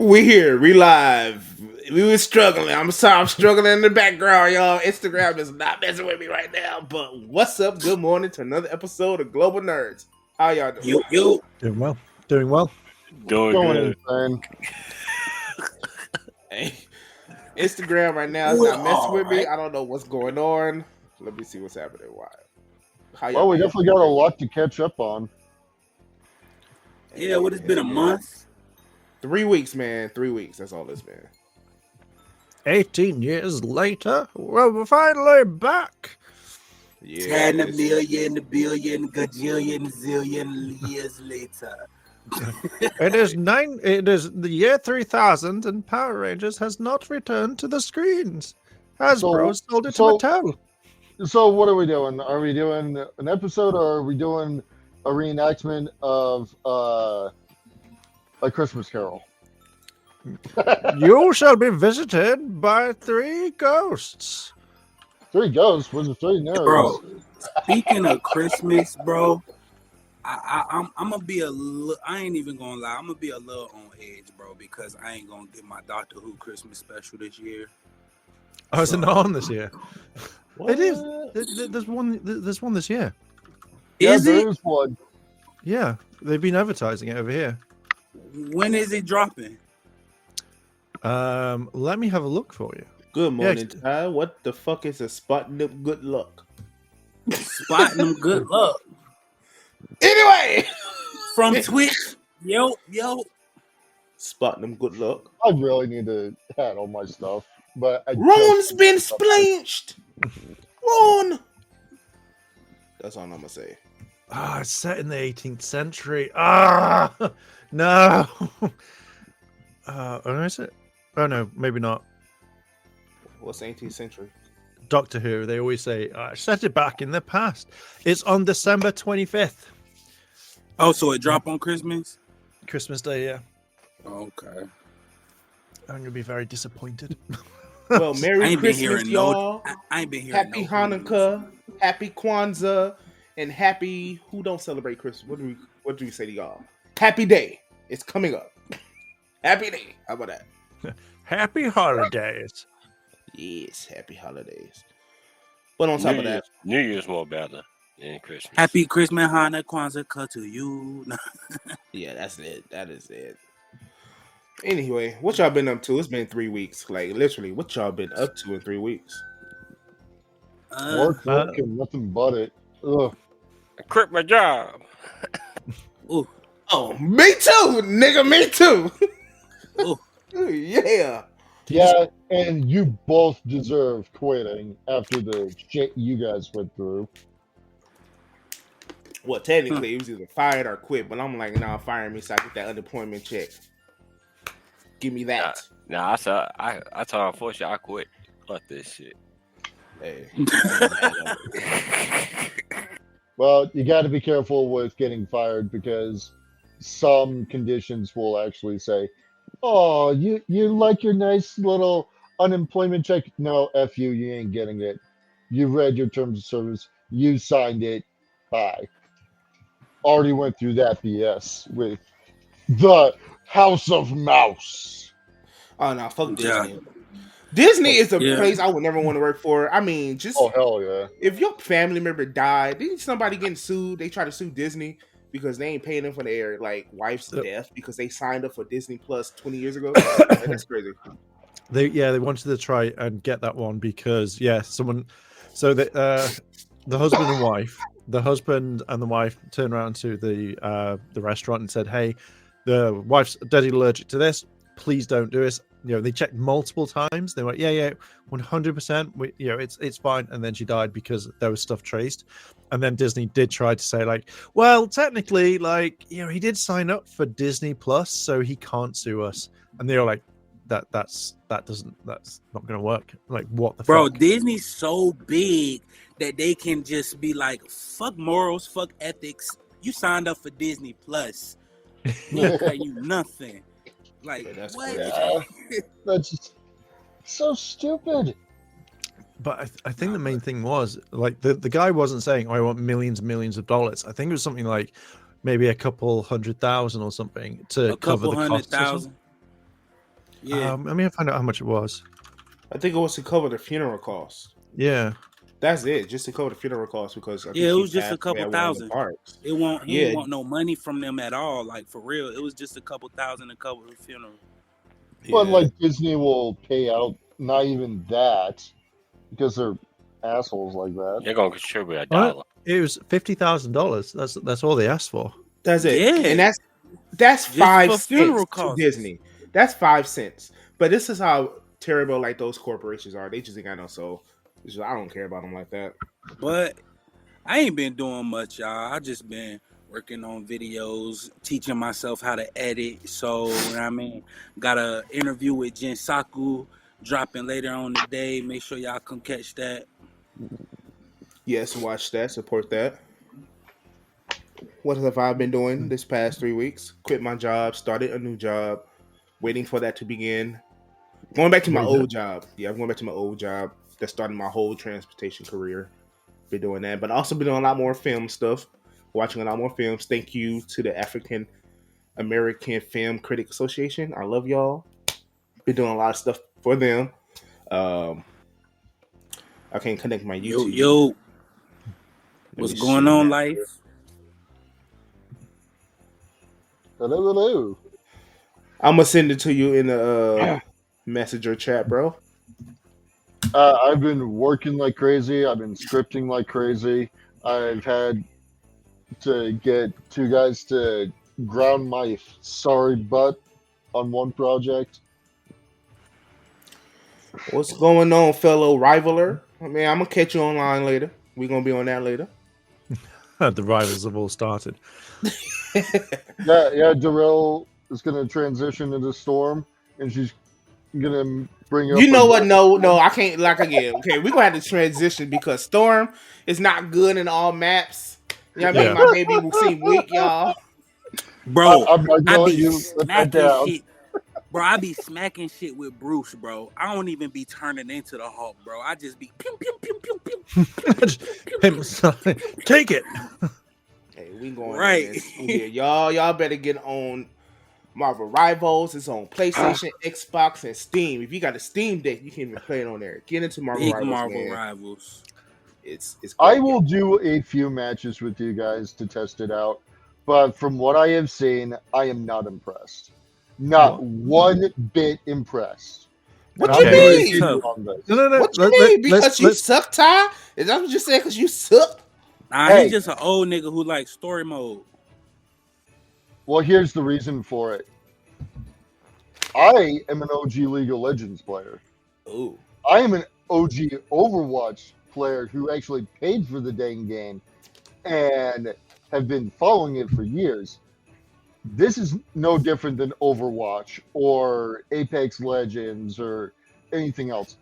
We here, we live. We were struggling. I'm sorry, I'm struggling in the background, y'all. Instagram is not messing with me right now. But what's up? Good morning to another episode of Global Nerds. How y'all doing? Yo. Doing well. Doing well. Doing good. Insane. Hey, Instagram right now is not messing with me. I don't know what's going on. Let me see what's happening. Why? Well, we definitely got a lot to catch up on. Yeah, what, it's been a month? 3 weeks, man. 3 weeks. That's all it's been. 18 years later, we're finally back. Yeah. 10 a million, a billion, gajillion, zillion years later. It is the year 3000 and Power Rangers has not returned to the screens. Hasbro sold it to Mattel. So what are we doing? Are we doing an episode or are we doing a reenactment of A Christmas Carol? You shall be visited by 3 ghosts. 3 ghosts? Was it 3 nerds? Bro, speaking of Christmas, bro, I'm gonna be I ain't even gonna lie, I'm gonna be a little on edge, bro, because I ain't gonna get my Doctor Who Christmas special this year. Oh, is it not on this year? What? It is. There's one this year. Is there it? is one. Yeah, they've been advertising it over here. When is it dropping? Let me have a look for you. Good morning, Ty. What the fuck is a spotting up good luck? Spotting them good luck. Anyway, From Twitch. Yo. spotting them good luck. I really need to add all my stuff. But Ron's been splanched. Ron. That's all I'm gonna say. It's set in the 18th century. No. Or is it? Oh no, maybe not. What's 18th century? Doctor Who. They always say, set it back in the past. It's on December 25th. Oh, so it drop on Christmas? Christmas Day, yeah. Okay. I'm gonna be very disappointed. Well, Merry Christmas, y'all. I ain't been here. Happy Hanukkah, Happy Kwanzaa, and Happy. Who don't celebrate Christmas? What do we say to y'all? Happy Day. It's coming up. Happy Day. How about that? Happy holidays. Yes, happy holidays. But on top of that, New Year's more better than Christmas. Happy Christmas, Hanukkah, Kwanzaa, cut to you. yeah, that's it. That is it. Anyway, what y'all been up to? It's been 3 weeks. Like, literally, what y'all been up to in 3 weeks? Work, and nothing but it. Ugh. I quit my job. Ooh. Oh, me too, nigga, me too. Ooh. Yeah. Yeah, and you both deserve quitting after the shit you guys went through. Well, technically, it was either fired or quit, but I'm like, nah, fire me so I get that unemployment check. Give me that. Nah, I told unfortunately I quit. Fuck this shit. Hey. Well, you got to be careful with getting fired because some conditions will actually say, "Oh, you like your nice little unemployment check? No, F you ain't getting it. You read your terms of service. You signed it. Bye." Already went through that BS with the House of Mouse. Oh, no, fuck Disney. Disney is a place I would never want to work for. I mean, just... Oh, hell yeah. If your family member died, didn't somebody getting sued? They try to sue Disney because they ain't paying them for their, like, wife's death because they signed up for Disney Plus 20 years ago. That's crazy. They wanted to try and get that one because, someone... So the husband and wife... The husband and the wife turned around to the restaurant and said, "Hey, the wife's deadly allergic to this. Please don't do this." You know, they checked multiple times. They were like, "Yeah, 100%. It's fine." And then she died because there was stuff traced. And then Disney did try to say, like, "Well, technically, like, he did sign up for Disney Plus, so he can't sue us." And they were like, "That's not going to work." Like, what the Bro, fuck? Disney's so big that they can just be like, fuck morals, fuck ethics. You signed up for Disney Plus. We ain't pay you nothing. Like, that's what? That's just so stupid. But I think the main thing was, like, the guy wasn't saying, "Oh, I want millions and millions of dollars." I think it was something like maybe a couple 100,000 or something to cover the costs. Yeah. Let me find out how much it was. I think it was to cover the funeral costs. Yeah. That's it, just to cover the funeral costs because I think Yeah, it he was just a passed away couple at one of the thousand. parks. He Yeah. didn't want no money from them at all. Like for real. It was just a couple thousand to cover the funeral. But Yeah. like Disney will pay out not even that because they're assholes like that. They're gonna contribute Oh, $1. it was $50,000. That's all they asked for. That's it. Yeah. And that's Just 5 for funeral cents to costs. Disney. That's 5 cents. But this is how terrible like those corporations are. They just ain't got no soul. I don't care about them like that. But I ain't been doing much, y'all. I just been working on videos, teaching myself how to edit. So, you know what I mean, got an interview with Jinsaku dropping later on today. Make sure y'all come catch that. Yes, watch that, support that. What have I been doing this past 3 weeks? Quit my job, started a new job, waiting for that to begin. Going back to my old job. Yeah, I'm going back to my old job. That started my whole transportation career. Been doing that, but also been doing a lot more film stuff. Watching a lot more films. Thank you to the African American Film Critic Association. I love y'all. Been doing a lot of stuff for them. I can't connect my YouTube. Yo, what's going on, life? Hello. I'm gonna send it to you in the messenger chat, bro. I've been working like crazy. I've been scripting like crazy. I've had to get 2 guys to ground my sorry butt on one project. What's going on, fellow rivaler? I mean, I'm gonna catch you online later. We're gonna be on that later. The rivals have all started. Yeah, Darrell is going to transition into Storm, and she's going to bring up. You know what? No, I can't. Like again, okay, we're gonna have to transition because Storm is not good in all maps. You know what I mean? Yeah. My baby will seem weak, y'all. Bro, I'm not I gonna be let you put that smacking down. shit. Bro, I be smacking shit with Bruce, bro. I don't even be turning into the Hulk, bro. I just be pew, pew, pew, pew, pew. Take it. Hey, we going Right. here. Y'all better get on Marvel Rivals. It's on PlayStation, Xbox, and Steam. If you got a Steam Deck, you can even play it on there. Get into Marvel Big Rivals, Marvel man. Rivals. It's I great. will do a few matches with you guys to test it out, but from what I have seen, I am not impressed. Not one bit impressed. What And you I'm gonna mean? review you on this. No. What you mean? Because you suck, Ty? Is that what you said? Because you suck? Nah, Hey. he's just an old nigga who likes story mode. Well, here's the reason for it. I am an OG League of Legends player. Ooh. I am an OG Overwatch player who actually paid for the dang game and have been following it for years. This is no different than Overwatch or Apex Legends or anything else.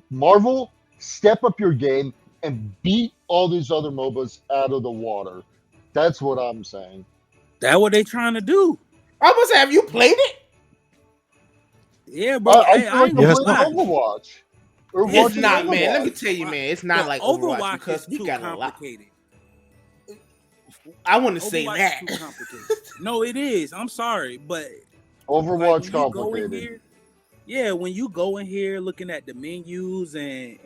Marvel, step up your game and beat all these other MOBAs out of the water. That's what I'm saying. That what they trying to do. I must have you played it? Yeah, bro. I Hey, feel I like ain't I'm Yes, gonna playing lie. Overwatch. Or It's watching not, Overwatch. man. Let me tell you, man. It's not But like Overwatch because is we too got a lot. complicated. I want to say Overwatch that. is too complicated. No, it is. I'm sorry, but Overwatch like, when you go in complicated. here, yeah, when you go in here looking at the menus and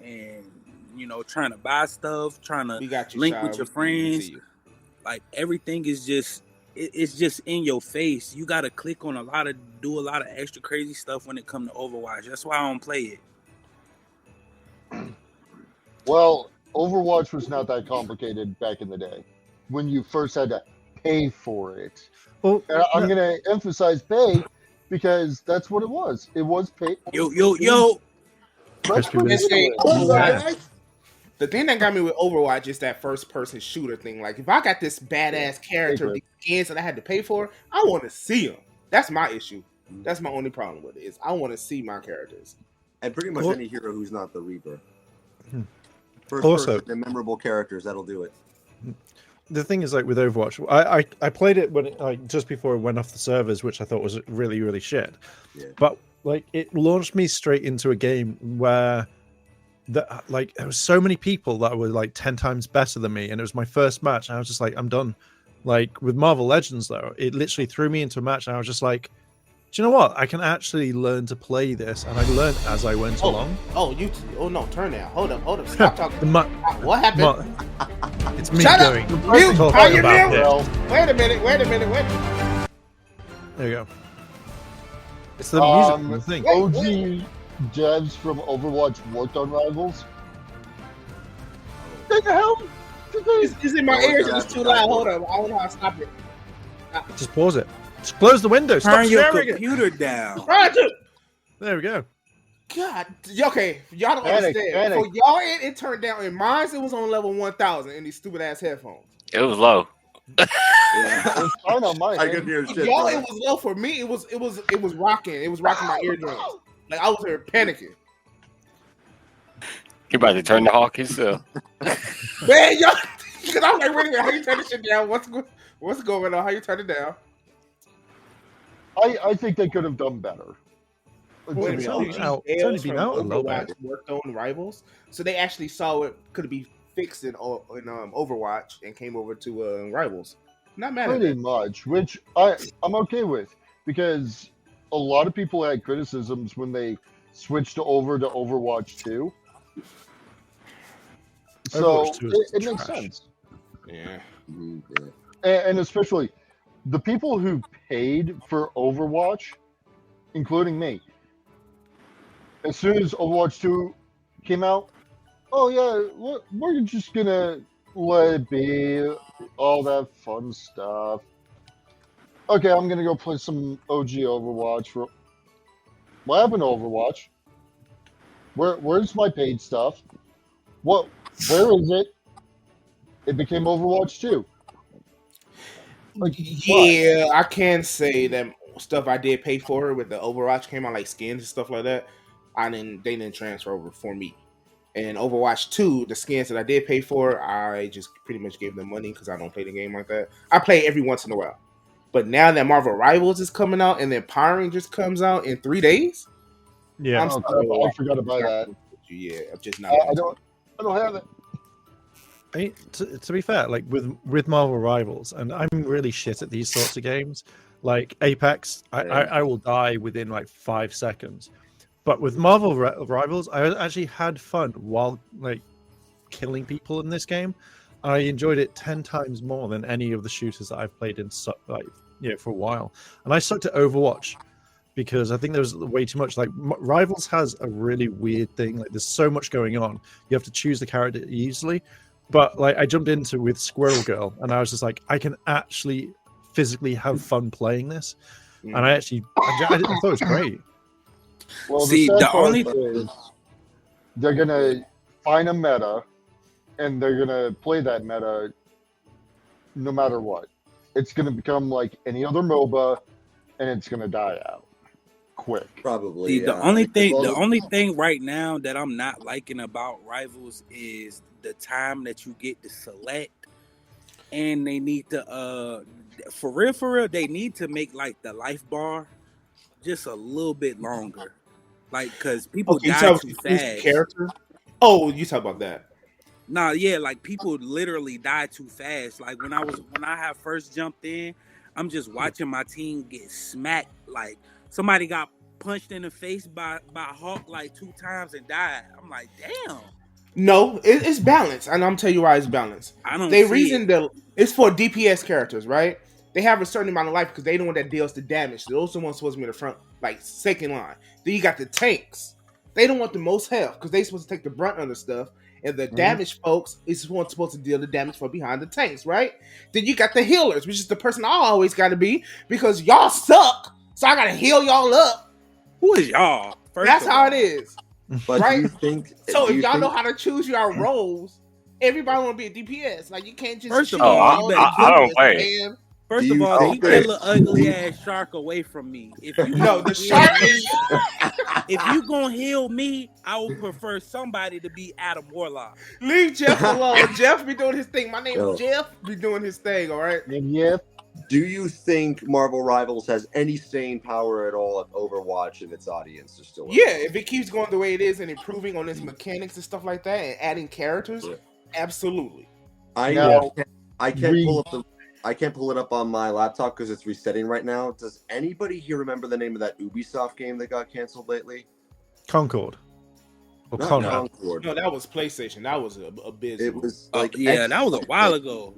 you know trying to buy stuff, trying to We got you, link Shy. with your We friends, see you. like everything is just it's just in your face. You gotta click on do a lot of extra crazy stuff when it comes to Overwatch. That's why I don't play it. Well, Overwatch was not that complicated back in the day when you first had to pay for it. Well, And I'm going to emphasize pay because that's what it was. It was pay. Yo. Let's Crispy put Wings. it away. The thing that got me with Overwatch is that first person shooter thing. Like, if I got this badass character Hey, with skins that I had to pay for, I want to see them. That's my issue. That's my only problem with it. Is I want to see my characters. And pretty much Well- any hero who's not the Reaper. Hmm. First Also- person and memorable characters, that'll do it. The thing is, like with Overwatch, I played it when just before it went off the servers, which I thought was really, really shit. Yeah. But like it launched me straight into a game where there was so many people that were like 10 times better than me, and it was my first match, and I was just like, I'm done. Like with Marvel Legends, though, it literally threw me into a match, and I was just like, Do you know what? I can actually learn to play this, and I learned as I went along. Oh no, turn down. Hold up. Stop talking. What happened? It's me Shut going. up. Mute. Talking How you about mute? it. Wait a minute. There you go. It's the music from the thing. OG devs from Overwatch worked on Rivals. What the hell? It's in my ears. It's too loud. Hold up. I don't know how to stop it. Just pause it. Just close the window. Stop Turn your sharing it. computer down. Trying to. There we go. God, okay, y'all don't Panic. understand. For y'all, it turned down. In mine, it was on level 1,000 in these stupid ass headphones. It was low. Yeah. It's fine on my I end. could hear shit. Y'all, bro. it was low for me. It was rocking. It was rocking my eardrums. Like I was here panicking. He about to turn the hawk himself. Man, y'all, because I'm like, wait a minute, how you turn this shit down? What's going on? How you turn it down? I think they could have done better. Wait a It's minute, only OG out- it's only devs been from out a little Overwatch bit. worked on Rivals, so they actually saw it could be fixed in Overwatch and came over to Rivals. Not mad at Pretty that. much, which I'm okay with, because a lot of people had criticisms when they switched over to Overwatch 2. So Overwatch 2 is it makes trash. sense. Yeah. Mhm, yeah. And especially the people who paid for Overwatch, including me, as soon as Overwatch 2 came out, oh yeah, we're just gonna let it be, all that fun stuff. Okay, I'm gonna go play some OG Overwatch. What happened to Overwatch? Where's my paid stuff? Where is it? It became Overwatch 2. Like, Yeah, I can say that stuff I did pay for with the Overwatch came out like skins and stuff like that. They didn't transfer over for me. And Overwatch 2, the skins that I did pay for, I just pretty much gave them money because I don't play the game like that. I play every once in a while. But now that Marvel Rivals is coming out and then Power Rangers comes out in 3 days, Yeah. I'm Oh, sorry, crap, I forgot about that. Yeah, I'm just not. I don't have it. I mean, to be fair, like with Marvel Rivals, and I'm really shit at these sorts of games. Like Apex, I will die within like 5 seconds. But with Marvel Rivals, I actually had fun while like killing people in this game. I enjoyed it 10 times more than any of the shooters that I've played in for a while. And I sucked at Overwatch because I think there was way too much. Like Rivals has a really weird thing. Like there's so much going on. You have to choose the character easily. But like I jumped into with Squirrel Girl, and I was just like, I can actually physically have fun playing this. And I thought it was great. Well, See, the sad the part only- is they're gonna find a meta, and they're gonna play that meta no matter what. It's gonna become like any other MOBA, and it's gonna die out quick. Probably. See, yeah. the only thing right now that I'm not liking about Rivals is the time that you get to select, and they need to for real, they need to make like the life bar just a little bit longer, like because people die too fast. Character? Oh, you talk about that? Nah, yeah, like people literally die too fast. Like when I have first jumped in, I'm just watching my team get smacked. Like somebody got punched in the face by Hawk like 2 times and died. I'm like, damn. No, it's balanced, and I'm tell you why it's balanced. I don't. They see reason it. that it's for DPS characters, right? They have a certain amount of life because they the one that deals the damage. Those are the ones supposed to be in the front, like second line. Then you got the tanks. They don't want the most health because they supposed to take the brunt of the stuff. And the damage folks is supposed to deal the damage from behind the tanks, right? Then you got the healers, which is the person I always got to be because y'all suck. So I got to heal y'all up. Who is y'all? That's how it is. But right? do you think? So do if you y'all think, know how to choose your roles, everybody want to be a DPS. Like you can't just. First of choose all, all you the better- I don't DPS, play. man. First Do of you all, think keep that that- little ugly ass shark away from me. If you No, gonna the heal shark me- is. if you gonna heal me, I would prefer somebody to be Adam Warlock. Leave Jeff alone. Jeff be doing his thing. My name Yo. is Jeff. Be doing his thing. All right. And yeah, Do you think Marvel Rivals has any staying power at all if Overwatch and its audience is still? Yeah, if it keeps going the way it is and improving on its mechanics and stuff like that, and adding characters, Yeah. absolutely. I Now, I can't pull up the I can't pull it up on my laptop because it's resetting right now. Does anybody here remember the name of that Ubisoft game that got canceled lately? Concord. Or Not Conrad. Concord. No, that was PlayStation. That was a business. It was like that was a while ago.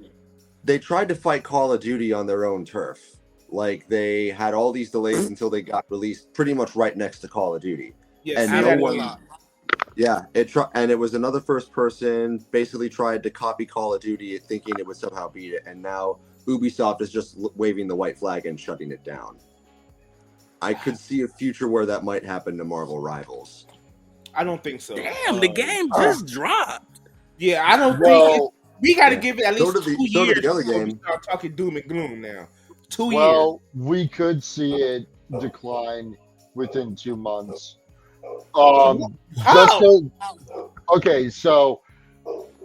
They tried to fight Call of Duty on their own turf. Like they had all these delays until they got released pretty much right next to Call of Duty. Yeah, and no one. Yeah, and it was another first person. Basically, tried to copy Call of Duty, thinking it would somehow beat it, and now Ubisoft is just waving the white flag and shutting it down. I could see a future where that might happen to Marvel Rivals. I don't think so. Damn, the game just dropped. Yeah, I don't think we got to give it at least 2 years before we start talking doom and gloom now. 2 years. Well, we could see it decline within 2 months. Okay, so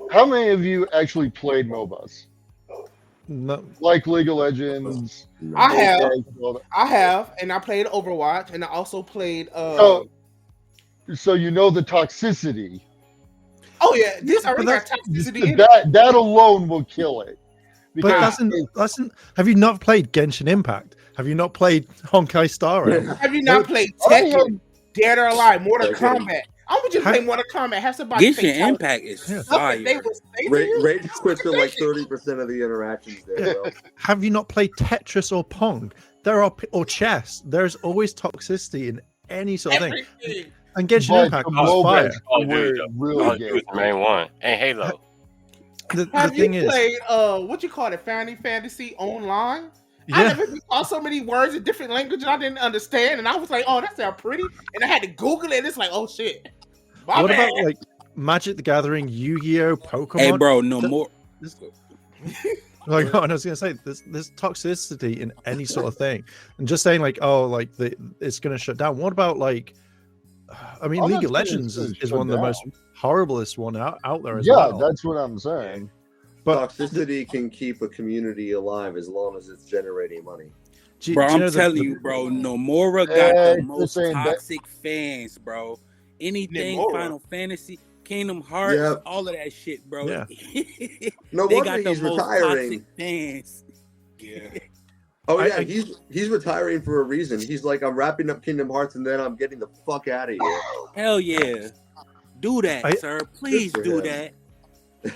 how many of you actually played MOBAs? No. Like League of Legends? I have, and I played Overwatch, and I also played. So you know the toxicity. Oh yeah, this already got toxicity in it. That alone will kill it. But have you not played Genshin Impact? Have you not played Honkai Star Rail? Have you not played Tekken, Dead or Alive, Mortal Kombat? I would just play Mortal Kombat. Have somebody. Genshin Impact is fire. Rage quits are like 30% of the interactions there, bro. Have you not played Tetris or Pong? Or chess? There's always toxicity in any sort of thing. And Genshin Impact is fire. Really good. The main one. And Halo. Have you played what you call it, Final Fantasy Online? Yeah. I never saw so many words in different languages I didn't understand, and I was like, "Oh, that sounds pretty," and I had to Google it. And it's like, "Oh shit!" What about like Magic the Gathering, Yu-Gi-Oh, Pokemon? Hey, bro, no more. Like, I was gonna say, there's toxicity in any sort of thing, and just saying like, oh, like it's gonna shut down. What about like? I mean, League of Legends is one of the most horriblest one out there as well. Yeah, that's what I'm saying. But toxicity can keep a community alive as long as it's generating money. Bro, I'm telling you, bro, Nomura got the most toxic fans, bro. Anything Final Fantasy, Kingdom Hearts, all of that shit, bro. Yeah. No they wonder got the he's most retiring. Toxic fans. Yeah. Oh yeah, he's retiring for a reason. He's like, I'm wrapping up Kingdom Hearts and then I'm getting the fuck out of here. Hell yeah. Do that, sir. Please do that.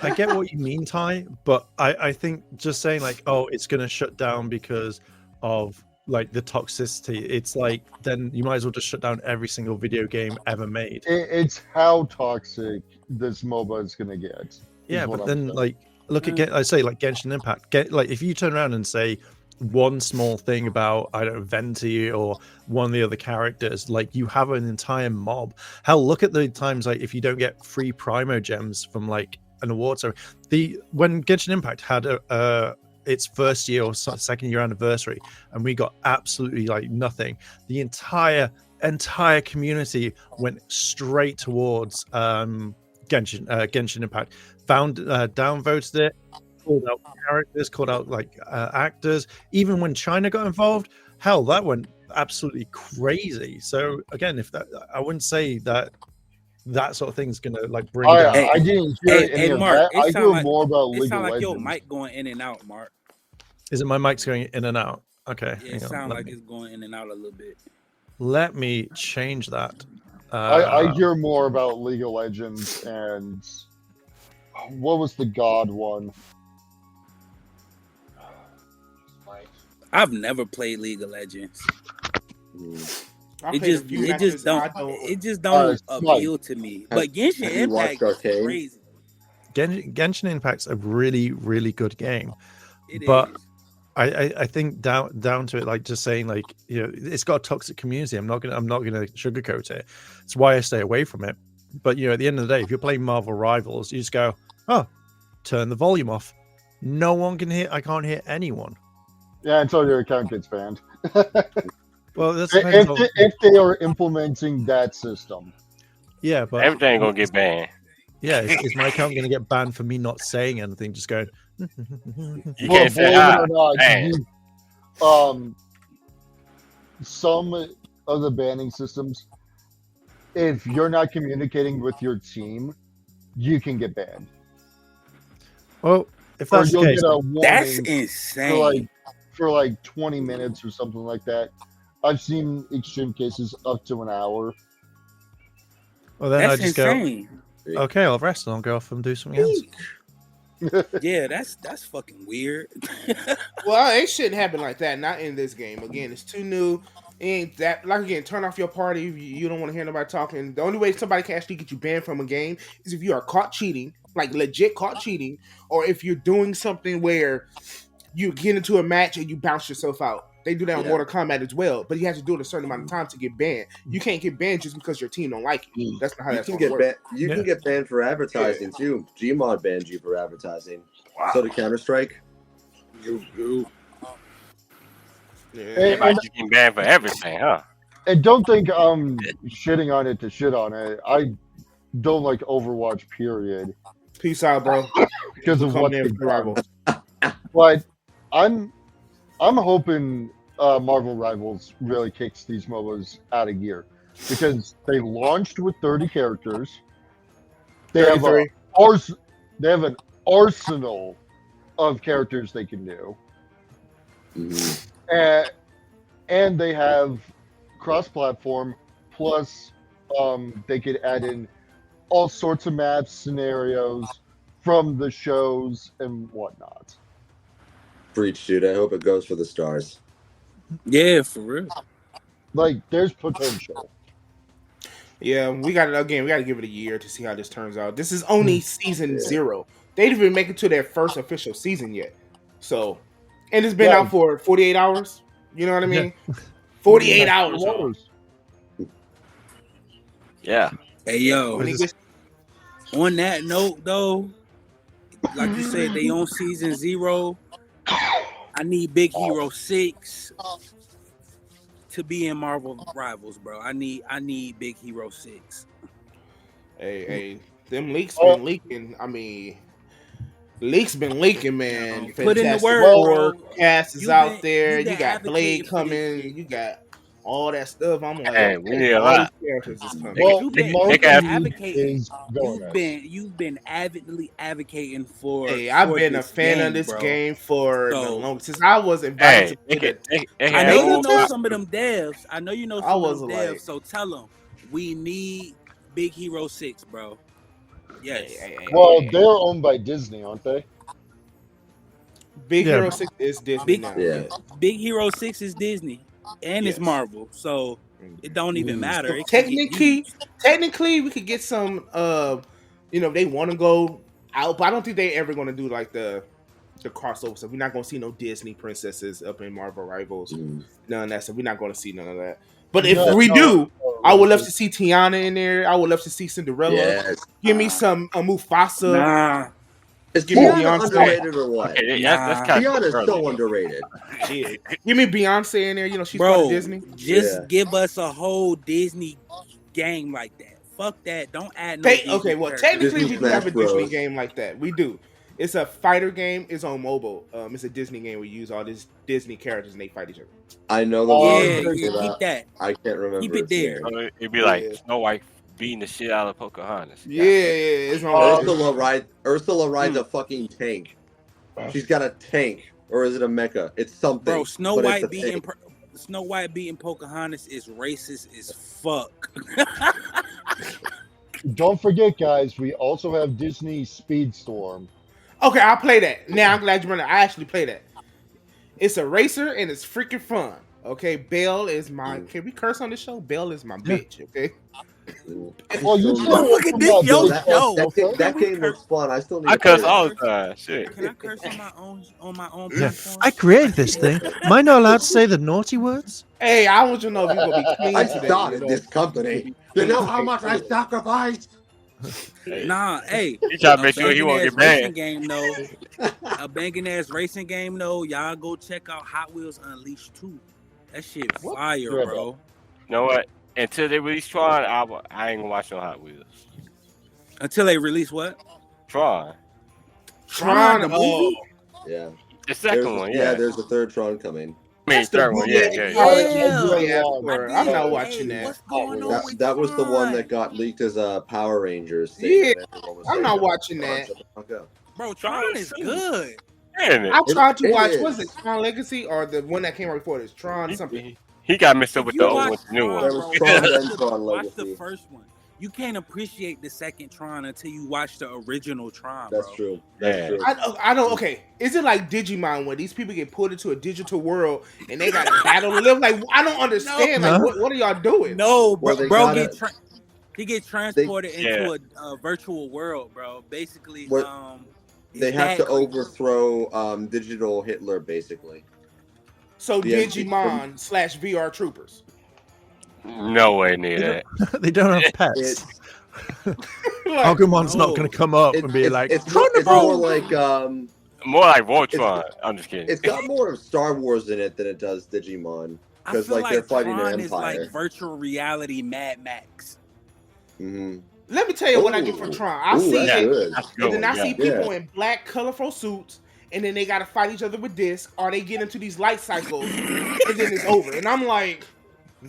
I get what you mean, Ty, but I think just saying like, oh, it's gonna shut down because of like the toxicity, it's like then you might as well just shut down every single video game ever made. It's how toxic this MOBA is gonna get. Yeah, but then like look at I say like Genshin Impact. Like if you turn around and say one small thing about I don't know Venti or one of the other characters, like you have an entire mob. Hell, look at the times like if you don't get free Primo gems from like an award. So when Genshin Impact had its first year or second year anniversary, and we got absolutely like nothing, the entire community went straight towards Genshin Impact. Downvoted it, called out characters, called out like actors. Even when China got involved, hell, that went absolutely crazy. So again, I wouldn't say that sort of thing's gonna like bring down. I didn't hear any of Mark, that. I hear more about League of Legends. It sounds like your mic going in and out, Mark. Is it my mic's going in and out? Okay. Yeah, it sounds like it's going in and out a little bit. Let me change that. I hear more about League of Legends and what was the God one? I've never played League of Legends. It just don't appeal to me. But Genshin Impact is crazy. Genshin Impact's a really, really good game. But I think down to it, like just saying like, you know, it's got a toxic community. I'm not gonna sugarcoat it. It's why I stay away from it. But you know, at the end of the day, if you're playing Marvel Rivals, you just go, oh, turn the volume off. No one can hear. I can't hear anyone. Yeah, until your account gets banned. Well, that's if they are implementing that system. Yeah, but everything gonna get banned. Yeah, is my account gonna get banned for me not saying anything? Just going. You can't say some of the banning systems, if you're not communicating with your team, you can get banned. Well, If or that's the you'll case, get a That's warning insane. for like 20 minutes or something like that. I've seen extreme cases up to an hour. well then That's I just insane. go, okay, I'll rest and I'll go off and do something else. Yeah, that's fucking weird. Well, it shouldn't happen like that. Not in this game. Again, it's too new. It ain't that like again? Turn off your party. If you don't want to hear nobody talking. The only way somebody can actually get you banned from a game is if you are caught cheating, like legit caught cheating, or if you're doing something where you get into a match and you bounce yourself out. They do that on Mortal Kombat as well, but you have to do it a certain amount of time to get banned. You can't get banned just because your team don't like you. That's not how that's going to work. You can get banned for advertising too. Gmod banned you for advertising. Wow. So did Counter-Strike. They might just get banned for everything, huh? And don't think I'm shitting on it to shit on it. I don't like Overwatch, period. Peace out, bro. Because of what they've done. But I'm hoping Marvel Rivals really kicks these MOBAs out of gear. Because they launched with 30 characters. They have an arsenal of characters they can do. Mm-hmm. And they have cross-platform, plus they could add in all sorts of maps, scenarios from the shows and whatnot. Breach, dude. I hope it goes for the stars. Yeah, for real. Like, there's potential. Yeah, we got to give it a year to see how this turns out. This is only season 0. They didn't even make it to their first official season yet. So, and it's been out for 48 hours. You know what I mean? 48 hours. Yeah. Hey, yo. On that note, though, like you said, they on season 0. I need Big Hero 6 to be in Marvel Rivals, bro. I need Big Hero 6. Hey, them leaks been leaking. I mean, leaks been leaking, man. Put in the word, bro. Cast is out there. You got Blade coming. You got all that stuff. I'm like, hey, we need a lot. Well, you've been avidly advocating for. Hey, I've been a fan of this game for the longest since I was invited to play it. I know you know some of them devs. I know you know some of them devs. So tell them we need Big Hero 6, bro. Yes. Well, they're owned by Disney, aren't they? Big Hero 6 is Disney now. Yeah. Big Hero 6 is Disney. And it's Marvel, so it don't even matter. So technically, we could get some. They want to go out, but I don't think they ever going to do like the crossover stuff. We're not going to see no Disney princesses up in Marvel Rivals. None of that stuff. We're not going to see none of that. But if we do, I would love to see Tiana in there. I would love to see Cinderella. Yes. Give me some Mufasa. Nah. Is Tiana underrated or what? Tiana is so underrated. Yeah. Give me Beyonce in there. You know, she's part of Disney. Just give us a whole Disney game like that. Fuck that. Don't add no technically we do have a Disney game like that. We do. It's a fighter game. It's on mobile. It's a Disney game. We use all these Disney characters and they fight each other. I know the one. Keep that. I can't remember. Keep it there. It'd be like Snow White beating the shit out of Pocahontas. It's on Ursula rides a fucking tank. She's got a tank, or is it a mecha? It's something. Bro, Snow White beating Pocahontas is racist as fuck. Don't forget, guys, we also have Disney Speedstorm. Okay, I'll play that. Now I'm glad you remember. I actually play that. It's a racer and it's freaking fun. Okay, Belle is my. Can we curse on this show? Belle is my bitch. Okay. Well, you look at this, that game looks fun. I still need. I curse all the time. Shit. Can I curse on my own platform? I created this thing. Am I not allowed to say the naughty words? Hey, I want you to know if you're gonna be clean I today. started this company. You know how much I sacrificed. Nah, hey. He trying to make sure he won't get banned. A banging ass racing game, though. Y'all go check out Hot Wheels Unleashed 2. That shit fire, bro. You know what? Until they release Tron, I ain't gonna watch no Hot Wheels. Until they release what? Tron, the movie? Yeah. The second one, yeah. There's a third Tron coming. I mean, third one, yeah. I'm not watching that. What's going on with that was the one that got leaked as a Power Rangers thing. Yeah, I'm not watching that. Bro, Tron is good. Damn it. I tried to It watch. is. Was it Tron Legacy or the one that came out before this? Tron something. He got mixed up If with you the old watch one, the new Tron, one. There was bro, Tron watch and the- Tron watch the Legacy. first one. You can't appreciate the second Tron until you watch the original Tron, That's bro. true. That's Yeah. true. I don't. Okay, is it like Digimon where these people get put into a digital world and they got to battle to live? Like I don't understand. No. Like what are y'all doing? No, Well, bro, they bro gotta- he get transported Yeah. into a virtual world, bro. Basically, What- his They have dad to created- overthrow digital Hitler, basically. So Yeah, Digimon / VR Troopers. No way near that. They don't have pets. It's Like, Agumon's not No. going to come up it's, and be it's, like, it's more like More like Voltron. I'm just kidding. it's got more of Star Wars in it than it does Digimon. I 'cause, feel like, they're fighting an Tron is empire. like virtual reality Mad Max. Mm-hmm. let me tell you what I get from Tron. I see that's it, good. That's a good and then one, I yeah. see people in black, colorful suits, and then they got to fight each other with discs, or they get into these light cycles, and then it's over. And I'm like,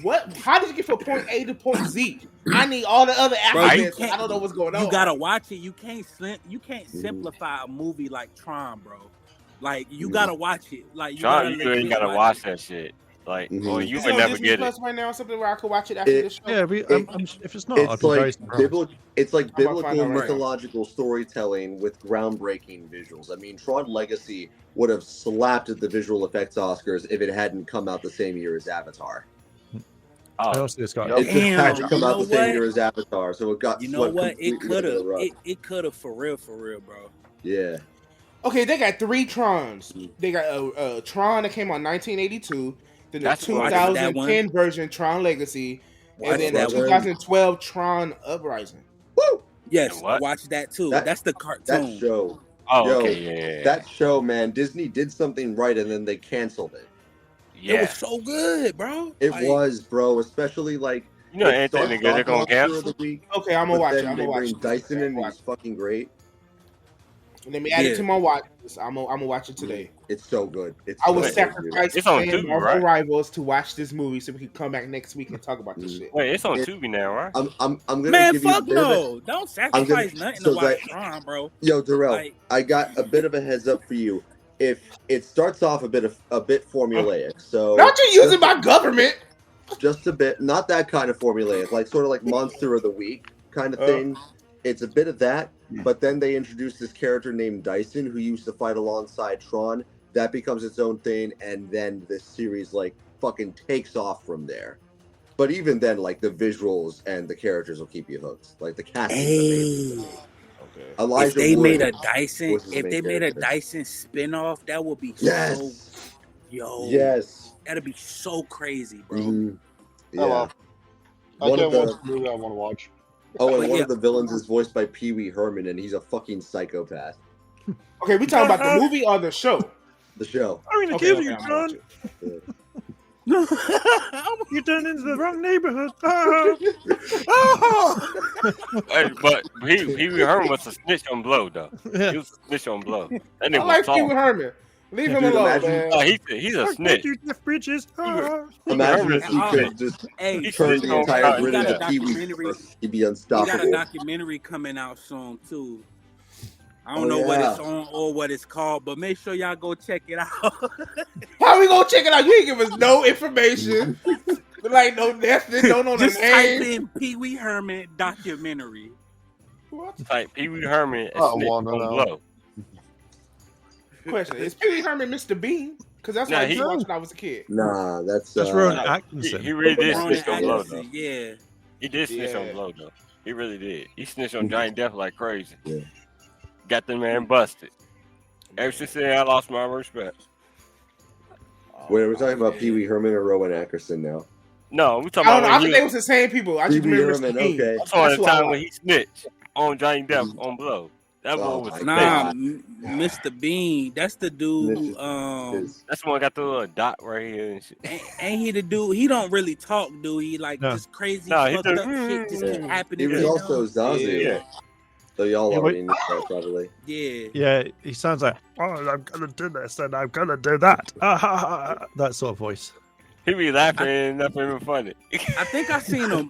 what? How did you get from point A to point Z? I need all the other Bro, alphabets. you I don't know what's going on. You gotta watch it. You can't Mm-hmm. simplify a movie like Tron, bro. Like you Mhm. gotta watch it. Like Tron, you legit ain't gotta watch that shit. Like, Mhm. or you Is would it on never Disney get it. Plus right now, or something where I could watch it after It- this show? yeah, if it's not, I'd It's be very like surprised. it's like I'm gonna find biblical out right now. mythological storytelling with groundbreaking visuals. I mean, Tron Legacy would have slapped at the visual effects Oscars if it hadn't come out the same year as Avatar. I Oh, also just got It just Damn, had to you come out know the same what? year as Avatar, so it got You know swept what? It completely could under have. the rug. It could have for real, bro. Yeah. Okay, they got 3 Trons. They got a Tron that came out in 1982, then the That's what- 2010 version Tron Legacy, Watch and then that the one. 2012 Tron Uprising. Woo! Yes, What? watch that too. That- That's the That cartoon. show. oh, Yo, okay, yeah. That show, man, Disney did something right and then they canceled it. It was so good, bro. It Like, was, bro, especially like You know, it anything starts nigga, they're off gonna Monster cancel. of the week, Okay, I'm gonna but watch it. then I'm they gonna watch bring it. Dyson in, and Watch he's fucking great. it. Let me add it Yeah. to my watch list. I'm gonna watch it today. It's so good. It's I so would good, dude. sacrifice It's on playing Tubi, Marvel right? Rivals to watch this movie so we can come back next week and talk about this shit. Wait, it's on It- Tubi now, right? I'm gonna Man, give you a fuck bit of a- no! Don't sacrifice nothing so to watch like- Tron, bro. Yo, Darrell, Like- I got a bit of a heads up for you. If it starts off a bit formulaic, so Not you using my government. just a bit, not that kind of formulaic, like sort of like Monster of the Week kind of thing. It's a bit of that, but then they introduce this character named Dyson who used to fight alongside Tron. That becomes its own thing, and then this series like fucking takes off from there. But even then, like the visuals and the characters will keep you hooked. Like the casting. Hey, Elijah if they Wood made a Dyson, was his if main they made a character. Dyson spinoff, that would be Yes. so. Yo, Yes. that'd be so crazy, bro. Mhm. Yeah. Hello. I One can't of watch the the movie I want to watch. oh, and But one yeah. of the villains is voiced by Pee Wee Herman, and he's a fucking psychopath. Okay, we talking about the movie or the show? The show. I'm gonna Okay, kill okay, you, I'm gonna John. watch it. You turned into the wrong neighborhood. Hey, but he Herman was a snitch on blow though. Yeah. He was a snitch on blow. That I nigga like was Pee Wee soft. Herman. Leave him Dude, alone, imagine- man. Oh, he's a snitch. You Jeff Bridges. Imagine if he Herman- could just Hey, He turn snitched the on entire Kyle. grid He got into a Pee Wee. documentary. He'd be he got a unstoppable. documentary coming out soon too. I don't Oh, know what yeah. it's on or what it's called, but make sure y'all go check it out. How we gonna check it out? You ain't give us no information. Like no nothing, don't know the Just type name. in Pee Wee Herman documentary. What? Like Pee Wee Herman I and snitch wanna on know. blow. Question: Is Pee Wee Herman Mr. Bean? Because that's Nah, what I he- used to watch when I was a kid. Nah, that's That's Rowan He Atkinson. really did Ronan snitch on blow though. Atkinson, yeah. He did snitch Yeah. on blow though. He really did. He snitched on Johnny Depp like crazy. Yeah. Got the man busted. Ever since then, I lost my respect. Wait, are we talking about Pee Wee Herman or Rowan Atkinson now? No, we talking I don't know. I about when think he they was the same people. I Pee just Wee remember Herman, Mr. Bean. okay. I'm talking about That's the who I time like. when he snitched on Johnny Depp on blow. That Oh one was my the Nah, thing. Mr. Bean, that's the dude. That's the one got the little dot right here and shit. Ain't he the dude? He don't really talk, dude. He like No. just crazy Nah, he fucked does- up shit just keep He happening. was to also him. Zazu. Yeah. So y'all Yeah, already knew that probably. Yeah. Yeah, he sounds like, oh, I'm gonna do this and I'm gonna do that. That sort of voice. He be laughing and nothing even funny. I think I seen a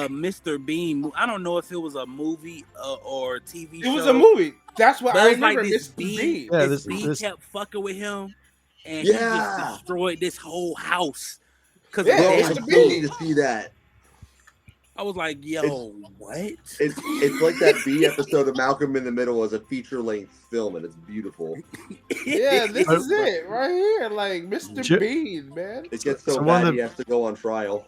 Mr. Bean. I don't know if it was a movie or a TV show. It was a movie. That's what But I it was like remember. this Mr. bee. Bean. Yeah, this bee kept fucking with him, and he just destroyed this whole house. Cause Yeah, Bro, I Mr. still Bean. need to see that. I was like, "Yo, what?" It's like that B episode of Malcolm in the Middle as a feature length film, and it's beautiful. Yeah, this is it right here. Like Mr. Bean, man. It gets so So bad he has to go on trial.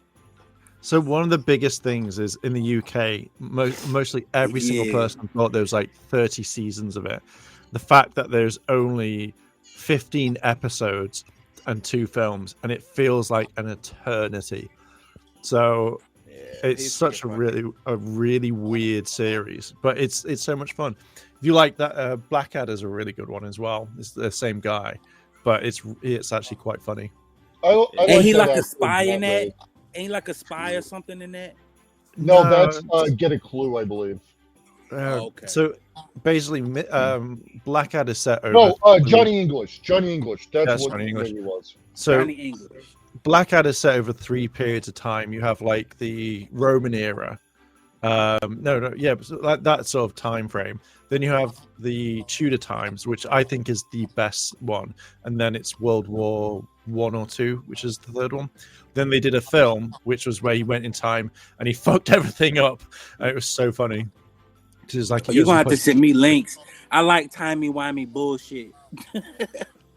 So one of the biggest things is in the UK, mostly every single person thought there was like 30 seasons of it. The fact that there's only 15 episodes and 2 films, and it feels like an eternity. So it's such a really weird series, but it's so much fun. If you like that, Blackadder's a really good one as well. It's the same guy, but it's actually quite funny. Ain't he like a spy in that? Ain't like a spy or something in that? No, that's Get a Clue, I believe. Okay. So basically, Blackadder set over. No, Johnny English. Johnny English. That's what Johnny English. he was. So Johnny English. Blackadder set over 3 periods of time. You have like the Roman era. That sort of time frame. Then you have the Tudor times, which I think is the best one, and then it's World War I or II, which is the third one. Then they did a film, which was where he went in time and he fucked everything up. And it was so funny. Like you're gonna have to send me links. I like timey-wimey bullshit.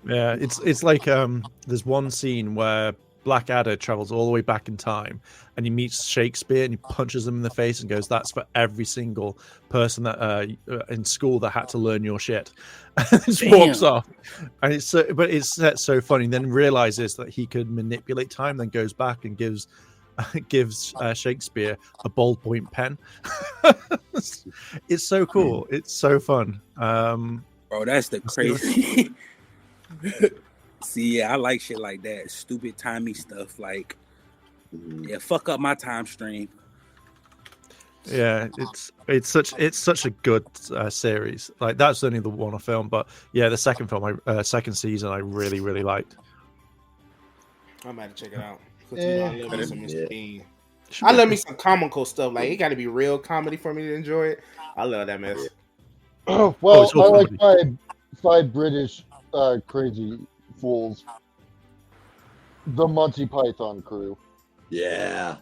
Yeah, it's like there's one scene where Blackadder travels all the way back in time and he meets Shakespeare and he punches him in the face and goes, "That's for every single person that in school that had to learn your shit." And just walks off. And it's so funny. Then realizes that he could manipulate time, then goes back and gives Shakespeare a ballpoint pen. It's so cool. It's so fun. Bro, that's the crazy. See, yeah, I like shit like that. Stupid timey stuff. Like, yeah, fuck up my time stream. Yeah, it's such a good series. Like that's only the one I filmed, but yeah, the second film, second season, I really liked. I might check it out. I love me some Mr. Bean. Sure. I love me some comical stuff. Like it got to be real comedy for me to enjoy it. I love that mess. Oh, well, I like five British crazy fools. The Monty Python crew. Yeah.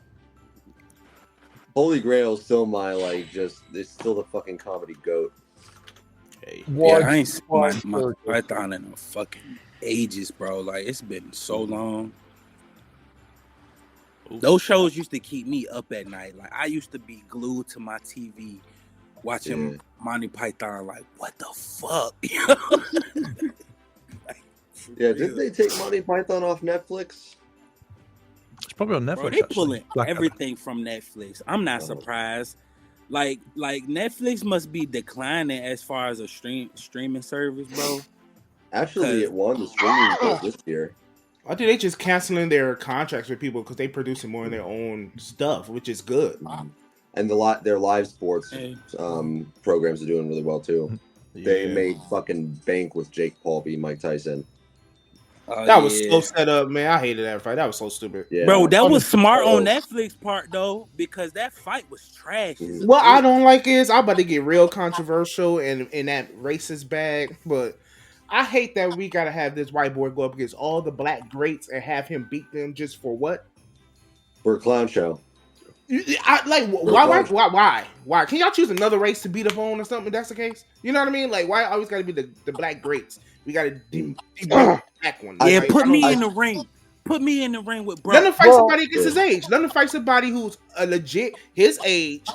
Holy Grail is still my it's still the fucking comedy goat. Hey. Yeah, I ain't seen my Python in fucking ages, bro. Like it's been so long. Those shows used to keep me up at night. Like I used to be glued to my TV watching Monty Python. Like what the fuck? Yeah, didn't they take Monty Python off Netflix? It's probably on Netflix. Bro, they pulling everything from Netflix. I'm not surprised. Like Netflix must be declining as far as a streaming service, bro. Actually, it won the streaming this year. I think they just canceling their contracts with people because they producing more of their own stuff, which is good. And their live sports programs are doing really well too. They made fucking bank with Jake Paul beat Mike Tyson. That was so set up, man. I hated that fight. That was so stupid. Yeah. Bro, that was smart on Netflix part though, because that fight was trash. What I don't like is I'm about to get real controversial and in that racist bag, but I hate that we gotta have this white boy go up against all the black greats and have him beat them just for what? For a clown show. Why? Can y'all choose another race to beat up on or something if that's the case? You know what I mean? Like, why always gotta be the black greats? We gotta debunk the black one. Yeah, put me in the ring. Put me in the ring with bro. Let him fight somebody against his age. Let him fight somebody who's a legit his age,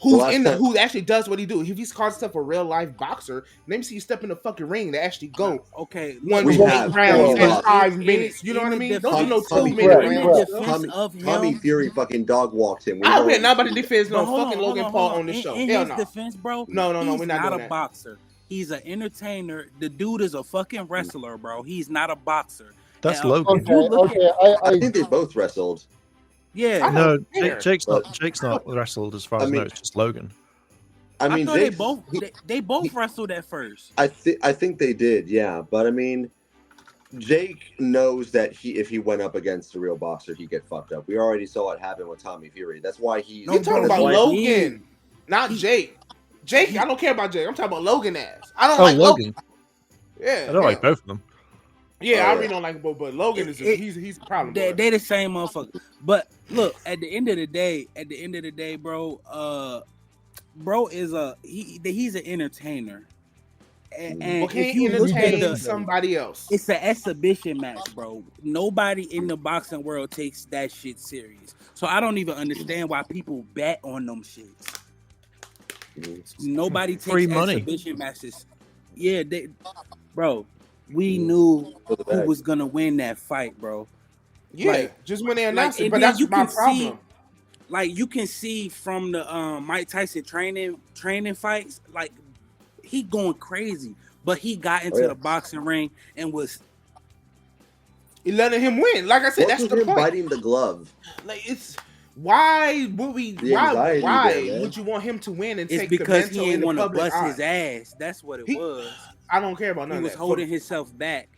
who actually does what he do. If he's called himself a real life boxer, let me see you step in the fucking ring to actually go. Okay, 1 rounds in 5 minutes. You know what I mean? Don't do no 2-minute rounds. Tommy Fury fucking dog walked him. We're not about to defend no fucking Logan Paul on this show. In Hell his no. defense, bro. No, we're not doing a boxer. He's an entertainer. The dude is a fucking wrestler, bro. He's not a boxer. That's Logan. I think they both wrestled. Yeah. No, Jake's not wrestled as far as I know. It's just Logan. I mean, they both wrestled at first. I think they did, yeah. But I mean, Jake knows that if he went up against a real boxer, he'd get fucked up. We already saw it happen with Tommy Fury. That's why he's. You talking about Logan, not Jake. Jake, I don't care about Jake. I'm talking about Logan ass. I don't like Logan. Yeah, I don't like both of them. Yeah, I really don't like both, but Logan he's a problem. They the same motherfucker. But look, at the end of the day, bro, bro is he's an entertainer. And if you look at somebody else, it's an exhibition match, bro. Nobody in the boxing world takes that shit serious. So I don't even understand why people bet on them shits. Nobody takes exhibition matches. Yeah, bro. We knew who was gonna win that fight, bro. Yeah, just when they announced it, but that's my problem. Like you can see from the Mike Tyson training fights, like he going crazy, but he got into the boxing ring and was letting him win. Like I said, that's the point. Biting the glove. Like it's why would we? Why would you want him to win and take the mental in the public eye? It's because he didn't want to bust his ass. That's what it was. I don't care about none of that. He was holding himself back.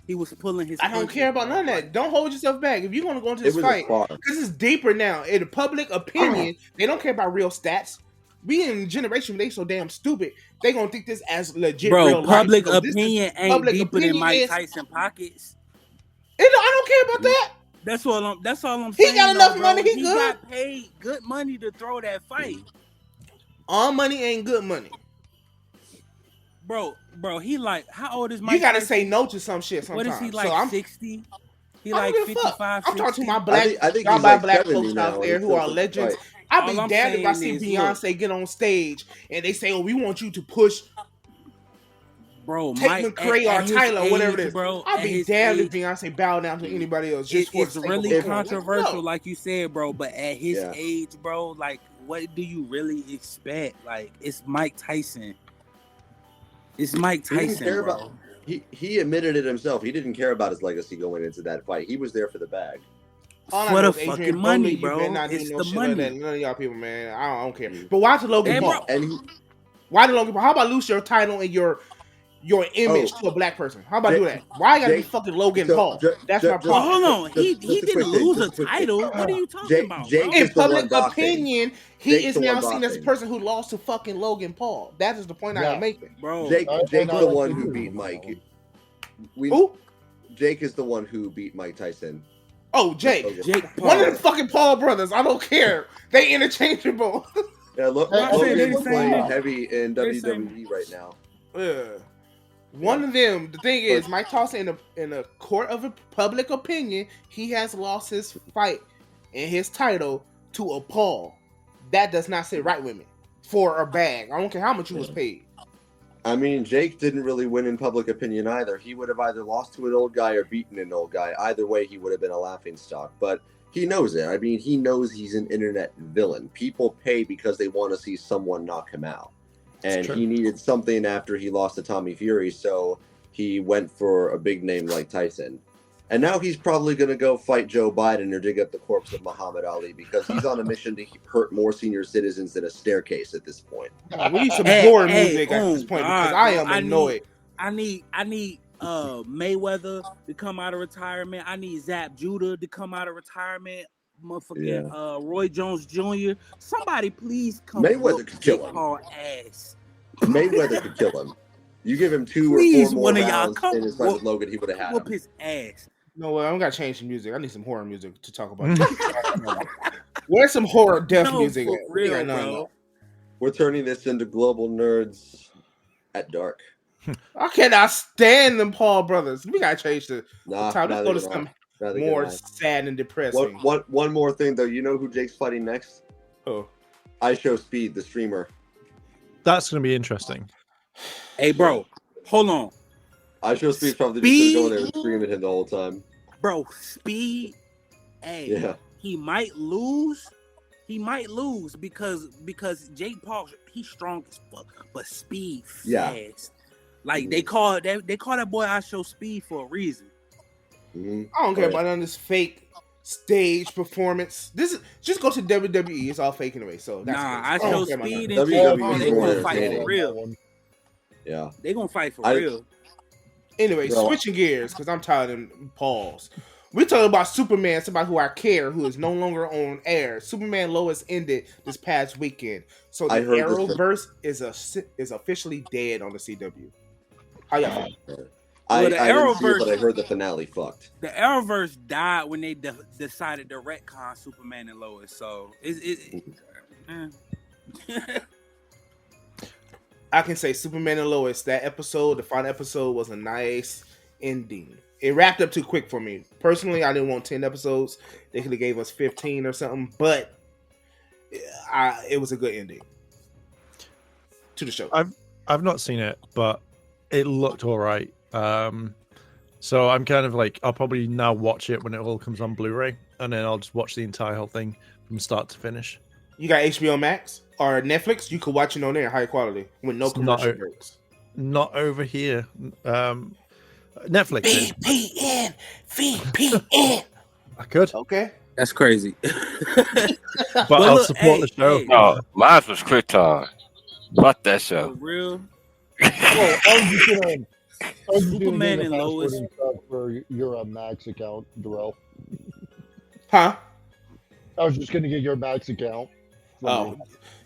He was pulling his. I don't care about none of that. Don't hold yourself back. If you're going to go into this fight, because it's deeper now. In the public opinion, they don't care about real stats. We in a generation they so damn stupid. They gonna think this as legit. Bro, real public life. opinion ain't deeper than Mike Tyson pockets. I don't care about that. That's all I'm saying. He got enough money. He good. Got paid good money to throw that fight. All money ain't good money. Bro, he like, how old is Mike? You gotta say no to some shit sometimes. What is he like? 60? He like 55. I'm talking to my black, y'all like black folks out there who are legends. I'd be damned if I see Beyonce get on stage and they say, "Oh, we want you to push." Bro, Tate McRae or Tyler, or whatever it is. Bro, I'd be damned if Beyonce bow down to anybody else. Just it's really controversial, like you said, bro. But at his age, bro, like, what do you really expect? Like, it's Mike Tyson. It's Mike Tyson, bro. He admitted it himself. He didn't care about his legacy going into that fight. He was there for the bag. For the fucking money, bro. It's the money. None of y'all people, man. I don't care. But why to Logan Paul? Why to Logan Paul? How about lose your title and your image to a black person? How about do that? Why you gotta be fucking Logan Paul? That's my problem. Hold on. He didn't lose a title. What are you talking about? In public opinion, he is now seen as a person who lost to fucking Logan Paul. That is the point I'm making. Bro, Jake's the one who beat Mike. Who? Jake is the one who beat Mike Tyson. Oh, Jake one of the fucking Paul brothers. I don't care. They interchangeable. Yeah, Logan's playing heavy in WWE right now. Yeah. One of them. The thing is, Mike Tyson, in a court of public opinion, he has lost his fight and his title to a Paul. That does not sit right with me. For a bag, I don't care how much you was paid. I mean, Jake didn't really win in public opinion either. He would have either lost to an old guy or beaten an old guy. Either way, he would have been a laughingstock. But he knows it. I mean, he knows he's an internet villain. People pay because they want to see someone knock him out. And he needed something after he lost to Tommy Fury, so he went for a big name like Tyson. And now he's probably going to go fight Joe Biden or dig up the corpse of Muhammad Ali because he's on a mission to hurt more senior citizens than a staircase at this point. We need some horror music at this point because I am annoyed. I need Mayweather to come out of retirement. I need Zap Judah to come out of retirement. Motherfucking Roy Jones Jr. Somebody please come. Mayweather could kill him. Ass. Mayweather could kill him. You give him 2 or 4 more rounds in his fight with Logan, he would have had him. Whoop his ass. No, I don't got to change the music. I need some horror music to talk about. Where's some horror death music? For real, bro. We're turning this into Global Nerds at Dark. I cannot stand them Paul brothers. We gotta change the time. Let's go to some more sad and depressing. One more thing though. You know who Jake's fighting next? Oh, iShowSpeed, the streamer. That's gonna be interesting. Hey, bro, hold on. iShowSpeed's probably just gonna go there and scream at him the whole time. Bro, Speed. Hey, he might lose. He might lose because Jake Paul, he's strong as fuck, but Speed fast. Like they call that boy iShowSpeed for a reason. Mm-hmm. I don't care about none of this fake stage performance. This is just go to WWE. It's all fake anyway. So that's iShowSpeed and Jake Paul, they gonna fight for real. Yeah, they gonna fight for real. Anyway, Bro. switching gears because I'm tired of them pause. We're talking about Superman, somebody who I care, who is no longer on air. Superman Lois ended this past weekend, so the I heard this. Arrowverse is officially dead on the CW. How y'all feel? I Well, the didn't see it, Arrowverse- but I heard the finale fucked. The Arrowverse died when they decided to retcon Superman and Lois. So I can say Superman and Lois, that episode, the final episode, was a nice ending. It wrapped up too quick for me. Personally, I didn't want 10 episodes. They could have gave us 15 or something, but it was a good ending to the show. I've not seen it, but it looked all right. So I'm kind of like, I'll probably now watch it when it all comes on Blu-ray, and then I'll just watch the entire whole thing from start to finish. You got HBO Max or Netflix? You could watch it on there, high quality, with no commercial breaks. Not over here. Netflix is. VPN. I could, Okay. that's crazy. but Well, I'll look, support the show. hey. No, mine was Krypton. Fuck that For show. real. Superman and Lois. For your Max account, Darrell. Huh? I was just going to get your Max account. Oh,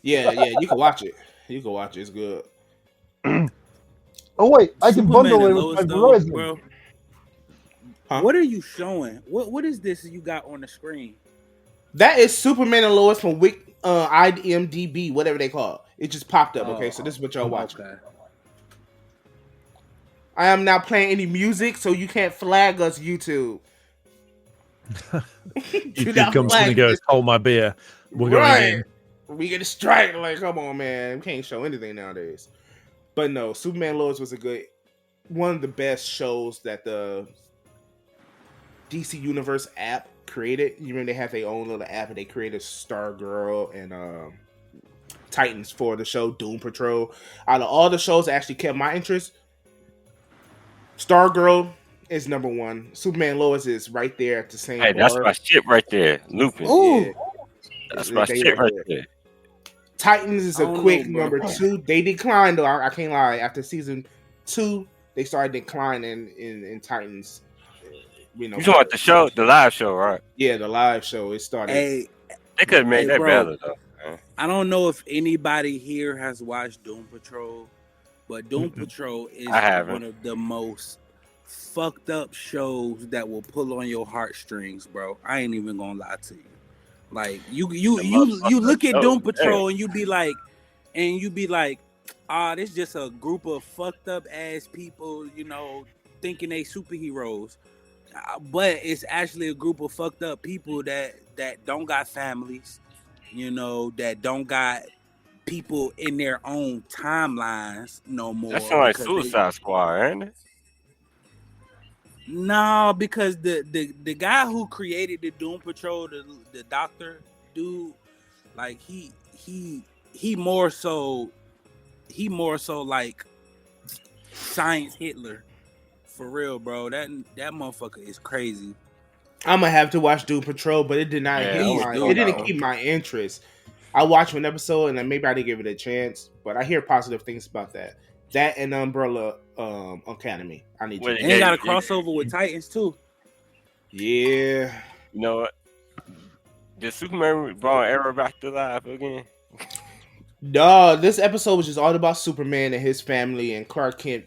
yeah. You can watch it. It's good. Oh wait, I can Superman bundle it and with Lois, my though, Verizon. bro. Huh? What are you showing? What is this you got on the screen? That is Superman and Lois from IMDb, whatever they call it. It just popped up. Okay, so this is what y'all watching. Okay. I am not playing any music, so you can't flag us, YouTube. YouTube comes in and goes, "Hold my beer. We're going in." We get a strike. Like, come on, man. We can't show anything nowadays. But no, Superman Lois was one of the best shows that the DC Universe app created. You remember they have their own little app, and they created Stargirl and Titans for the show Doom Patrol. Out of all the shows that actually kept my interest, Stargirl is number one. Superman Lois is right there at the same Hey, that's bar. my shit right there. Lupin. Yeah. That's my shit right there. Titans is a quick number 2. They declined though. I can't lie. After season 2, they started declining in Titans. You talking about the show, the live show, right? Yeah, the live show. It started. Hey, they could have made that better though. I don't know if anybody here has watched Doom Patrol, but Doom Patrol is one of the most fucked up shows that will pull on your heartstrings, bro. I ain't even gonna lie to you. Like you look at Doom Patrol and you be like, this just a group of fucked up ass people, thinking they superheroes. But it's actually a group of fucked up people that don't got families, that don't got people in their own timelines no more. That sounds like Suicide Squad, ain't it? No, because the guy who created the Doom Patrol, the doctor dude, like he more so like science Hitler. For real, bro. That motherfucker is crazy. I'm gonna have to watch Doom Patrol, but it did not keep my interest. I watched one episode and maybe I didn't give it a chance, but I hear positive things about that. That and Umbrella Academy. I need to. And they got a crossover with Titans too. Yeah. You know what? Did Superman brought Arrow back to life again? No, this episode was just all about Superman and his family and Clark Kent.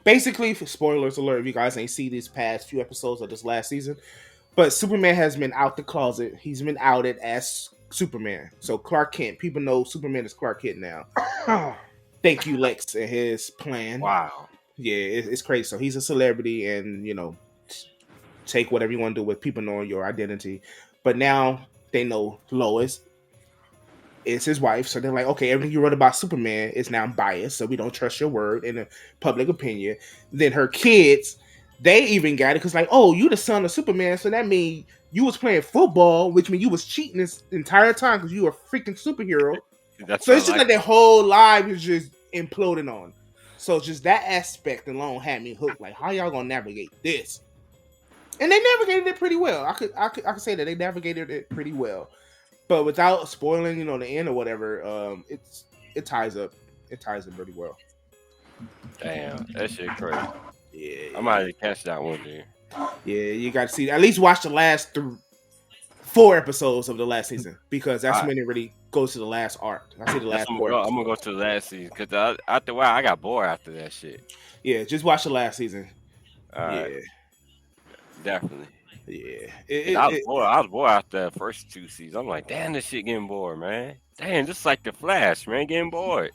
Basically, spoilers alert if you guys ain't see these past few episodes of this last season, but Superman has been out the closet. He's been outed as Superman. So Clark Kent, people know Superman is Clark Kent now. Thank you, Lex, and his plan. Wow. Yeah, it's crazy. So he's a celebrity, and take whatever you want to do with people knowing your identity. But now they know Lois is his wife, so they're like, okay, everything you wrote about Superman is now biased, so we don't trust your word in the public opinion. Then her kids, they even got it because like, oh, you the son of Superman, so that means you was playing football, which means you was cheating this entire time because you were a freaking superhero. So it's just like their whole life is just imploding on. So just that aspect alone had me hooked. Like, how y'all gonna navigate this? And they navigated it pretty well. I could say that they navigated it pretty well. But without spoiling, the end or whatever, it ties up. It ties in pretty well. Damn, that shit crazy. Yeah, I might have to catch that one there. yeah. You got to see. At least watch the last 4 episodes of the last season because that's when it really goes to the last arc. I see the last 4 I'm gonna go to the last season because after a while I got bored after that shit. Yeah, just watch the last season. Yeah, definitely. Yeah, I was bored after the first 2 seasons. I'm like, damn, this shit getting bored, man. Damn, just like the Flash, man, getting bored.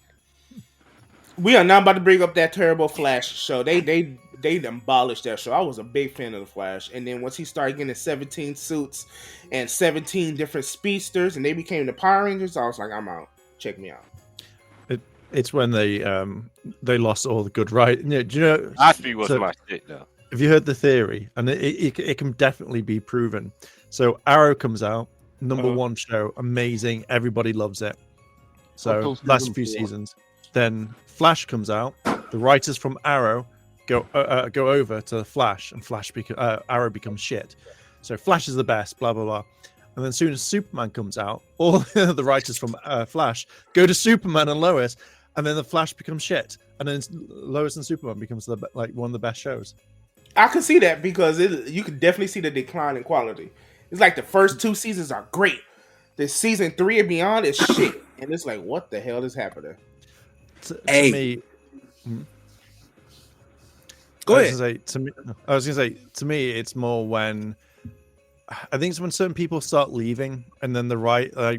We are not about to bring up that terrible Flash show. They abolished that show. I was a big fan of the Flash, and then once he started getting 17 suits and 17 different speedsters, and they became the Power Rangers, I was like, I'm out. Check me out. It's when they lost all the good right. Do you know? Osby was my shit though. Have you heard the theory? And it can definitely be proven. So Arrow comes out, number 1 show, amazing, everybody loves it. So last few seasons, then Flash comes out. The writers from Arrow go over to Flash, and Arrow becomes shit. So Flash is the best, blah blah blah. And then as soon as Superman comes out, all the writers from Flash go to Superman and Lois, and then the Flash becomes shit. And then Lois and Superman becomes one of the best shows. I can see that because you can definitely see the decline in quality. It's like the first 2 seasons are great. The season 3 and beyond is shit, and it's like, what the hell is happening? To me, go ahead. I was gonna say to me, it's more when I think it's when certain people start leaving, and then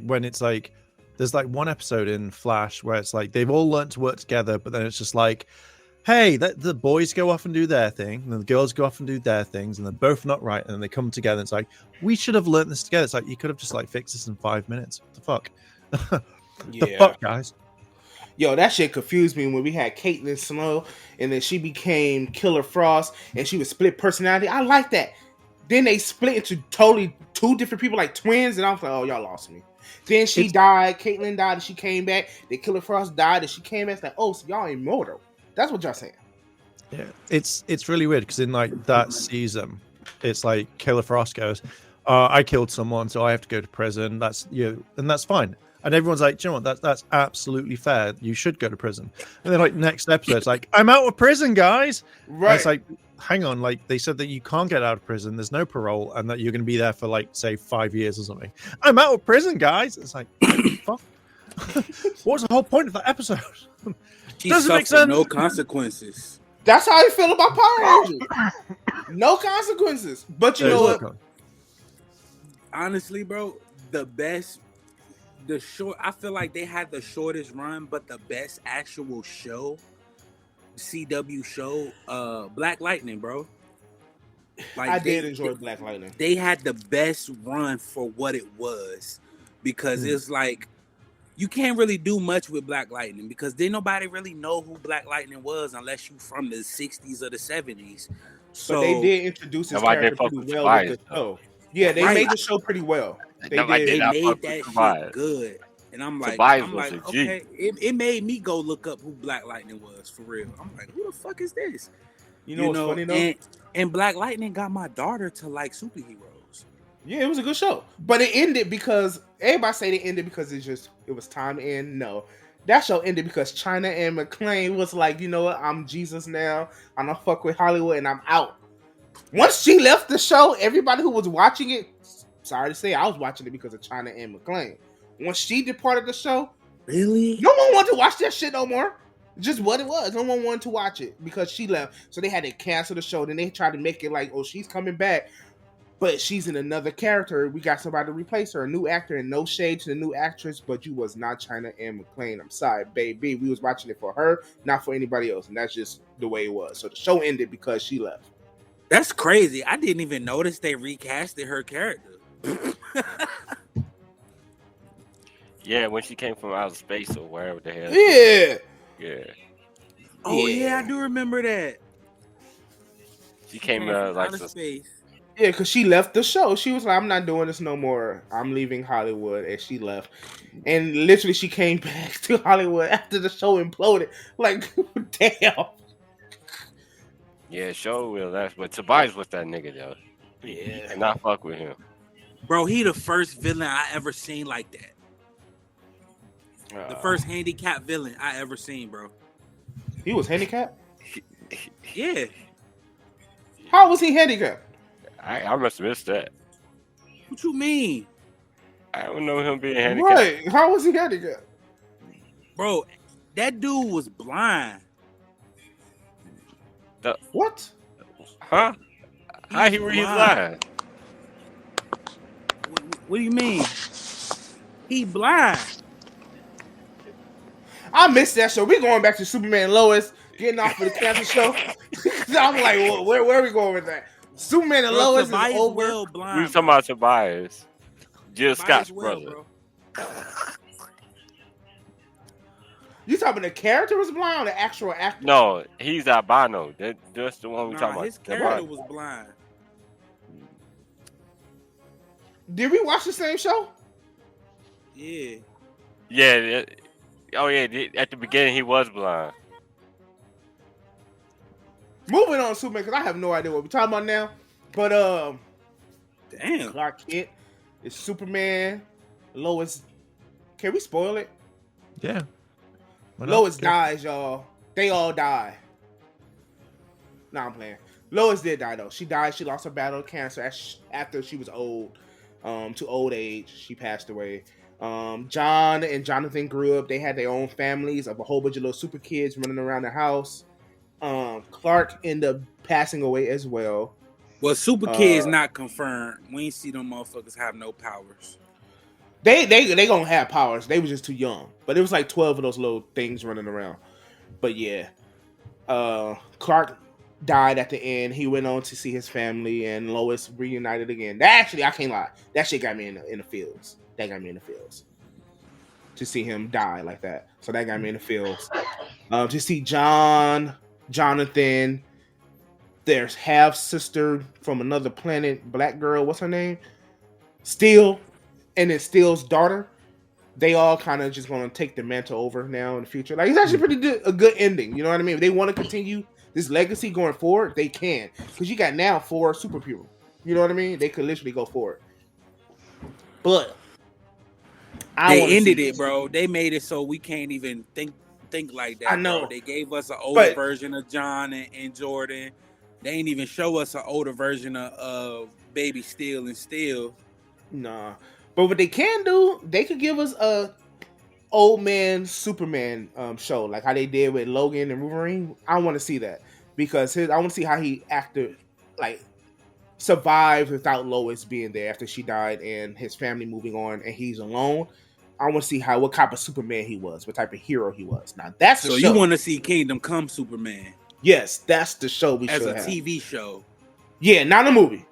when it's like there's like one episode in Flash where it's like they've all learned to work together, but then it's just like, hey, the boys go off and do their thing, and the girls go off and do their things, and they're both not right, and then they come together. And it's like, we should have learned this together. It's like you could have just like fixed this in 5 minutes. What the fuck? The fuck, guys. Yo, that shit confused me when we had Caitlin Snow, and then she became Killer Frost, and she was split personality. I like that. Then they split into totally 2 different people, like twins, and I was like, oh, y'all lost me. Then she died. Caitlin died, and she came back. Then Killer Frost died, and she came back. It's like, oh, so y'all immortal. That's what y'all saying. Yeah, it's really weird because in like that season, it's like Killer Frost goes, I killed someone, so I have to go to prison. That's and that's fine. And everyone's like, do you know what? That's absolutely fair. You should go to prison. And then like next episode, it's like, I'm out of prison, guys. Right. And it's like, hang on, like they said that you can't get out of prison. There's no parole, and that you're going to be there for like say 5 years or something. I'm out of prison, guys. It's like, fuck. What's the whole point of that episode? Doesn't make sense. No consequences. That's how I feel about Power Rangers. No consequences. But you know what? Honestly, bro, I feel like they had the shortest run, but the best actual show, CW show, Black Lightning, bro. Like I did enjoy Black Lightning. They had the best run for what it was, because it's like you can't really do much with Black Lightning because then nobody really know who Black Lightning was unless you from the 60s or the 70s. So but they did introduce his character pretty well with the show. Yeah, they made the show pretty well. They made that shit good. And I'm like, okay, it made me go look up who Black Lightning was for real. I'm like, who the fuck is this? You know what's funny though? And Black Lightning got my daughter to like superheroes. Yeah, it was a good show. But it ended because everybody say it ended because it was time to end. No. That show ended because China and McClane was like, you know what, I'm Jesus now. I don't fuck with Hollywood and I'm out. Once she left the show, everybody who was watching it, sorry to say, I was watching it because of China and McClane. Once she departed the show, really, no one wanted to watch that shit no more. Just what it was. No one wanted to watch it because she left. So they had to cancel the show. Then they tried to make it like, oh, she's coming back, but she's in another character. We got somebody to replace her, a new actor, and no shade to the new actress, but you was not China and McClane. I'm sorry, baby. We was watching it for her, not for anybody else, and that's just the way it was. So the show ended because she left. That's crazy. I didn't even notice they recasted her character. Yeah, when she came from outer space or wherever the hell. Yeah. Oh yeah, I do remember that. She came like outer space. Yeah, because she left the show. She was like, I'm not doing this no more. I'm leaving Hollywood. And she left. And literally she came back to Hollywood after the show imploded. Like, damn. Yeah, show will. But Tobias was that nigga though. Yeah. And not fuck with him. Bro, he the first villain I ever seen like that. The first handicapped villain I ever seen, bro. He was handicapped? Yeah. How was he handicapped? I must have missed that. What you mean, I don't know him being handicapped. Right? How was he handicapped? bro? That dude was blind. What? Huh? How he read blind? What do you mean? He blind. I missed that show. We going back to Superman and Lois getting off of the cancer show. I'm like, where are we going with that? Superman and Bro, Lois Tobias is over. Well We blind. talking about Tobias. Jill Scott's Well, brother. bro. You talking the character was blind or the actual actor? No, he's albino. That's the one we talking about. His character was blind. Did we watch the same show? Yeah. Yeah. Oh yeah. At the beginning, he was blind. Moving on, Superman, because I have no idea what we're talking about now. But Damn. Clark Kent is Superman. Lois, can we spoil it? Yeah. Why not? Lois Go. dies, y'all. They all die. Nah, I'm playing. Lois did die though. She died. She lost her battle of cancer after she was old, to old age. She passed away. John and Jonathan grew up. They had their own families of a whole bunch of little super kids running around the house. Clark ended up passing away as well. Well, Super Kid's not confirmed. We ain't see them motherfuckers have no powers. They gonna have powers. They were just too young. But it was like 12 of those little things running around. But yeah. Clark died at the end. He went on to see his family and Lois reunited again. Actually, I can't lie. That shit got me in the feels. That got me in the feels. To see him die like that. So that got me in the feels. To see Jonathan, there's half sister from another planet, black girl, what's her name? Steel, and then Steel's daughter. They all kind of just gonna take the mantle over now in the future. Like it's actually pretty good, a good ending. You know what I mean? If they want to continue this legacy going forward, they can. Because you got now 4 superheroes. You know what I mean? They could literally go for it. But They ended it, bro. They made it so we can't even think like that. I know. Bro. They gave us an older version of John and Jordan. They ain't even show us an older version of Baby Steel and Steel. Nah. But what they can do, they could give us a old man Superman show, like how they did with Logan and Wolverine. I want to see that because I want to see how he acted, like survived without Lois being there after she died and his family moving on and he's alone. I want to see what type of Superman he was, what type of hero he was. Now that's the so show. You want to see Kingdom Come Superman? Yes, that's the show we as should a have. TV show. Yeah, not a movie.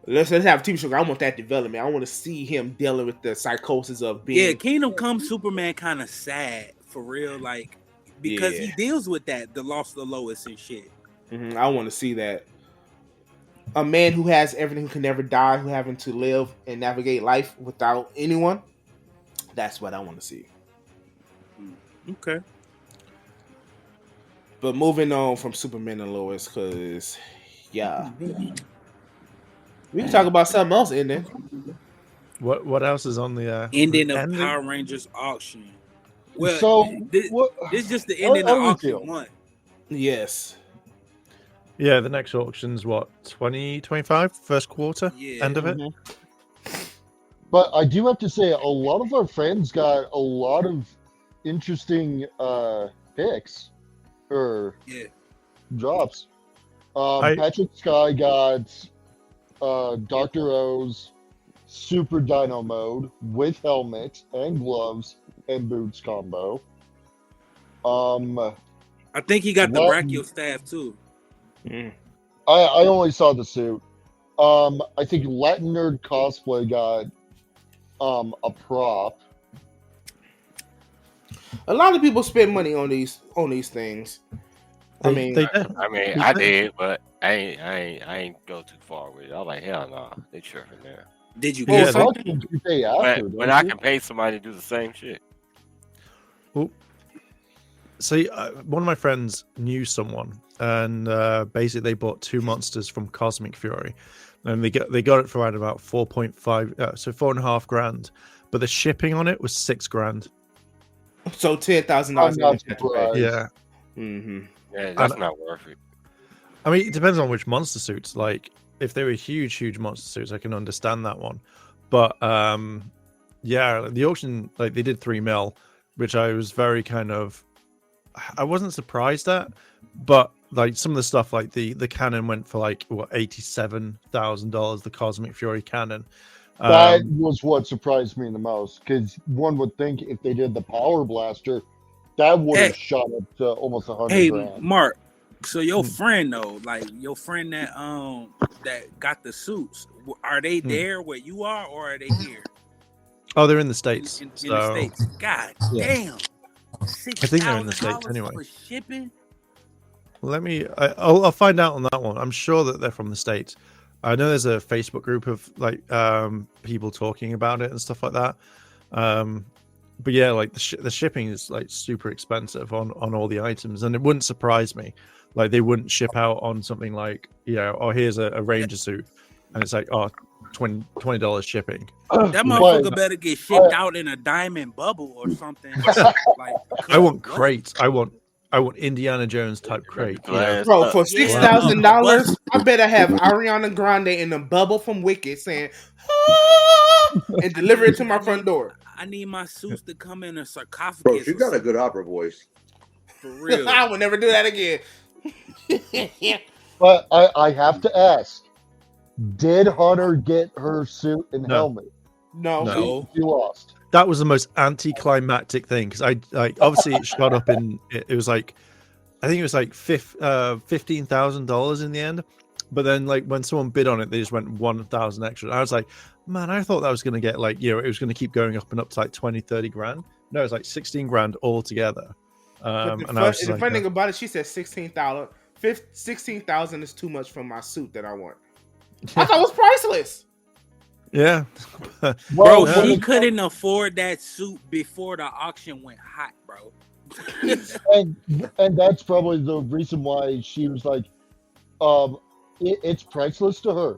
Let's have a TV show. I want that development. I want to see him dealing with the psychosis of being. Yeah, Kingdom Come Superman kind of sad for real, like because he deals with the loss of Lois and shit. Mm-hmm. I want to see that. A man who has everything, who can never die, who having to live and navigate life without anyone. That's what I want to see. Okay. But moving on from Superman and Lois, because yeah. We can talk about something else ending. What else is on the ending of Power Rangers auction? Well, so this is just the ending of auction 1. Yes. Yeah, the next auction's what, 2025? First quarter? Yeah. End of it? But I do have to say, a lot of our friends got a lot of interesting picks or drops. Patrick Sky got Dr. O's Super Dino Mode with helmet and gloves and boots combo. I think he got the brachial staff too. Mm. I only saw the suit. I think Latin Nerd Cosplay got a prop. A lot of people spend money on these things. I did, but I ain't go too far with it. I was like, hell no, they tripping there. Did you get something? You pay after, when I can pay somebody to do the same shit. Well, see, one of my friends knew someone, and basically they bought 2 monsters from Cosmic Fury, and they got it for around about 4.5, so $4.5 but the shipping on it was $6,000. So $10,000. Yeah. Mm-hmm. Yeah, that's not worth it. I mean, it depends on which monster suits. Like, if they were huge monster suits, I can understand that one. But yeah, the auction, like they did 3 mil, which I was very I wasn't surprised at, but like some of the stuff, like the cannon went for like what $87,000, the Cosmic Fury cannon. That was what surprised me the most, because one would think if they did the Power Blaster, that would have shot up to almost 100 grand. Mark. So your friend though, like your friend that got the suits, are they there where you are, or are they here? Oh, they're in the States. In the States. God damn. I think they're in the States anyway. For shipping? I'll find out on that one. I'm sure that they're from the States. I know there's a Facebook group of like people talking about it and stuff like that. But yeah, like the shipping is like super expensive on all the items, and it wouldn't surprise me. Like they wouldn't ship out on something like, oh, here's a Ranger suit, and it's like, oh, $20 shipping. That motherfucker better get shipped out in a diamond bubble or something. Like, I want crates. I want Indiana Jones type crate. Bro, for $6,000, I better have Ariana Grande in a bubble from Wicked saying, and deliver it to my front door. I need my suits to come in a sarcophagus. Bro, you got a good opera voice. For real. I will never do that again. But I have to ask, did Hunter get her suit and helmet? No. She lost. That was the most anticlimactic thing, because I obviously it shot up in it was like, I think it was like $15,000 in the end, but then like when someone bid on it, they just went 1,000 extra. And I was like, man, I thought that was going to get like, it was going to keep going up and up to like 20-30 grand. No, it's like 16 grand altogether. The funny thing about it, she said 16,000. 16,000 is too much for my suit that I want. I thought it was priceless. Yeah. Bro, she couldn't afford that suit before the auction went hot, bro. and that's probably the reason why she was like, it's priceless to her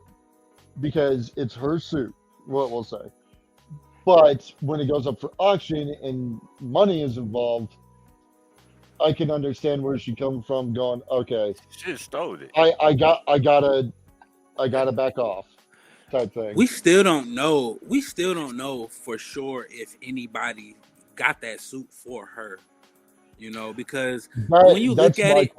because it's her suit, what we'll say. But when it goes up for auction and money is involved, I can understand where she comes from going, okay, she just stole it. I gotta back off. Type thing. We still don't know for sure if anybody got that suit for her, because when you look at it,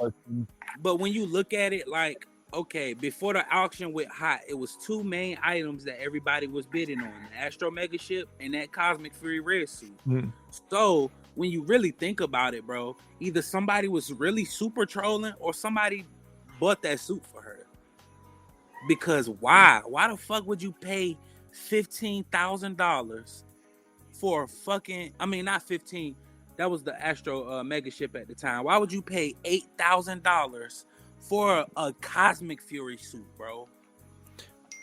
but when you look at it, like, okay, before the auction went hot, it was 2 main items that everybody was bidding on: the Astro Mega Ship and that Cosmic Fury Red suit. So when you really think about it, bro, either somebody was really super trolling or somebody bought that suit for her. Because why? Why the fuck would you pay $15,000 for a fucking? I mean, not 15. That was the Astro Mega Ship at the time. Why would you pay $8,000 for a Cosmic Fury suit, bro?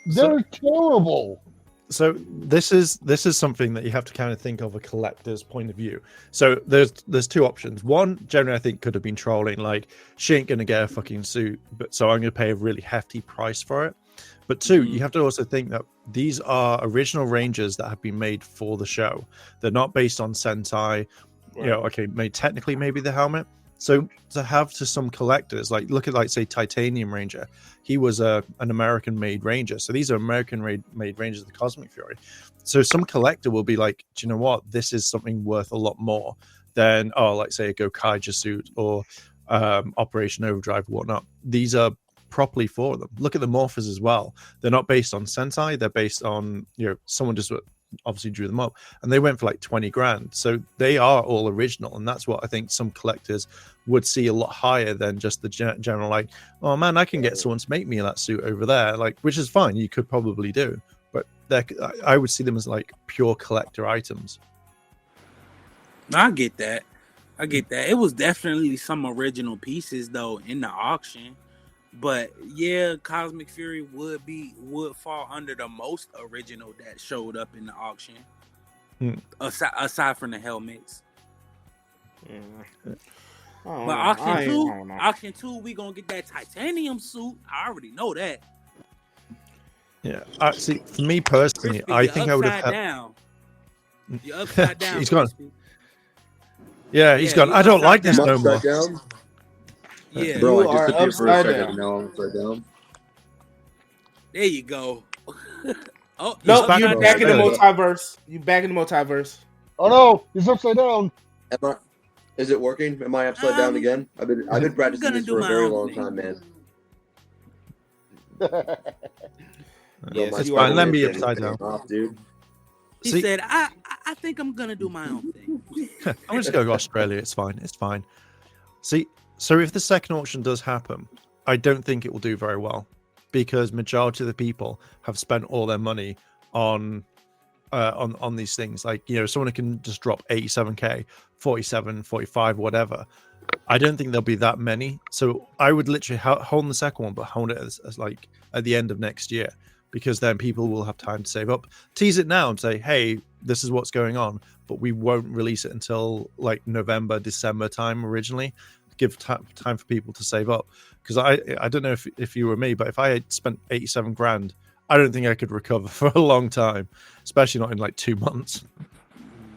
They're terrible. So this is something that you have to kind of think of a collector's point of view. So there's 2 options. One, generally I think could have been trolling, like she ain't gonna get a fucking suit, but so I'm gonna pay a really hefty price for it. But 2, you have to also think that these are original Rangers that have been made for the show. They're not based on Sentai. Right. Okay, technically maybe the helmet. So to have to some collectors, like look at like say Titanium Ranger, he was an American-made Ranger. So these are American-made Rangers of the Cosmic Fury. So some collector will be like, do you know what? This is something worth a lot more than like say a Gokaiger suit or Operation Overdrive or whatnot. These are properly for them. Look at the Morphers as well. They're not based on Sentai. They're based on someone just obviously drew them up, and they went for like 20 grand. So they are all original, and that's what I think some collectors would see a lot higher than just the general like, oh man, I can get someone to make me that suit over there, like, which is fine, you could probably do, but I would see them as like pure collector items. I get that. It was definitely some original pieces though in the auction. But yeah, Cosmic Fury would fall under the most original that showed up in the auction, aside from the helmets. Yeah. But auction two, we gonna get that titanium suit. I already know that. Yeah, actually, for me personally, Crispy, I think I would have. You're upside down. He's gone. Yeah, he's gone. I don't like this no more. Yeah, Bro, You I are disappeared for a upside second. down. Now I'm upside down. there you go. Oh, He's Nope, back you're on back in the stage. multiverse. You back in the multiverse. Oh no, he's upside down. Is it working? Am I upside down again? I've been practicing gonna this do for a my very own long thing. time, man. Yes, my It's you are. fine. Let me the be upside down. off, dude. He See, said, I think I'm gonna do my own thing. I'm just going to Australia. It's fine. It's fine. See, so if the second auction does happen, I don't think it will do very well because majority of the people have spent all their money on these things. Like, you know, someone who can just drop 87k, 47, 45, whatever. I don't think there'll be that many. So I would literally hold the second one, but hold it as like at the end of next year, because then people will have time to save up. Tease it now and say, hey, this is what's going on, but we won't release it until like November, December time originally. Give time for people to save up. Because I don't know if you were me, but if I had spent 87 grand, I don't think I could recover for a long time, especially not in like 2 months.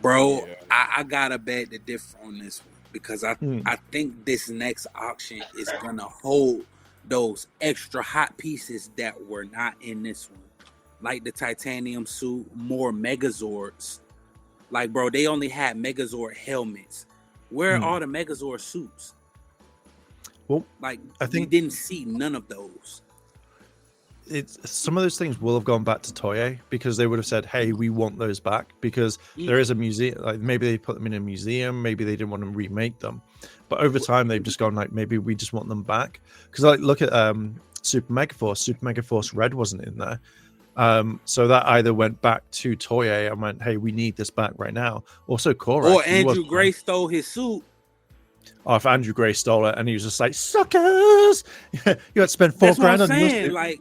Bro, I gotta bet the differ on this one because I think this next auction is gonna hold those extra hot pieces that were not in this one, like the titanium suit, more Megazords. Like, bro, they only had Megazord helmets. Where are all the Megazord suits? Well, like I think we didn't see none of those. It's some of those things will have gone back to Toei because they would have said, hey, we want those back, because there is a museum. Like, maybe they put them in a museum, maybe they didn't want to remake them, but over time they've just gone like, maybe we just want them back. Because like, look at Super Megaforce Red wasn't in there, so that either went back to Toei and went, hey, we need this back right now. Also Korax, Or Andrew Gray stole his suit. Oh, if Andrew Gray stole it and he was just like, suckers, you had to spend $4 grand on your suit.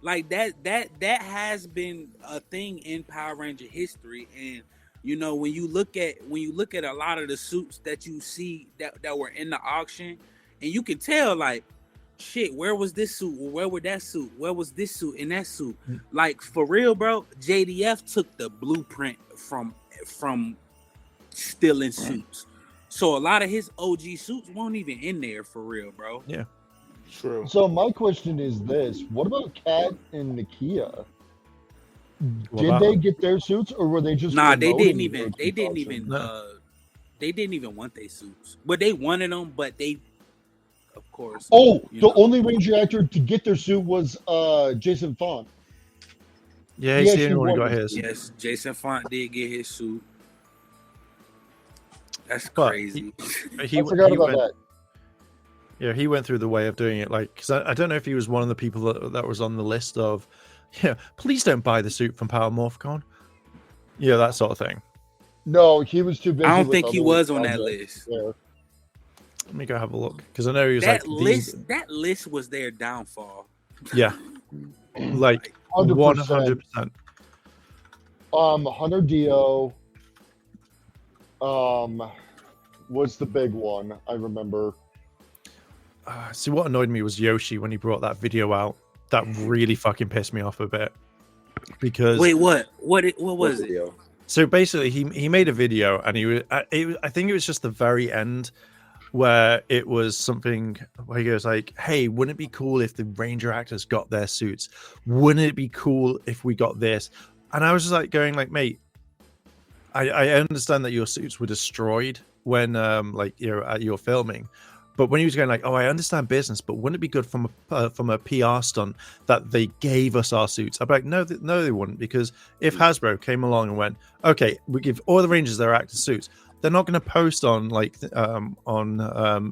Like that has been a thing in Power Ranger history. And you know, when you look at a lot of the suits that you see that were in the auction, and you can tell like, shit, where was this suit? Where was that suit? Where was this suit and that suit? Like, for real, bro, JDF took the blueprint from stealing suits. So a lot of his OG suits weren't even in there for real, bro. Yeah. True. So my question is this: what about Kat and Nakia? Did they get their suits, or were they just? Nah, they didn't promoting even. They didn't even want their suits, but they wanted them. But they, of course. Oh, the only Ranger actor to get their suit was Jason Font. Yeah, he's the only one who got his. Yes, Jason Font did get his suit. That's crazy. I forgot about that. Yeah, he went through the way of doing it. Like, because I don't know if he was one of the people that was on the list of, yeah, please don't buy the suit from Power Morphicon. Yeah, that sort of thing. No, he was too busy. I don't think he was on that list. Yeah. Let me go have a look, because I know he was that like list. That list was their downfall. Yeah, like 100%. Hunter Dio. Was the big one I remember. See, what annoyed me was Yoshi when he brought that video out. That really fucking pissed me off a bit. Because wait, what was it? So basically, he made a video, and I think it was just the very end where it was something where he goes like, "Hey, wouldn't it be cool if the Ranger actors got their suits? Wouldn't it be cool if we got this?" And I was just like going like, "Mate, I understand that your suits were destroyed when like you're filming." But when he was going like, "Oh, I understand business, but wouldn't it be good from a PR stunt that they gave us our suits?" I'm like, no, they wouldn't, because if Hasbro came along and went, "Okay, we give all the Rangers their actor suits," they're not going to post on like on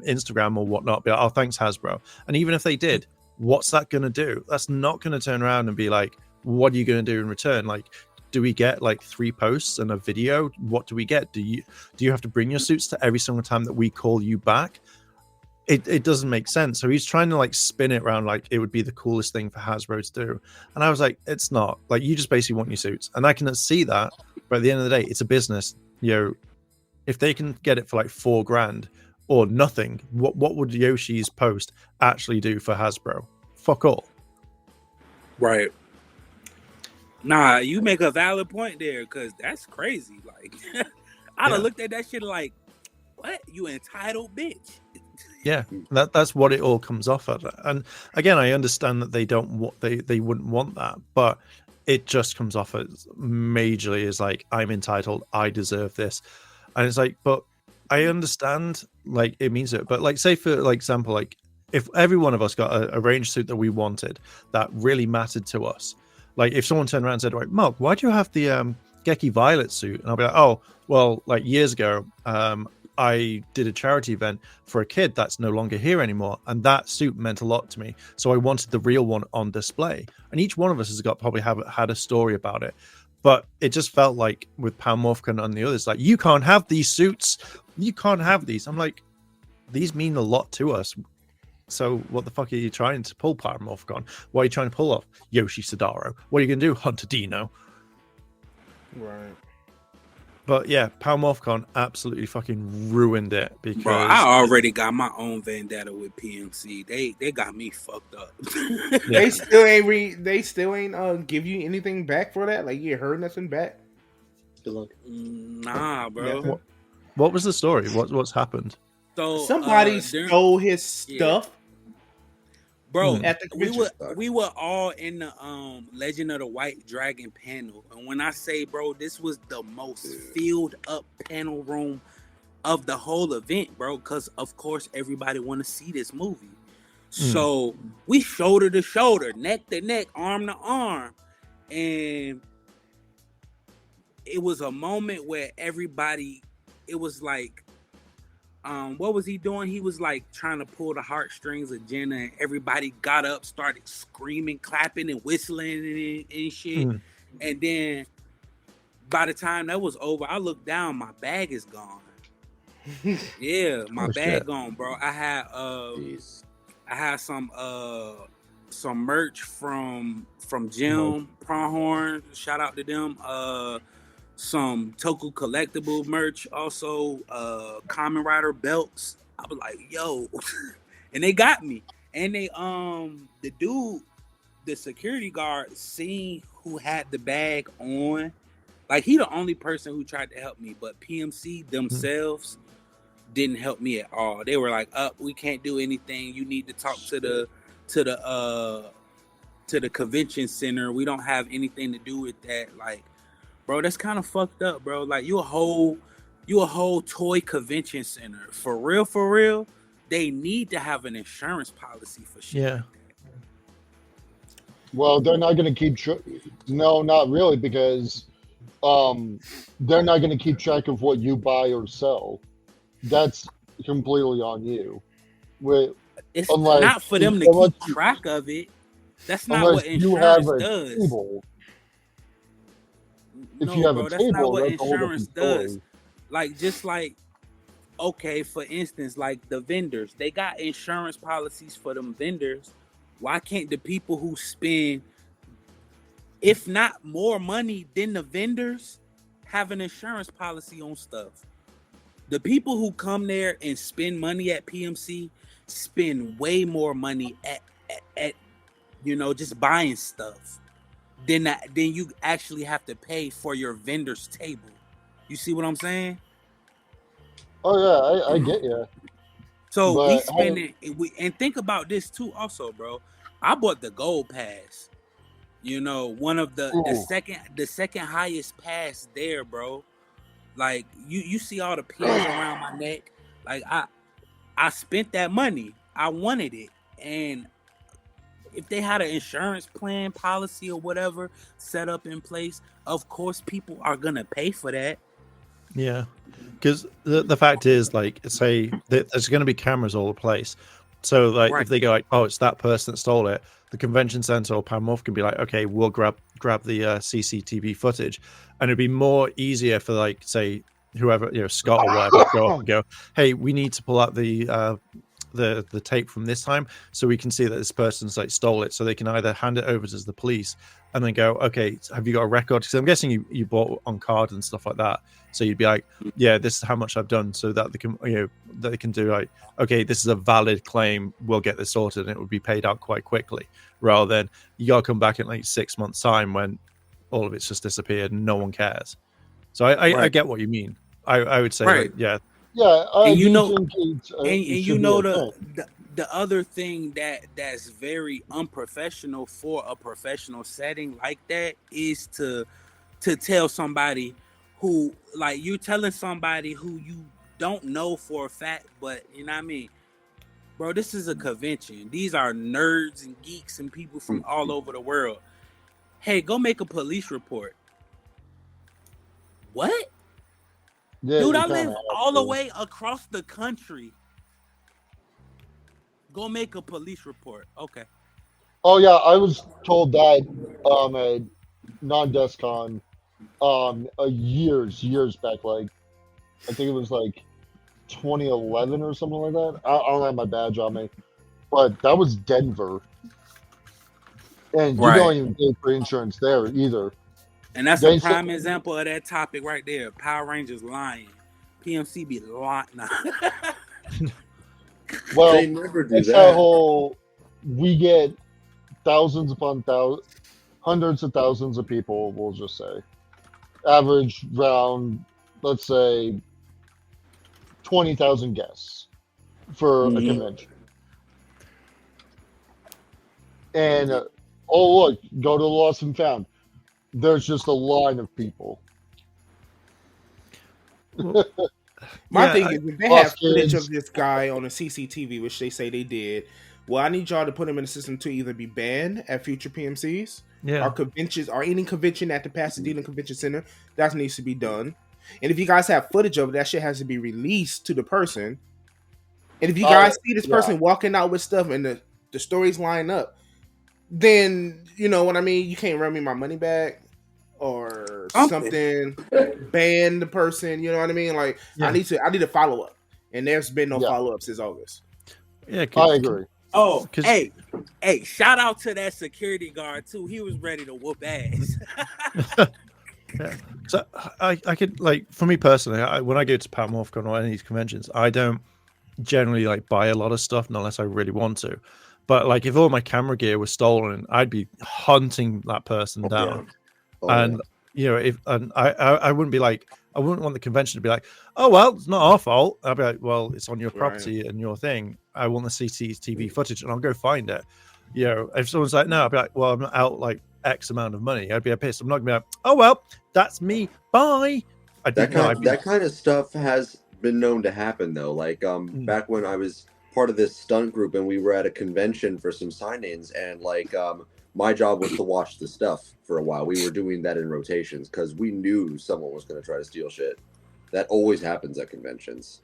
Instagram or whatnot. Be like, "Oh, thanks Hasbro." And even if they did, what's that going to do? That's not going to turn around and be like, "What are you going to do in return?" Like, do we get like 3 posts and a video? What do we get? Do you have to bring your suits to every single time that we call you back? It doesn't make sense. So he's trying to like spin it around like it would be the coolest thing for Hasbro to do. And I was like, it's not. Like, you just basically want your suits. And I can see that. But at the end of the day, it's a business. You know, if they can get it for like $4 grand or nothing, what would Yoshi's post actually do for Hasbro? Fuck all. Right. Nah, you make a valid point there, because that's crazy. Like, I'd have looked at that shit like, what? You entitled bitch. Yeah, that's what it all comes off at. And again, I understand that they wouldn't want that, but it just comes off as majorly as like, I'm entitled, I deserve this. And it's like, but I understand like it means it, but like say for like example, like if every one of us got a range suit that we wanted that really mattered to us, like if someone turned around and said, right, Mark, why do you have the Geki Violet suit? And I'll be like, oh, well, like years ago, I did a charity event for a kid that's no longer here anymore, and that suit meant a lot to me. So I wanted the real one on display. And each one of us has got probably had a story about it. But it just felt like with Palmorphicon and the others, like, you can't have these suits. You can't have these. I'm like, these mean a lot to us. So what the fuck are you trying to pull, Palmorphicon? What are you trying to pull off? Yoshi Sadaro. What are you going to do, Hunter Dino? Right. But yeah, Palmorphicon absolutely fucking ruined it because Bro, I already got my own vendetta with PMC. They got me fucked up. They still ain't give you anything back for that. Like, you heard nothing back. Good luck. Nah, bro. Nothing? What was the story? What's happened? So Somebody stole his stuff. Bro, At the convention. we were all in the Legend of the White Dragon panel, and when I say, bro, this was the most filled up panel room of the whole event, bro, because of course everybody want to see this movie. So we shoulder to shoulder, neck to neck, arm to arm, and it was a moment where everybody, it was like, what was he doing? He was like trying to pull the heartstrings of Jenna, and everybody got up, started screaming, clapping, and whistling and shit. And then by the time that was over, I looked down, my bag is gone. Yeah, my bag gone, bro. I had some merch from Jim Pronghorn. Shout out to them. Some Toku collectible merch, also Kamen Rider belts. I was like, yo, and they got me. And they the dude, the security guard, seen who had the bag on. Like, he the only person who tried to help me, but PMC themselves didn't help me at all. They were like, we can't do anything. You need to talk to the convention center. We don't have anything to do with that. Like, bro, that's kind of fucked up, bro. Like, you a whole toy convention center. For real, they need to have an insurance policy for shit. Yeah. Well, they're not going to keep no, not really, because they're not going to keep track of what you buy or sell. That's completely on you. It's not for them to keep track of it. That's not what insurance does. Table. If you have a that's table, not what that's insurance does. Like, just like, okay, for instance, like the vendors, they got insurance policies for them vendors. Why can't the people who spend, if not more money than the vendors, have an insurance policy on stuff? The people who come there and spend money at PMC spend way more money at just buying stuff than you actually have to pay for your vendor's table. You see what I'm saying? Oh yeah, I get you. So we spending, and think about this too. Also, bro, I bought the gold pass. One of the second highest pass there, bro. Like, you see all the pins around my neck. Like, I spent that money. I wanted it, and if they had an insurance plan, policy, or whatever set up in place, of course people are gonna pay for that. Yeah, because the fact is, like, say there's going to be cameras all over the place. So, like, if they go like, "Oh, it's that person that stole it," the convention center or Palmorph can be like, "Okay, we'll grab the CCTV footage," and it'd be more easier for, like, say, whoever, Scott or whatever, go up and go, "Hey, we need to pull out the tape from this time so we can see that this person's like stole it," so they can either hand it over to the police and then go, "Okay, have you got a record?" Because I'm guessing you bought on card and stuff like that, so you'd be like, "Yeah, this is how much I've done," so that they can that they can do like, "Okay, this is a valid claim, we'll get this sorted," and it would be paid out quite quickly, rather than you gotta come back in like 6 months time when all of it's just disappeared and no one cares. So I get what you mean. I would say, like, yeah, Yeah, I And you do know, think it and should you be know okay. the other thing that's very unprofessional for a professional setting like that is to tell somebody who, like, you're telling somebody who you don't know for a fact, but you know what I mean, bro, this is a convention. These are nerds and geeks and people from all over the world. Hey, go make a police report. What? Yeah, Dude, you I kind live of all have the to. way across the country. Go make a police report. Okay. Oh yeah, I was told that at non-DESCON years back, like I think it was like 2011 or something like that. I don't have my badge on me, but that was Denver, and you don't Right. even pay for insurance there either. And that's a They said, prime example of that topic right there. Power Rangers lying. PMC be lying. Nah. well, They never do it's that that. whole we get thousands upon thousands, hundreds of thousands of people. We'll just say average round, let's say 20,000 guests for a Mhm. convention. And oh look, go to the Lost and Found. There's just a line of people. My Yeah, thing is, if they Lost have footage kids. of this guy on a CCTV, which they say they did, well, I need y'all to put him in the system to either be banned at future PMCs yeah. or conventions or any convention at the Pasadena Convention Center. That needs to be done. And if you guys have footage of it, that shit has to be released to the person. And if you guys see this person walking out with stuff and the stories line up, then you know what I mean. You can't run me my money back or something. Ban the person. You know what I mean? Like Yeah. I need to follow up, and there's been no Yeah. follow up since August. Yeah, I agree. Oh, 'Cause- hey, shout out to that security guard too. He was ready to whoop ass. Yeah. So I could, like, for me personally, when I go to PatMorphCon or any of these conventions, I don't generally like buy a lot of stuff unless I really want to. But like, if all my camera gear was stolen, I'd be hunting that person down. Oh, And you know, if and I wouldn't be like, I wouldn't want the convention to be like, oh well, it's not our fault. I'd be like, well, it's on your property and your thing. I want the CCTV footage, and I'll go find it. You know, if someone's like, no, I'd be like, well, I'm not out like X amount of money. I'd be pissed. I'm not gonna be like, oh well, that's me. Bye. that kind of stuff has been known to happen though. Like back when I was part of this stunt group and we were at a convention for some sign-ins, and like my job was to watch the stuff for a while. We were doing that in rotations because we knew someone was going to try to steal shit. That always happens at conventions.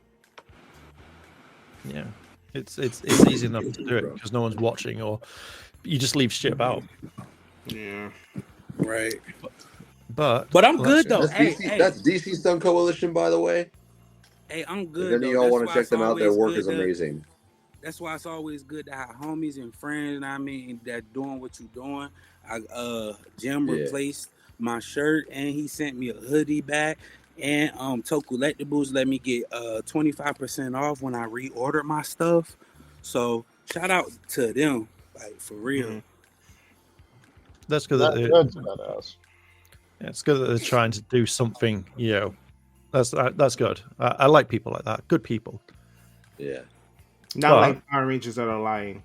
Yeah, it's easy enough to do it because no one's watching, or you just leave shit about. Yeah, right. But I'm good though. That's DC Stunt Coalition, by the way. Hey, I'm good. If any of y'all want to check them out, their work is amazing. That's why it's always good to have homies and friends. I mean, that doing what you're doing. Jim replaced my shirt, and he sent me a hoodie back. And Toku Collectibles let me get 25% off when I reorder my stuff. So shout out to them, like for real. Mm-hmm. That's good. That's badass. Yeah, it's good that they're trying to do something. You know, that's good. I like people like that. Good people. Yeah. Not like Power Rangers that are lying.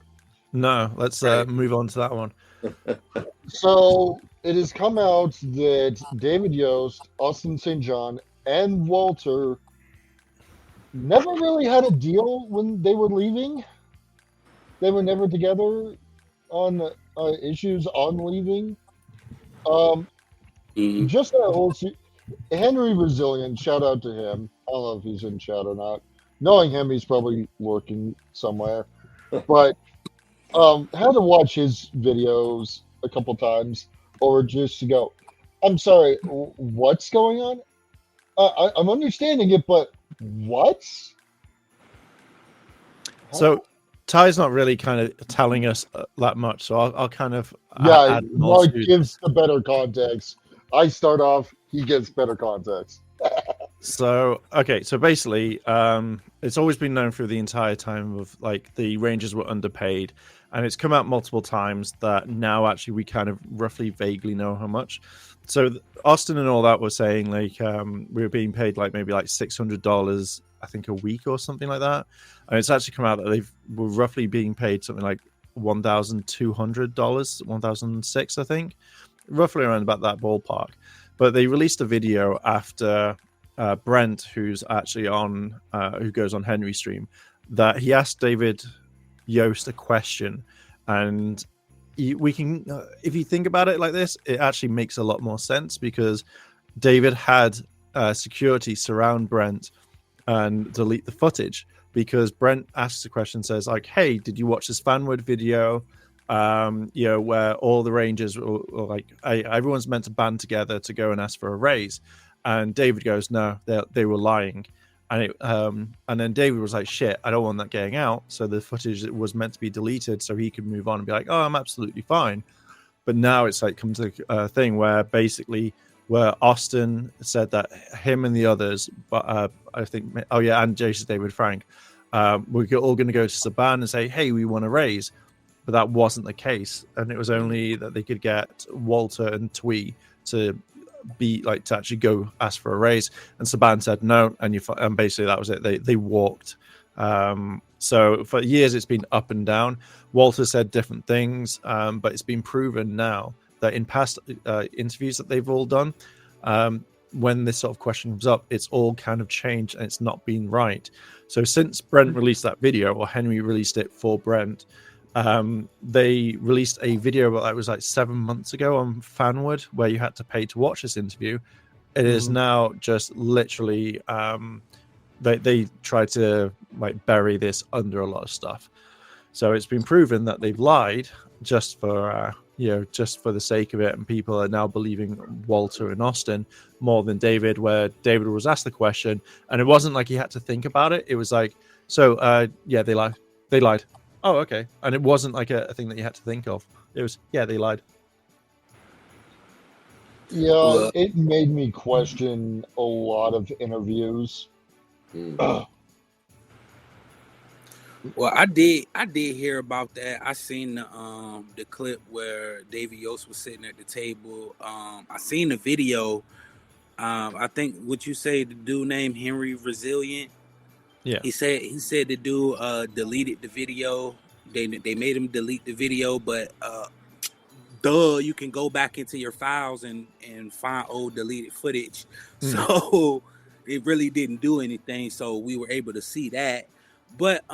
No, let's move on to that one. So it has come out that David Yost, Austin St. John, and Walter never really had a deal when they were leaving. They were never together on issues on leaving. Just that whole Henry Resilient, shout out to him. I don't know if he's in chat or not. Knowing him, he's probably working somewhere. But had to watch his videos a couple times, or just to go, I'm sorry, what's going on? I'm understanding it, but what? So Ty's not really kind of telling us that much, so I'll kind of add more. Mark gives the better context. I start off, he gives better context. So basically, it's always been known through the entire time of like the Rangers were underpaid, and it's come out multiple times that now actually we kind of roughly vaguely know how much. So Austin and all that were saying like we were being paid like maybe like $600 I think a week or something like that, and it's actually come out that they were roughly being paid something like $1,200, $1,006 I think, roughly around about that ballpark. But they released a video after Brent, who's actually on, who goes on Henry's stream, that he asked David Yost a question, and we can, if you think about it like this, it actually makes a lot more sense because David had security surround Brent and delete the footage because Brent asks a question, says like, "Hey, did you watch this fanwood video? Where all the Rangers or like everyone's meant to band together to go and ask for a raise," and David goes, "No, they were lying," and then David was like, "Shit, I don't want that getting out," so the footage was meant to be deleted so he could move on and be like, "Oh, I'm absolutely fine." But now it's like come to a thing where basically where Austin said that him and the others, but I think, and Jason David Frank, we're all going to go to Saban and say, "Hey, we want a raise." But that wasn't the case, and it was only that they could get Walter and Twee to be like to actually go ask for a raise, and Saban said no, and basically that was it. They walked. So for years it's been up and down. Walter said different things, but it's been proven now that in past interviews that they've all done, when this sort of question comes up, it's all kind of changed and it's not been right. So since Brent released that video, or Henry released it for Brent. They released a video that was like 7 months ago on Fanwood where you had to pay to watch this interview. It is now just literally they try to like bury this under a lot of stuff. So it's been proven that they've lied just for just for the sake of it, and people are now believing Walter and Austin more than David, where David was asked the question and it wasn't like he had to think about it. It was like, they lied. Oh, okay. And it wasn't like a thing that you had to think of. It was, they lied. Yeah, it made me question a lot of interviews. Well, I did hear about that. I seen the clip where Davey Yost was sitting at the table. I seen the video. I think what you say, the dude named Henry Resilient. Yeah. He said the dude deleted the video. They made him delete the video, but you can go back into your files and find old deleted footage. So it really didn't do anything. So we were able to see that. But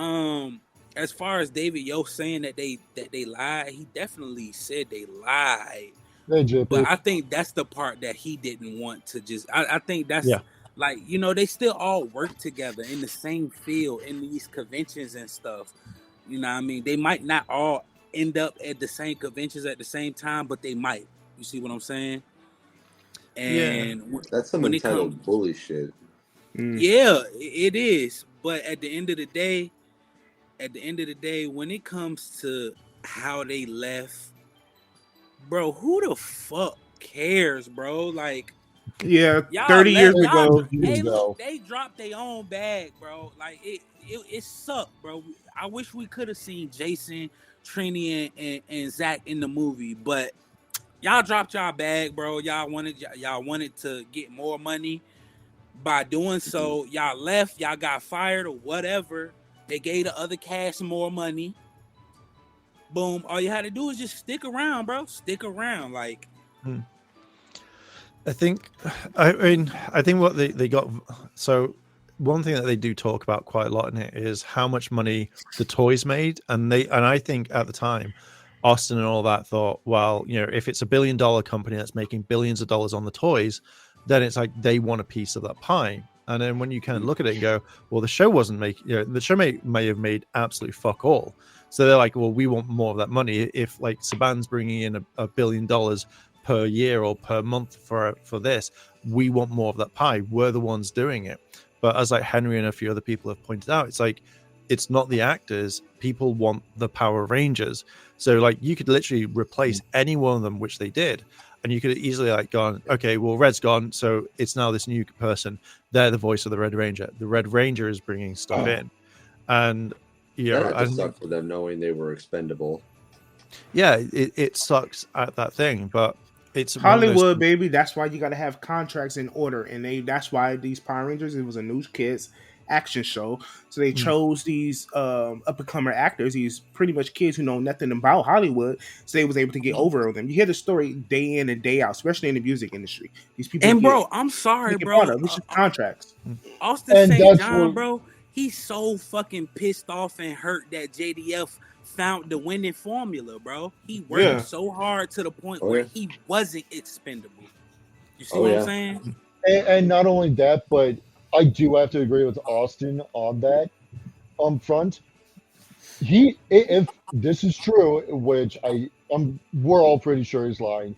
as far as David Yost saying that they lied, he definitely said they lied. But I think that's the part that he didn't want to just. I think that's like, they still all work together in the same field in these conventions and stuff. You know what I mean? They might not all end up at the same conventions at the same time, but they might. You see what I'm saying? And that's some entitled bully shit. Yeah, it is. But at the end of the day, when it comes to how they left, bro, who the fuck cares, bro? Like, 30 years ago. Hey, look, they dropped their own bag, bro. Like, it sucked, bro. I wish we could have seen Jason, Trini, and Zach in the movie, but y'all dropped y'all bag, bro. Y'all wanted to get more money. By doing so, y'all left, y'all got fired or whatever. They gave the other cast more money. Boom. All you had to do is just stick around, bro. Stick around. Like, I think what they got. So one thing that they do talk about quite a lot in it is how much money the toys made. And I think at the time, Austin and all that thought, well, if it's $1 billion company that's making billions of dollars on the toys, then it's like they want a piece of that pie. And then when you kind of look at it and go, well, the show wasn't making, the show may have made absolutely fuck all. So they're like, well, we want more of that money. If like Saban's bringing in $1 billion per year or per month for this, we want more of that pie. We're the ones doing it. But as like Henry and a few other people have pointed out, it's like, it's not the actors. People want the Power Rangers. So like you could literally replace any one of them, which they did. and you could easily like gone, okay, well, Red's gone, so it's now this new person. They're the voice of the Red Ranger. The Red Ranger is bringing stuff in, and that had to suck for them knowing they were expendable. Yeah, it sucks at that thing, but it's Hollywood, baby. That's why you got to have contracts in order, and that's why these Power Rangers. It was a new kids action show, so they chose these up and comer actors, these pretty much kids who know nothing about Hollywood, so they was able to get over them. You hear the story day in and day out, especially in the music industry. These people, and bro, I'm sorry, bro. Which is contracts. Austin St. John, bro, he's so fucking pissed off and hurt that JDF found the winning formula, bro. He worked so hard to the point where he wasn't expendable. You see what I'm saying? And not only that, but I do have to agree with Austin on that front. If this is true, which we're all pretty sure is lying,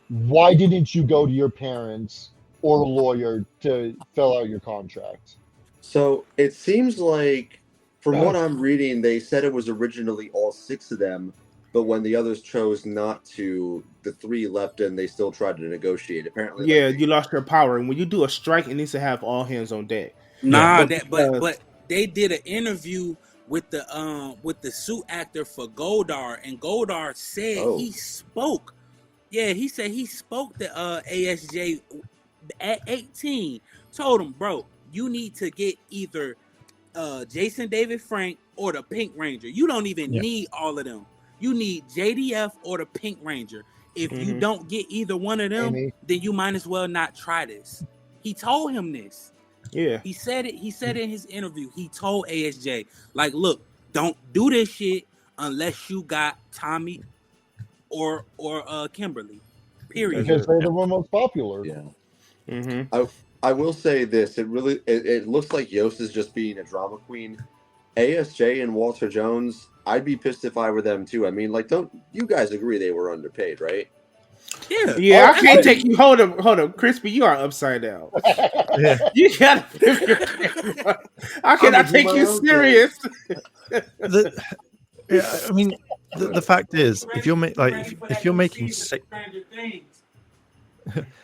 why didn't you go to your parents or a lawyer to fill out your contract? So it seems like, from what I'm reading, they said it was originally all 6 of them, but when the others chose not to, the 3 left and they still tried to negotiate. Apparently, you lost your power, and when you do a strike, it needs to have all hands on deck. Nah, but they did an interview with the suit actor for Goldar, and Goldar said he spoke. Yeah, he said he spoke to ASJ at 18. Told him, bro, you need to get either Jason David Frank or the Pink Ranger. You don't even need all of them. You need JDF or the Pink Ranger. If you don't get either one of them, then you might as well not try this. He told him this. Yeah. He said it. He said it in his interview. He told ASJ, like, look, don't do this shit unless you got Tommy or Kimberly. Period. Because they're the one most popular. Yeah. I will say this. It looks like Yost is just being a drama queen. ASJ and Walter Jones, I'd be pissed if I were them too. I mean, like, don't you guys agree they were underpaid, right? Yeah. I can't take you. Hold up, Crispy. You are upside down. You gotta. I cannot take you serious. I mean, the fact is, if you're if you're making sick.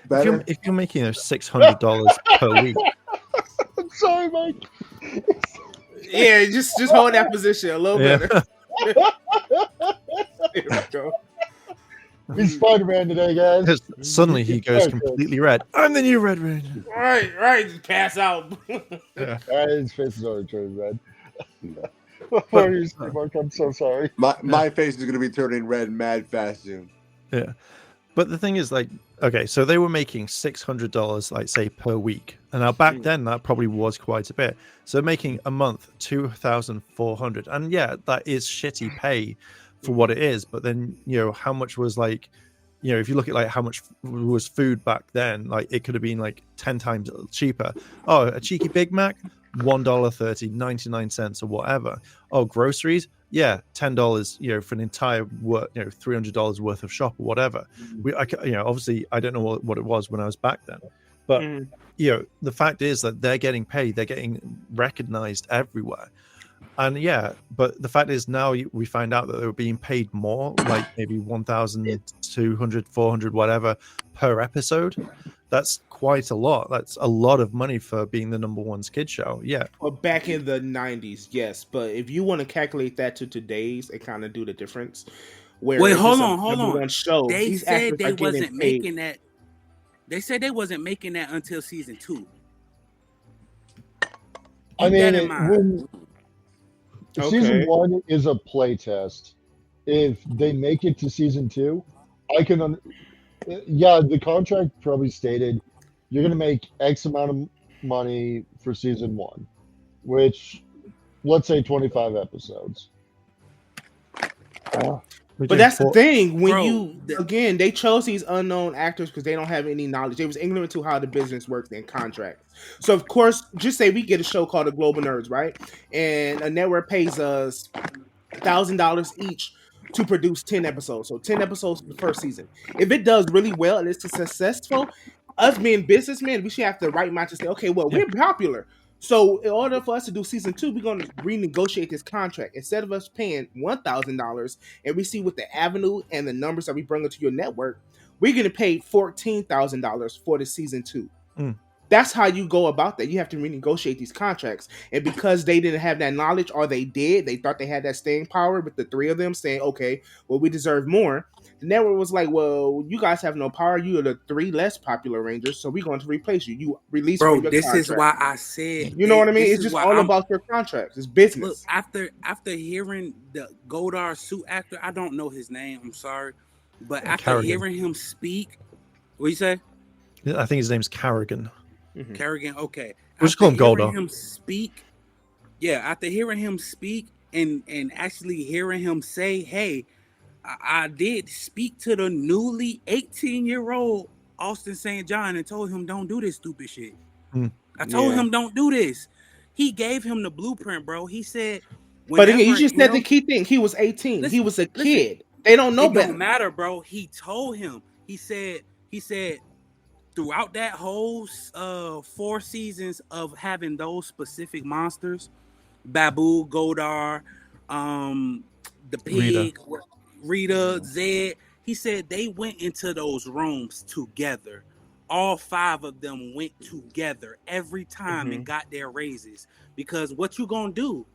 If you're making $600 per week, I'm sorry, Mike. Yeah, just hold that position a little better. There we go. He's Spider-Man today, guys. Suddenly he goes completely red. I'm the new Red Ranger. Right. Just pass out. His face is already turning red. Mark, I'm so sorry. My face is going to be turning red mad fast soon. Yeah. But the thing is, like, okay, so they were making $600, like, say, per week. And now back then, that probably was quite a bit. So making a month, $2,400. And yeah, that is shitty pay for what it is. But then, how much was, like, if you look at, like, how much was food back then, like, it could have been, like, 10 times cheaper. Oh, a cheeky Big Mac, $1.30, 99 cents or whatever. Oh, groceries? Yeah, $10, for an entire $300 worth of shop or whatever. Obviously, I don't know what it was when I was back then, but the fact is that they're getting paid, they're getting recognized everywhere, and but the fact is now we find out that they were being paid more, like maybe 1,200, 400, whatever per episode. That's quite a lot. That's a lot of money for being the number 1 kid show. Yeah. Well, back in the 90s, yes. But if you want to calculate that to today's, it kind of do the difference. Wait, hold on. Show, they said they wasn't making that. They said they wasn't making that until season 2. I mean, season 1 is a play test. If they make it to season 2, I can. The contract probably stated you're going to make X amount of money for season 1, which, let's say 25 episodes. But that's the thing. When they chose these unknown actors because they don't have any knowledge. They was ignorant to how the business works and contracts. So, of course, just say we get a show called The Global Nerds, right? And a network pays us $1,000 each to produce 10 episodes. So 10 episodes for the first season. If it does really well and it's successful, us being businessmen, we should have the right mind to say, okay, well, we're popular. So in order for us to do season 2, we're going to renegotiate this contract. Instead of us paying $1,000 and we see with the avenue and the numbers that we bring into your network, we're going to pay $14,000 for the season 2. That's how you go about that. You have to renegotiate these contracts. And because they didn't have that knowledge, or they thought they had that staying power with the 3 of them saying, okay, well, we deserve more. The network was like, well, you guys have no power. You are the 3 less popular Rangers, so we're going to replace you. You release from your this contract. is why I said, you know what I mean? It's just all about your contracts. It's business. Look, after hearing the Goldar suit actor, I don't know his name. I'm sorry, but after hearing him speak, what you say? I think his name's Carrigan. Carrigan, okay. We'll just call him Goldar. After hearing him speak and actually hearing him say, hey, I did speak to the newly 18-year-old Austin St. John and told him don't do this stupid shit. I told him don't do this. He gave him the blueprint, bro. He said, but again, you just said the key thing. He was 18. He was a kid. They don't know better. It don't matter, bro. He told him. He said throughout that whole 4 seasons of having those specific monsters, Babu, Goldar, the pig, Rita, Zed, he said they went into those rooms together. All 5 of them went together every time and got their raises. Because what you gonna do?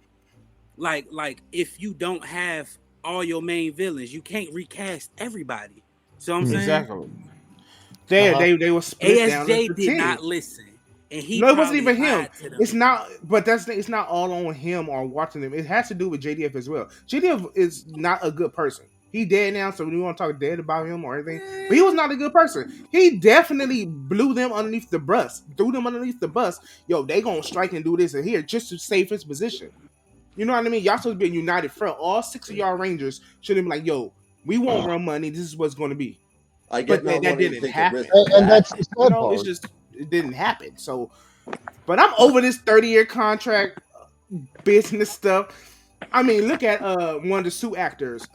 Like if you don't have all your main villains, you can't recast everybody. So I'm saying exactly. They were split down. ASJ did not listen, and he it wasn't even him. It's not, but it's not all on him or watching them. It has to do with JDF as well. JDF is not a good person. He dead now, so we want to talk dead about him or anything. But he was not a good person. He definitely blew them underneath the bus, threw them underneath the bus. Yo, they gonna strike and do this and here just to save his position. You know what I mean? Y'all supposed to be a united front. All 6 of y'all Rangers should have been like, yo, we won't run money. This is what's going to be. I get that didn't happen. And that's the sad part. It's just it didn't happen. So, but I'm over this 30-year contract business stuff. I mean, look at one of the suit actors.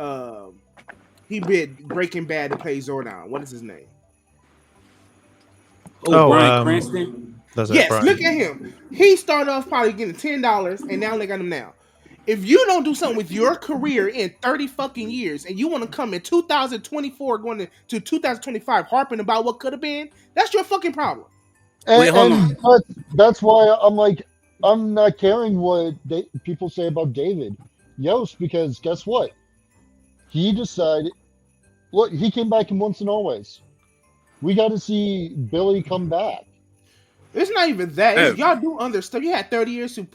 He did Breaking Bad to play Zordon. What is his name? Bryan Cranston. Yes, look at him. He started off probably getting $10, and now look at him now. If you don't do something with your career in 30 fucking years and you want to come in 2024 going to 2025 harping about what could have been, that's your fucking problem. That's why I'm like, I'm not caring what people say about David Yost, because guess what? He decided, look, he came back in Once and Always. We got to see Billy come back. It's not even that. Y'all do other stuff. You had 30 years to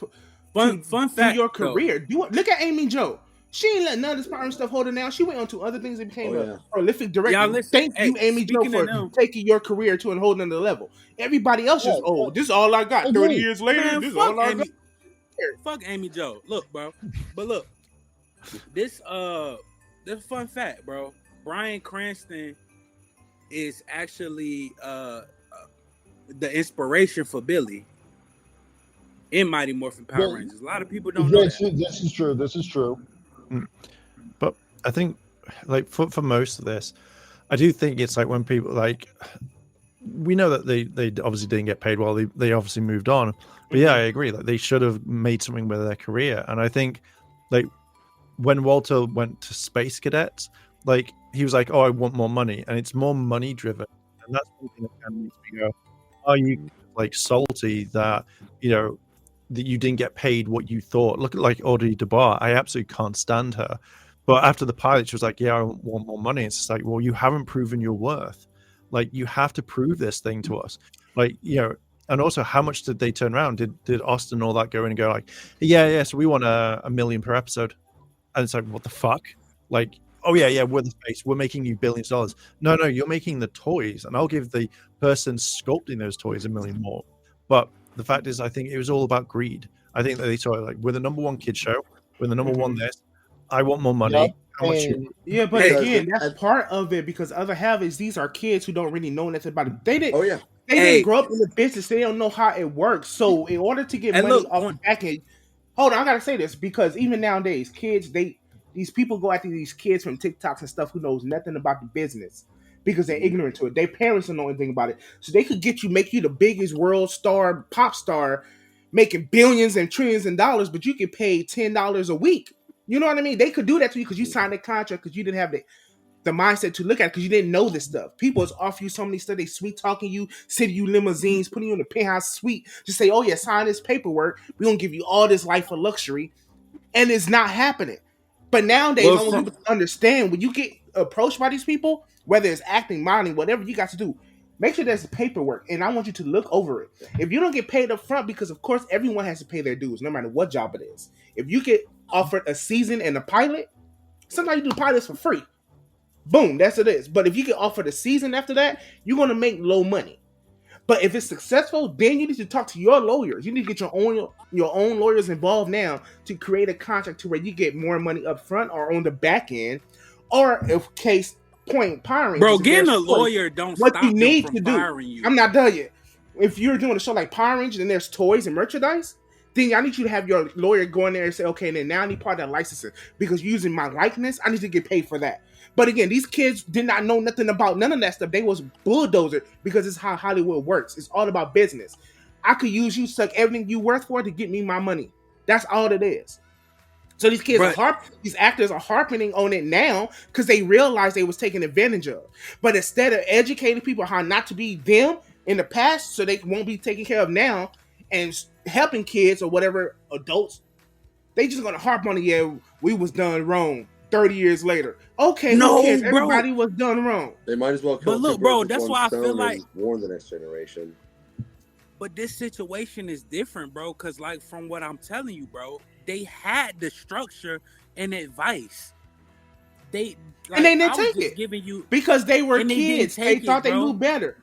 fun fact, your career. Look at Amy Jo. She ain't let none of this part stuff hold her down. She went on to other things and became a prolific director. Thank you, Amy Jo, for taking your career to and holding another level. Everybody else just, this is all I got. 30 years later, man, this is all I got. Fuck Amy Jo. Look, bro. But look, this fun fact, bro. Bryan Cranston is actually the inspiration for Billy in Mighty Morphin Power Rangers. A lot of people don't know that. This is true. This is true. But I think, like, for most of this, I do think it's like when people, like, we know that they obviously didn't get paid well. They obviously moved on. But yeah, I agree. Like, they should have made something with their career. And I think, like, when Walter went to Space Cadets, like, he was like, oh, I want more money. And it's more money driven. And that's something that kind of makes me go, are you, like, salty that, you know, that you didn't get paid what you thought? Look at, like, Audrey DeBar. I absolutely can't stand her. But after the pilot, she was like, yeah, I want more money. It's just like, well, you haven't proven your worth. Like, you have to prove this thing to us. Like, you know, and also, how much did they turn around? Did Austin and all that go in and go like, yeah, so we want $1 million per episode? And it's like, what the fuck? Like, oh yeah, we're the face. We're making you billions of dollars. No, you're making the toys, and I'll give the person sculpting those toys $1 million more. But the fact is, I think it was all about greed. I think that they saw it like, we're the number one kid show. We're the number one this. I want more money. Yep. How much Yeah, but again, that's part of it, because other half is these are kids who don't really know nothing about it. They didn't. They didn't grow up in the business. They don't know how it works. So in order to get money off the back end, hold on, I gotta say this, because even nowadays, kids, these people go after these kids from TikToks and stuff who knows nothing about the business because they're ignorant to it. Their parents don't know anything about it, so they could make you the biggest world star, pop star, making billions and trillions of dollars, but you get paid $10 a week. You know what I mean? They could do that to you because you signed a contract because you didn't have the mindset to look at it because you didn't know this stuff. People is offer you so many stuff. They sweet talking you, sending you limousines, putting you in the penthouse suite. Just say, oh yeah, sign this paperwork. We're going to give you all this life of luxury. And it's not happening. But nowadays, I want people to understand when you get approached by these people, whether it's acting, modeling, whatever you got to do, make sure there's paperwork. And I want you to look over it. If you don't get paid up front, because of course everyone has to pay their dues, no matter what job it is. If you get offered a season and a pilot, sometimes you do pilots for free. Boom, that's what it is. But if you get offered a season after that, you're going to make low money. But if it's successful, then you need to talk to your lawyers. You need to get your own lawyers involved now to create a contract to where you get more money up front or on the back end, or if case point Power Rangers. Bro, getting a lawyer don't what stop you need them from to do. firing you. I'm not done yet. If you're doing a show like Power Rangers and there's toys and merchandise, then I need you to have your lawyer go in there and say, okay, and then now I need part of that licensing because you're using my likeness. I need to get paid for that. But again, these kids did not know nothing about none of that stuff. They was bulldozer because it's how Hollywood works. It's all about business. I could use you, suck everything you worth for to get me my money. That's all it is. So these kids these actors are harping on it now because they realized they was taken advantage of. But instead of educating people how not to be them in the past, so they won't be taken care of now, and helping kids or whatever adults, they just gonna harp on it. Yeah, we was done wrong. 30 years later, okay, no, who cares? bro. Everybody was done wrong. They might as well kill. But look, bro, that's why I feel like warn the next generation. But this situation is different, bro, because like from what I'm telling you, bro, they had the structure and advice. They and they didn't take it giving you because they were kids. They thought they knew better.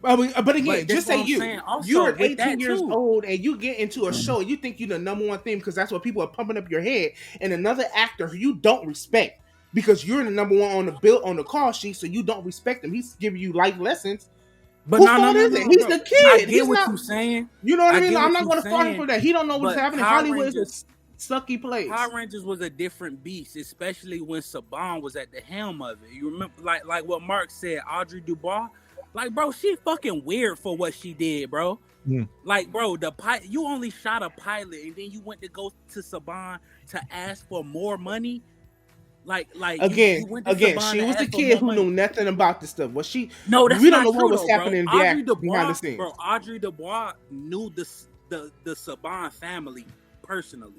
But again, just say you're 18 years old and you get into a show. You think you're the number one thing because that's what people are pumping up your head. And another actor who you don't respect because you're the number one on the bill on the call sheet, so you don't respect him. He's giving you life lessons. But Whose fault is it? He's the kid. I get He's what not, you're saying. You know what I mean? I'm not going to fault him for that. He don't know what's happening. Hollywood is a sucky place. Power Rangers was a different beast, especially when Saban was at the helm of it. You remember, like what Mark said, Audrey Dubois. Like, bro, she fucking weird for what she did, bro. Like, bro, you only shot a pilot and then you went to go to Saban to ask for more money. Like again, she was the kid who knew nothing about this stuff. Was she? No, that's we don't not know true, what was happening behind the scenes. Bro, Audrey Dubois knew the Saban family personally.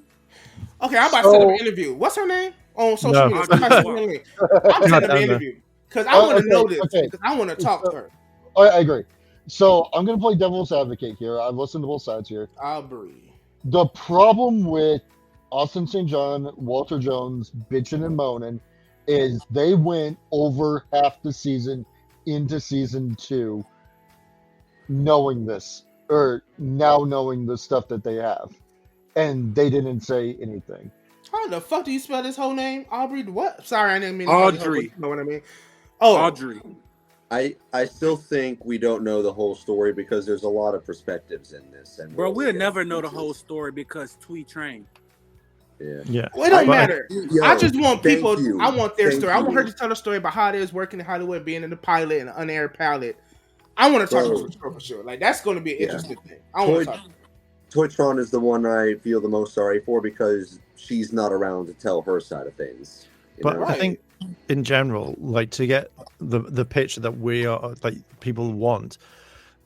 Okay, I'm about to set up an interview. What's her name on social media? I'm setting up an interview because I want to know this because I want to talk to her. I agree. So I'm going to play devil's advocate here. I've listened to both sides here. Aubrey. The problem with Austin St. John, Walter Jones, bitching and moaning is they went over half the season into season 2 knowing this, or now knowing the stuff that they have. And they didn't say anything. How the fuck do you spell this whole name? Aubrey what? Sorry, I didn't mean Audrey. You know what I mean? Oh, Audrey. I still think we don't know the whole story because there's a lot of perspectives in this. And bro, we'll never know the whole story because Tweet trained. Yeah. Well, it don't matter. I just want people. I want their story. I want her to tell a story about how it is working in Hollywood, being in the pilot and an unaired pilot. I want to talk to her for sure. Like that's going to be an interesting thing. I want to talk. Toytron is the one I feel the most sorry for because she's not around to tell her side of things. But I think in general, like to get the picture that we are like people want,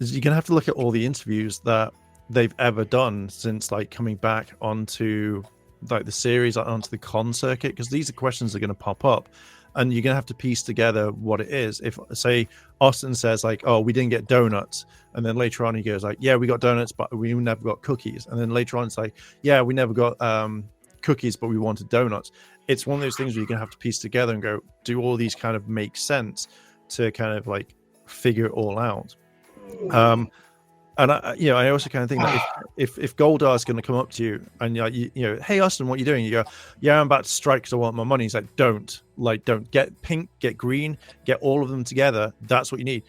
is you're gonna have to look at all the interviews that they've ever done since like coming back onto like the series, like, onto the con circuit, because these are questions that are going to pop up, and you're going to have to piece together what it is. If say Austin says like, "Oh, we didn't get donuts," and then later on he goes like, "Yeah, we got donuts, but we never got cookies," and then later on it's like, "Yeah, we never got cookies, but we wanted donuts." It's one of those things where you're going to have to piece together and go, do all these kind of make sense to kind of like figure it all out. And I also kind of think that if Goldar is going to come up to you and you know, hey Austin, what are you doing? You go, yeah, I'm about to strike because I want my money. He's like, don't get pink, get green, get all of them together. That's what you need.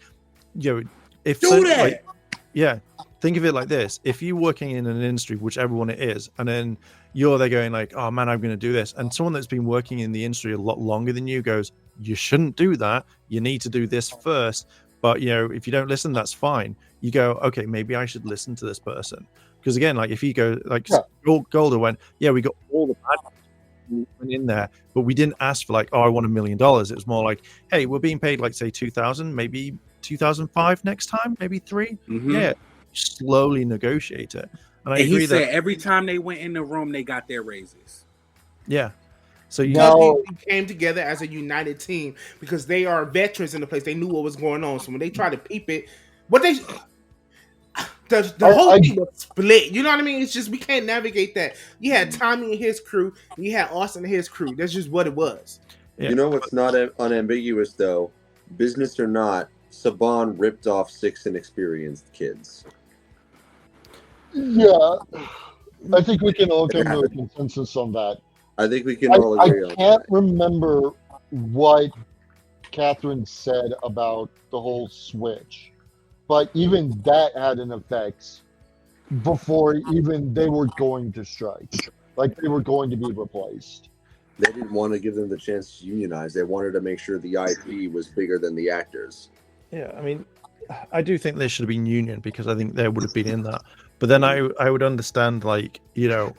You know, if do that. Like, yeah, think of it like this: if you're working in an industry, whichever one it is, and then you're there going like, oh man, I'm going to do this, and someone that's been working in the industry a lot longer than you goes, you shouldn't do that. You need to do this first. But, you know, if you don't listen, that's fine. You go, okay, maybe I should listen to this person. Because, again, like, if you go, like, Golda went, yeah, we got all the bad. we went in there, but we didn't ask for like, oh, I want $1 million. It was more like, hey, we're being paid like say 2,000, maybe 2,005 next time, maybe 3. Mhm. Yeah, slowly negotiate it. And I And he agree said that every time they went in the room, they got their raises. yeah. So you Because Now, we came together as a united team because they are veterans in the place. They knew what was going on. So when they tried to peep it, what they the whole thing was split. You know what I mean? It's just we can't navigate that. You had Tommy and his crew, and you had Austin and his crew. That's just what it was. Yeah. You know what's not unambiguous though? Business or not, Saban ripped off 6 inexperienced kids. yeah, I think we can all come to a consensus on that. I think we can all agree on I can't that. remember what Catherine said about the whole switch, but even that had an effect before even they were going to strike. Like they were going to be replaced. They didn't want to give them the chance to unionize. They wanted to make sure the IP was bigger than the actors. Yeah, I mean, I do think they should have been union because I think they would have been in that. But then I would understand, like, you know,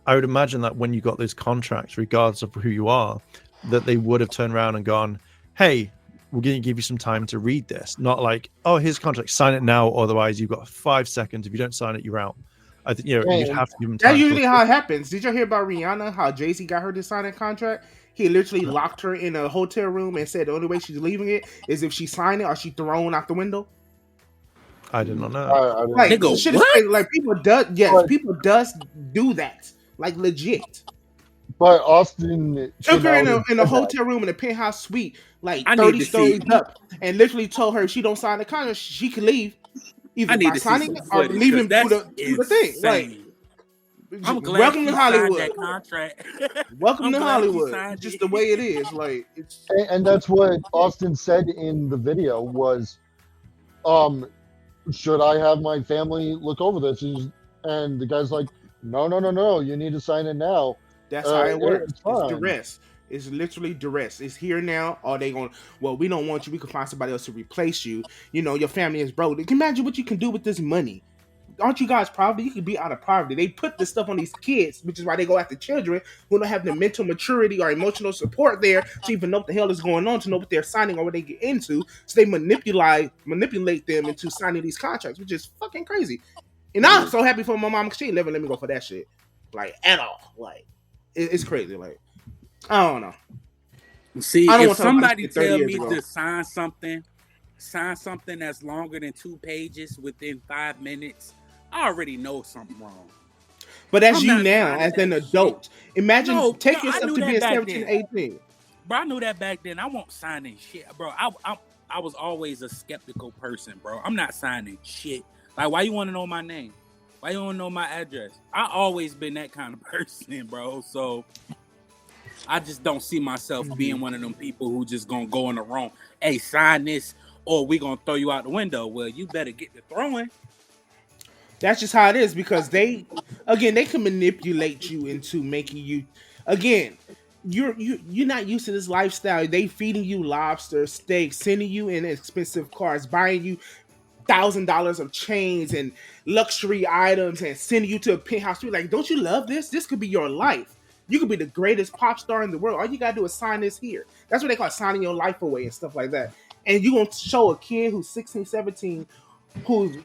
I would imagine that when you got those contracts, regardless of who you are, that they would have turned around and gone, hey, we're going to give you some time to read this. Not like, oh, here's contract, sign it now. Otherwise, you've got 5 seconds. If you don't sign it, you're out. I think, you know, you'd have to give them time. That's usually how it happens. Did you hear about Rihanna? How Jay-Z got her to sign a contract? He literally locked her in a hotel room and said the only way she's leaving it is if she signed it or she thrown out the window. I did not know. I don't Like, Nigga, shit is what? crazy. Like people does, yes, But- people does do that. Like legit. But Austin Took came her out in and a said that. hotel room in a penthouse suite, like I need 30 to stories see- up, and literally told her if she don't sign the contract, she could leave. Either I need by to see signing some it or footage, leaving 'cause through that's the thing. Like, insane. I'm glad welcome she to signed Hollywood. that contract. Welcome I'm to glad she Hollywood. signed It's just it. the way it is. Like, it's And that's what Austin said in the video was, should I have my family look over this? And the guy's like, no, you need to sign it now. that's how it works. It's It's fine. duress. It's literally duress. It's here now. Or they going, well, we don't want you. We can find somebody else to replace you. You know, your family is broke. Can you imagine what you can do with this money? Aren't you guys poverty? You could be out of poverty. They put this stuff on these kids, which is why they go after children who don't have the mental maturity or emotional support there to even know what the hell is going on, to know what they're signing or what they get into. So they manipulate them into signing these contracts, which is fucking crazy. And I'm so happy for my mom because she ain't never let me go for that shit, like at all. Like it's crazy. Like I don't know. See, I don't if want to talk about somebody this shit 30 tell years me ago. to sign something that's longer than 2 pages within 5 minutes, I already know something wrong. But that's I'm you not now signing as an that adult. Imagine No, take no, I yourself knew to that being back 17, then. 18. Bro, I knew that back then. I won't sign in shit, bro. I was always a skeptical person, bro. I'm not signing shit. Like, why you want to know my name? Why you want to know my address? I always been that kind of person, bro. So I just don't see myself being one of them people who just gonna go in the room. Hey, sign this, or we gonna throw you out the window. Well, you better get the throwing. That's just how it is because they can manipulate you into making you again. You're not used to this lifestyle. They feeding you lobster, steak, sending you in expensive cars, buying you $1,000 of chains and luxury items, and sending you to a penthouse. You're like, don't you love this? This could be your life. You could be the greatest pop star in the world. All you gotta do is sign this here. That's what they call signing your life away and stuff like that. And you gonna show a kid who's 16, 17, whose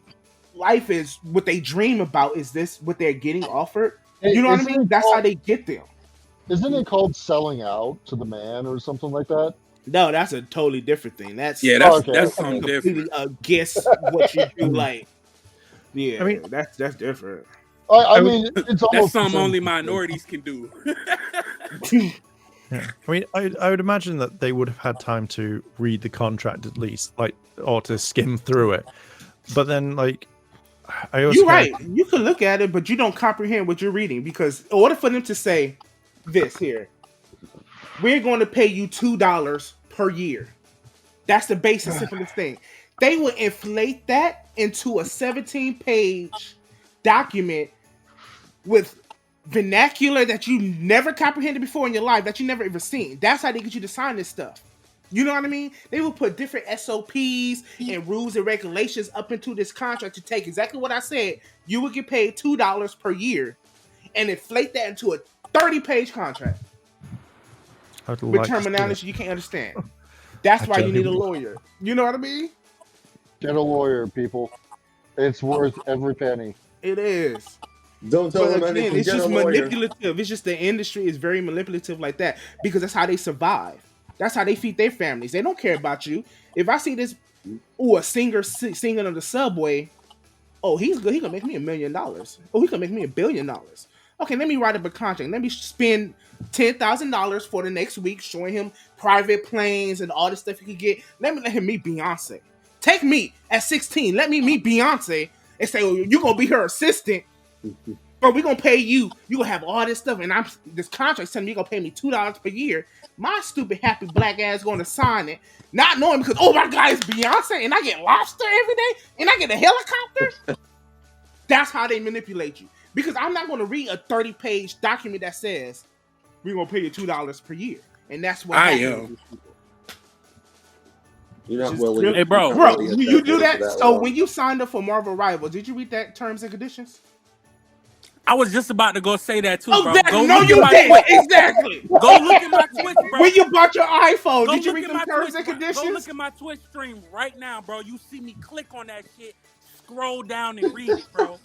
life is what they dream about. Is this what they're getting offered? You know what I Isn't mean? it That's called- how they get them. Isn't it called selling out to the man or something like that? No, that's a totally different thing. That's Okay. that's something completely different. guess what you do. Like, yeah, I mean- that's different. I mean, it's almost That's the something same only thing. minorities can do. Yeah, I mean, I would imagine that they would have had time to read the contract at least, like, or to skim through it. But then, like, I also You're right. You can look at it, but you don't comprehend what you're reading because in order for them to say this here, we're going to pay you $2 per year. That's the basic simplest thing. They will inflate that into a 17-page document with vernacular that you never comprehended before in your life, that you never ever seen. That's how they get you to sign this stuff. You know what I mean? They will put different SOPs and rules and regulations up into this contract to take exactly what I said. You would get paid $2 per year and inflate that into a 30-page contract I'd with like to see terminology it. you can't understand. That's I why you need a genuinely- lawyer. You know what I mean? Get a lawyer, people. It's worth every penny. It is. Don't tell But them again, anything. it's Get a just lawyer. manipulative. It's just the industry is very manipulative like that because that's how they survive. That's how they feed their families. They don't care about you. If I see this, a singer singing on the subway, oh, he's good. He can make me $1 million. Oh, he can make me $1 billion. Okay, let me write up a contract. Let me spend $10,000 for the next week showing him private planes and all the stuff he could get. Let him meet Beyonce. Take me at 16. Let me meet Beyonce and say, oh, you're going to be her assistant. But we're going to pay you. You're going to have all this stuff. And this contract telling me you're going to pay me $2 per year. My stupid, happy black ass going to sign it. Not knowing because, oh, my God, it's Beyonce. And I get lobster every day. And I get a helicopter. That's how they manipulate you. Because I'm not going to read a 30-page document that says we're going to pay you $2 per year. And that's what I happens. am. You're not Just willing. really- Hey, bro. you're not Bro, willing to you do dedicate that? for So long. when you signed up for Marvel Rivals, did you read that terms and conditions? I was just about to go say that too, bro. Go no, look you at my did. Twitch. Exactly. Go look at my Twitch, bro. When you bought your iPhone, Go did you look read at them my terms Twitch. and conditions? Go look at my Twitch stream right now, bro. You see me click on that shit, scroll down and read it, bro.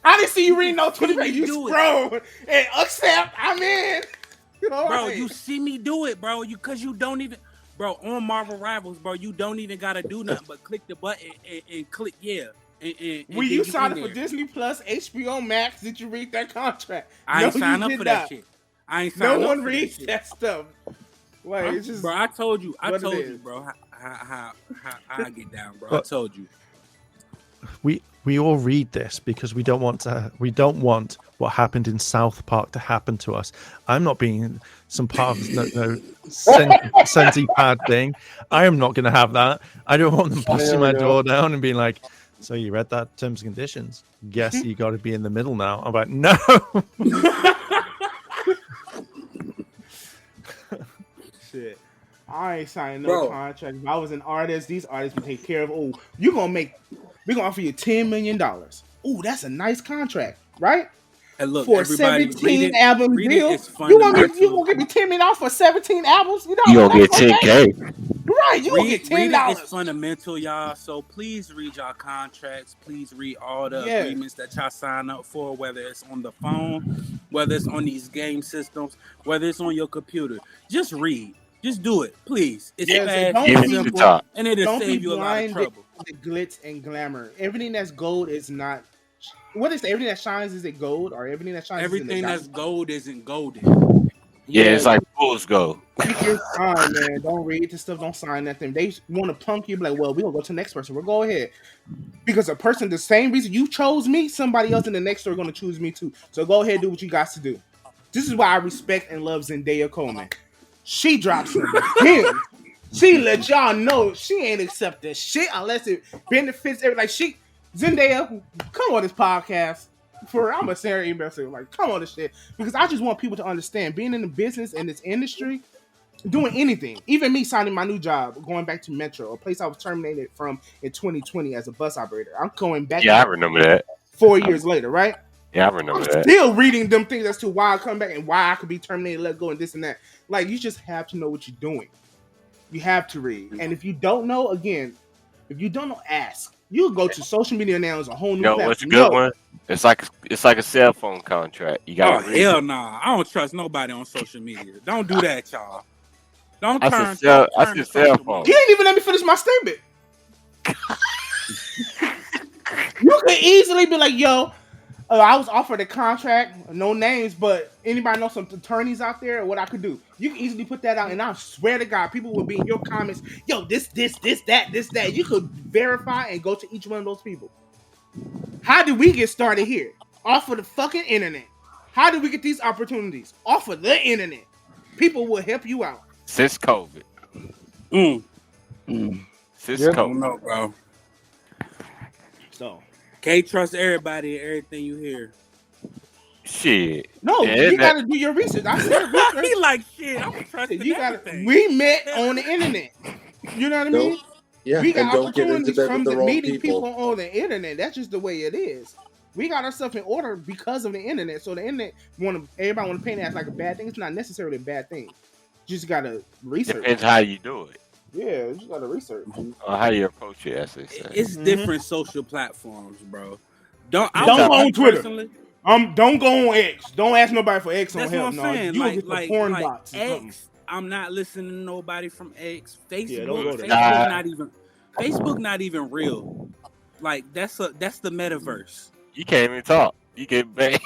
I didn't see you reading no see 20 me pages. You do it. scroll and accept. I'm in. You know, Bro, right. you see me do it, bro. Cause you don't even, bro, on Marvel Rivals, bro, you don't even gotta do nothing but click the button and click yeah. And When then you signed up in for there. Disney Plus, HBO Max, did you read that contract? I ain't signed up for that shit. I ain't signed No up one for reads that shit. that stuff. Like, it's just, Bro, I told you, what it you, is. bro, how I get down, bro. I But- told you. We all read this because we don't want what happened in South Park to happen to us. I'm not being some part of Sensi pad thing. I am not going to have that. I don't want them busting my door down and being like, so you read that terms and conditions? Guess you got to be in the middle now. I'm like, no. shit. I ain't signing no Bro. contract. If I was an artist, these artists would take care of. Oh, we're gonna offer you $10 million. Oh, that's a nice contract, right? And look, For everybody, 17 album deal. It's You gonna fundamental. give me $10 million for 17 albums? You know, You gonna get that's okay. 10K. Right, you gonna get Reading $10. is fundamental, y'all. So please read y'all contracts. Please read all the Yes. agreements that y'all sign up for, whether it's on the phone, whether it's on these game systems, whether it's on your computer. Just read. Just do it, please. It's Yes, and fast, don't Give it's it to the simple, top. and it'll Don't save be you a lot of blinded trouble. to the glitz and glamour. Everything that's gold is not. What is everything that shines? Is it gold or everything that shines? Everything is it that's gold isn't golden. Yeah, it's like Bulls go. Take your time, man. Don't read the stuff. Don't sign nothing. They want to punk you. Be like, well, we're gonna go to the next person. We'll go ahead because a person, the same reason you chose me, somebody else in the next store gonna choose me too. So go ahead, do what you got to do. This is why I respect and love Zendaya Coleman. She drops some gems. She let y'all know she ain't accept that shit unless it benefits everybody. Like Zendaya, come on this podcast. I'm a Sarah email saying like, come on this shit because I just want people to understand being in the business and this industry, doing anything, even me signing my new job, going back to Metro, a place I was terminated from in 2020 as a bus operator. I'm going back. Yeah, I remember that. 4 years later, right? Yeah, I remember that. Still reading them things as to why I come back and why I could be terminated, let go, and this and that. Like, you just have to know what you're doing. You have to read. And if you don't know, ask. You go to social media now as a whole new platform. What's a good one? It's like a cell phone contract. You Oh gotta read hell it. nah! I don't trust nobody on social media. Don't do that, y'all. Don't I turn. said don't turn to cell social phone. You didn't even let me finish my statement. You could easily be like, yo, I was offered a contract, no names, but anybody know some attorneys out there or what I could do? You can easily put that out, and I swear to God, people will be in your comments, yo, this, that. You could verify and go to each one of those people. How did we get started here? Off of the fucking internet. How did we get these opportunities? Off of the internet. People will help you out. Since COVID. Since Yep. I don't COVID. know, bro. So, Can't trust everybody and everything you hear. Shit. no, Yeah, you isn't got to do your research. I said research. He like shit. I'm trusting You got everything. We met on the internet. You know what I mean? Don't, yeah, We and got don't get into opportunities bed from with the wrong meeting people. people on the internet. That's just the way it is. We got ourselves in order because of the internet. So the internet everybody want to paint it as like a bad thing. It's not necessarily a bad thing. You just gotta research. Depends how you do it. Yeah, you just gotta research. Or how you approach it, as they say. It's different social platforms, bro. Don't go on Twitter. Don't go on X. Don't ask nobody for X That's on help. what I'm saying. You get the porn bots. X, I'm not listening to nobody from X. Facebook, Yeah, Facebook not even real. Like that's the metaverse. You can't even talk. You get banned.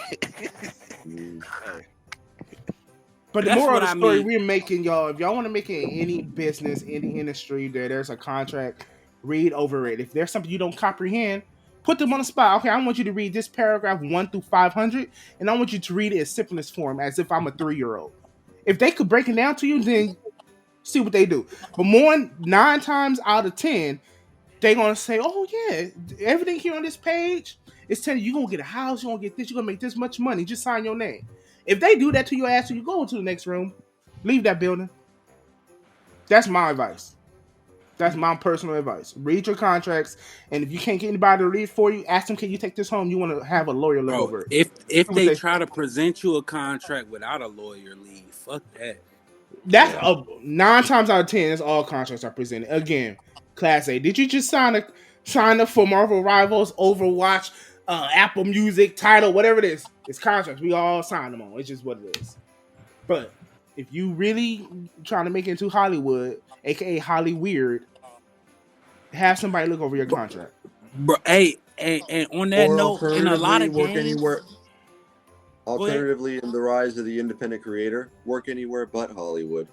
But the moral of the story we're making, y'all, if y'all want to make it in any business, any industry, there's a contract, read over it. If there's something you don't comprehend, put them on the spot. Okay, I want you to read this paragraph 1 through 500, and I want you to read it in simplest form, as if I'm a 3-year-old. If they could break it down to you, then see what they do. But 9 times out of 10, they're going to say, oh, yeah, everything here on this page is telling you you're going to get a house, you're going to get this, you're going to make this much money. Just sign your name. If they do that to your ass, you go into the next room, leave that building. That's my advice. That's my personal advice. Read your contracts, and if you can't get anybody to read for you, ask them, can you take this home? You want to have a lawyer look over it. If they try to present you a contract without a lawyer, leave. Fuck that. That's 9 times out of 10. That's all contracts are presented. Again, Class A. Did you just sign up for Marvel Rivals, Overwatch, Apple Music, Tidal, whatever it is? It's contracts. We all sign them on. It's just what it is. But if you really trying to make it into Hollywood, aka Holly Weird, have somebody look over your contract. Bro, hey, and on that note, in a lot of games, anywhere. Alternatively, in the rise of the independent creator, work anywhere but Hollywood.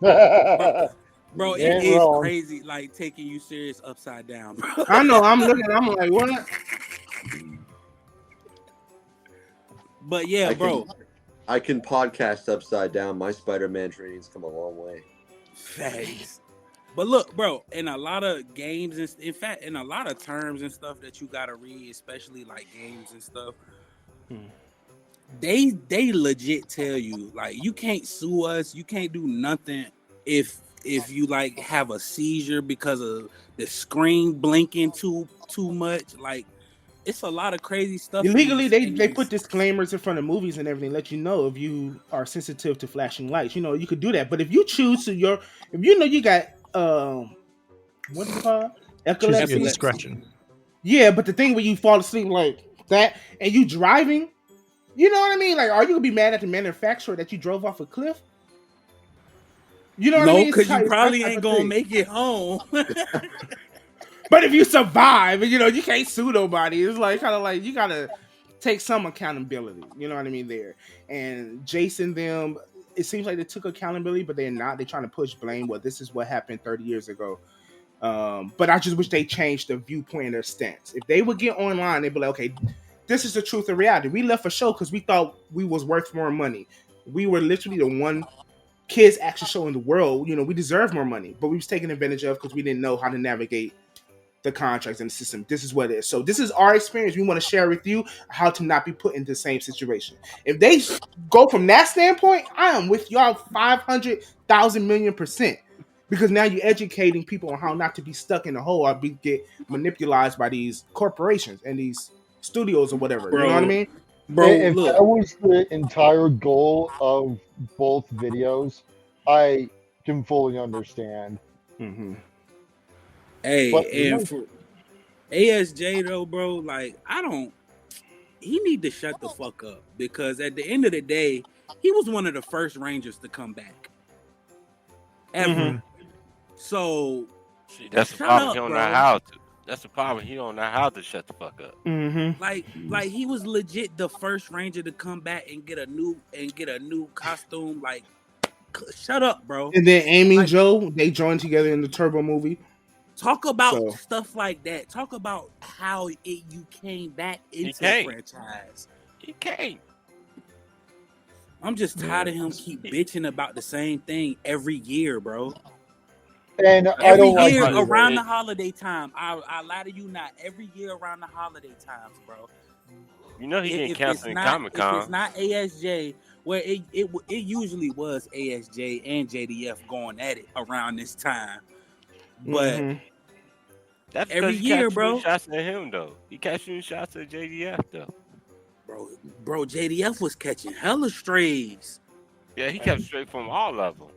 Bro, it is crazy, like taking you serious upside down, bro. I know. I'm like, what? But yeah, bro. I can podcast upside down. My Spider-Man training's come a long way. Thanks. But look, bro, in a lot of games, in fact, in a lot of terms and stuff that you gotta read, especially like games and stuff, they legit tell you like you can't sue us, you can't do nothing if you like have a seizure because of the screen blinking too much. Like it's a lot of crazy stuff. Legally, they put disclaimers in front of movies and everything, let you know if you are sensitive to flashing lights. You know, you could do that. But if you choose to if you know you got what's it called? Epilepsy. Discretion. Yeah, but the thing when you fall asleep like that and you driving, you know what I mean? Like, are you gonna be mad at the manufacturer that you drove off a cliff? You know what I mean? No, because you probably ain't gonna make it home. But if you survive, you know, you can't sue nobody. It's like kind of like you gotta take some accountability. You know what I mean? There and Jason them. It seems like they took accountability, but they're not. They're trying to push blame. Well, this is what happened 30 years ago. But I just wish they changed their viewpoint and their stance. If they would get online, they'd be like, okay, this is the truth and reality. We left a show because we thought we was worth more money. We were literally the one kids action show in the world. You know, we deserve more money, but we was taken advantage of because we didn't know how to navigate the contracts and the system. This is what it is. So this is our experience. We want to share with you how to not be put in the same situation. If they go from that standpoint, I am with y'all 500,000,000,000%. Because now you're educating people on how not to be stuck in a hole or get manipulated by these corporations and these studios or whatever. Bro, you know what I mean? Bro, if that was the entire goal of both videos, I can fully understand. Mm-hmm. Hey, and for ASJ though, bro, like he need to shut the fuck up because at the end of the day, he was one of the first Rangers to come back ever. Mm-hmm. So that's the problem. He don't know how to. That's the problem. He don't know how to shut the fuck up. Mm-hmm. Like he was legit the first Ranger to come back and get a new costume. Like, shut up, bro. And then Amy and Joe, they joined together in the Turbo movie. Talk about stuff like that. Talk about how you came back into the franchise. He came. I'm just tired of him keep bitching about the same thing every year, bro. And every year around the holiday time. I lie to you not. Every year around the holiday times, bro. You know he didn't cancel in Comic-Con. If it's not ASJ, where it usually was ASJ and JDF going at it around this time. But That's every because he year, kept shooting bro. shots at him though. He kept shooting shots at JDF though. Bro, JDF was catching hella strays. Yeah, he kept straight from all of them.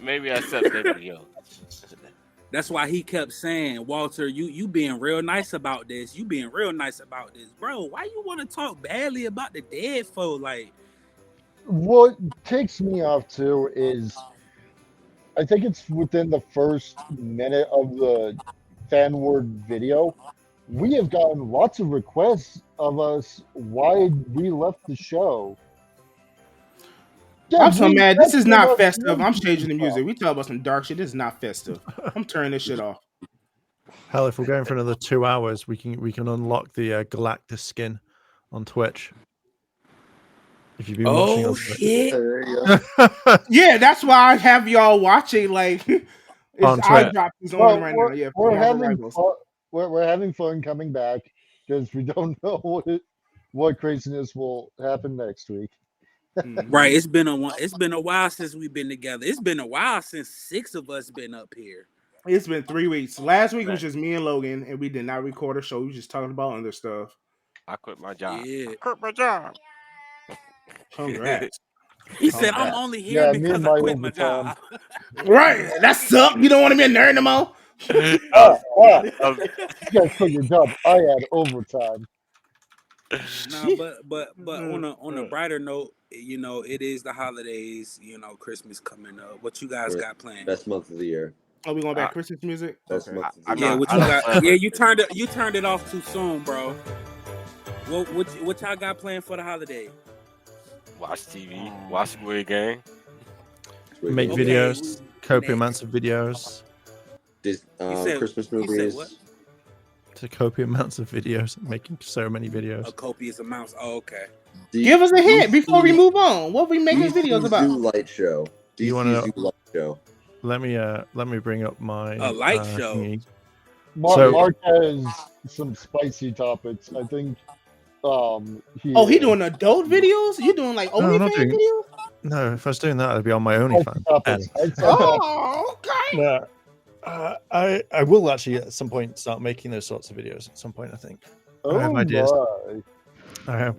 Maybe except WO. That's why he kept saying, Walter, you being real nice about this. You being real nice about this. Bro, why you want to talk badly about the dead folk? Like, What takes me off too is I think it's within the first minute of the fan word video. We have gotten lots of requests of us why we left the show. I'm so mad. This is not that's festive. I'm what changing the music. We talk about some dark shit. This is not festive. I'm turning this shit off. Hell, if we're going for another 2 hours, we can unlock the Galactus skin on Twitch. If you've been watching on Twitch. shit. Yeah, that's why I have y'all watching. Like, On it's eye Twitch. drop is on right now. Yeah, we're having fun. We're having fun coming back because we don't know what craziness will happen next week. Right, it's been a while since we've been together. It's been a while since 6 of us been up here. It's been 3 weeks. Last week was just me and Logan, and we did not record a show. We were just talking about other stuff. I quit my job. Yeah. I quit my job. Congrats. He said, I'm only here because I quit my job. Right. That sucked. You don't want to be a nerd no more? You guys quit your job. I had overtime. No, but on a brighter note, you know, it is the holidays, you know, Christmas coming up. What you guys got planned? Best month of the year. Oh, we going back Christmas music? Best month of the Yeah, year. what you got? Yeah, you turned it off too soon, bro. What y'all got planned for the holiday? Watch TV, watch Squid Game. Make videos, copious amounts of videos. Christmas movies. What? To copious amounts of videos, making so many videos. Copious amounts. Oh, okay. Give us a hint before we move on. What we making videos about? Zoo Light Show. You want to Zoo Light Show. Let me bring up my light show. thingy. Mark has some spicy topics. I think. He doing adult videos? You doing like OnlyFans videos? No, if I was doing that, I'd be on my OnlyFans. Oh, okay. Yeah. I will actually at some point start making those sorts of videos. At some point, I think. I have ideas. I have.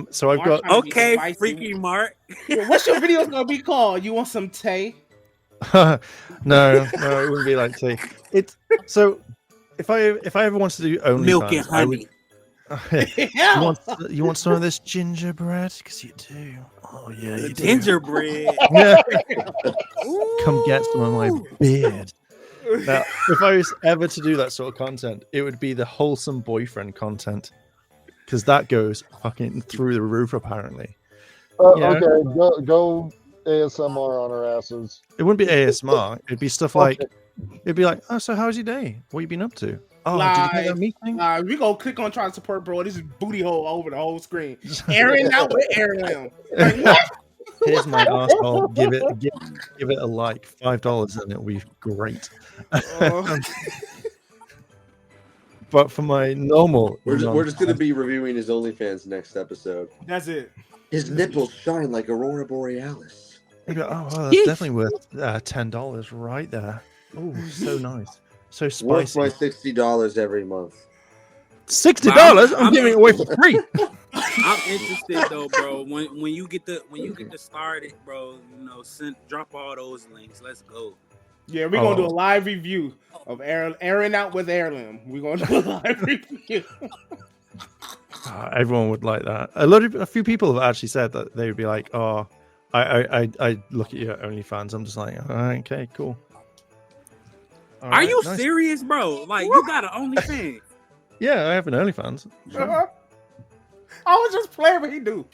So I've got freaky Mark. What's your videos gonna be called? You want some tea? no, it wouldn't be like tea. It's so if I ever wanted to do OnlyFans, milk and honey. You want some of this gingerbread? Because you do. Oh yeah, you do. Gingerbread. Yeah. Come get some of my beard. Now, if I was ever to do that sort of content, it would be the wholesome boyfriend content, because that goes fucking through the roof. Apparently. Okay, go ASMR on our asses. It wouldn't be ASMR. It'd be stuff like, it'd be like, oh, so how's your day? What you been up to? Oh, did you have that meeting? We go click on try to support, bro. This is booty hole over the whole screen. Aaron out with Aaron. Like, what? Here's my asshole. Give it a like, $5, and it'll be great. But for my normal, we're just gonna be reviewing his OnlyFans next episode. That's it. His nipples shine like Aurora Borealis. Go, oh, well, that's definitely worth $10 right there. Oh, so nice. So spicy. Worth my $60 every month. $60? I'm giving it away for free. I'm interested though, bro. When you get to start it, bro, you know, drop all those links. Let's go. Yeah, we're gonna do a live review of Aaron out with Heirloom. We're gonna do a live review. Everyone would like that. A few people have actually said that they would be like, "Oh, I look at your OnlyFans." I'm just like, "All right, okay, cool." All Are right, you nice. serious, bro? Like, you got an OnlyFans? Yeah, I have an OnlyFans. I was just playing what he do.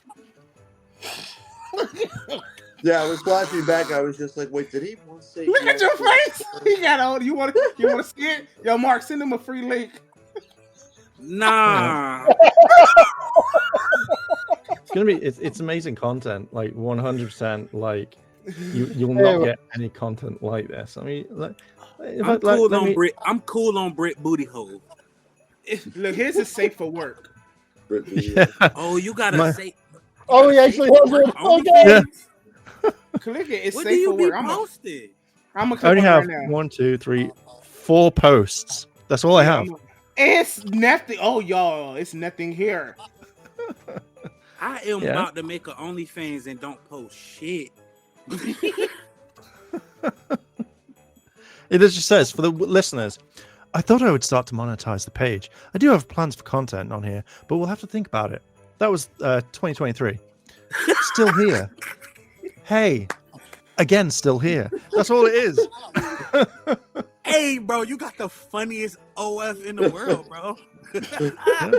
Yeah, I was watching back. I was just like, "Wait, did he once say?" Look at your face. He got on. You want to see it? Yo, Mark, send him a free link. Nah. It's gonna be. It's amazing content. Like 100%. Like you'll not get any content like this. I mean, like, I'm cool on Brit booty hole. Look, here's a safe for work. Yeah. Oh, you gotta say. Oh, he actually has it. Okay. Yeah. Click it. It's What safe do you for be work. posting? I'm gonna I click only on it have right now. 1, 2, 3, 4 posts. That's all I have. It's nothing. Oh, y'all, it's nothing here. I am Yeah. about to make an OnlyFans and don't post shit. It just says for the listeners, I thought I would start to monetize the page. I do have plans for content on here, but we'll have to think about it. That was 2023. Still here. Hey, again, still here. That's all it is. Hey, bro, you got the funniest OF in the world, bro. Yeah.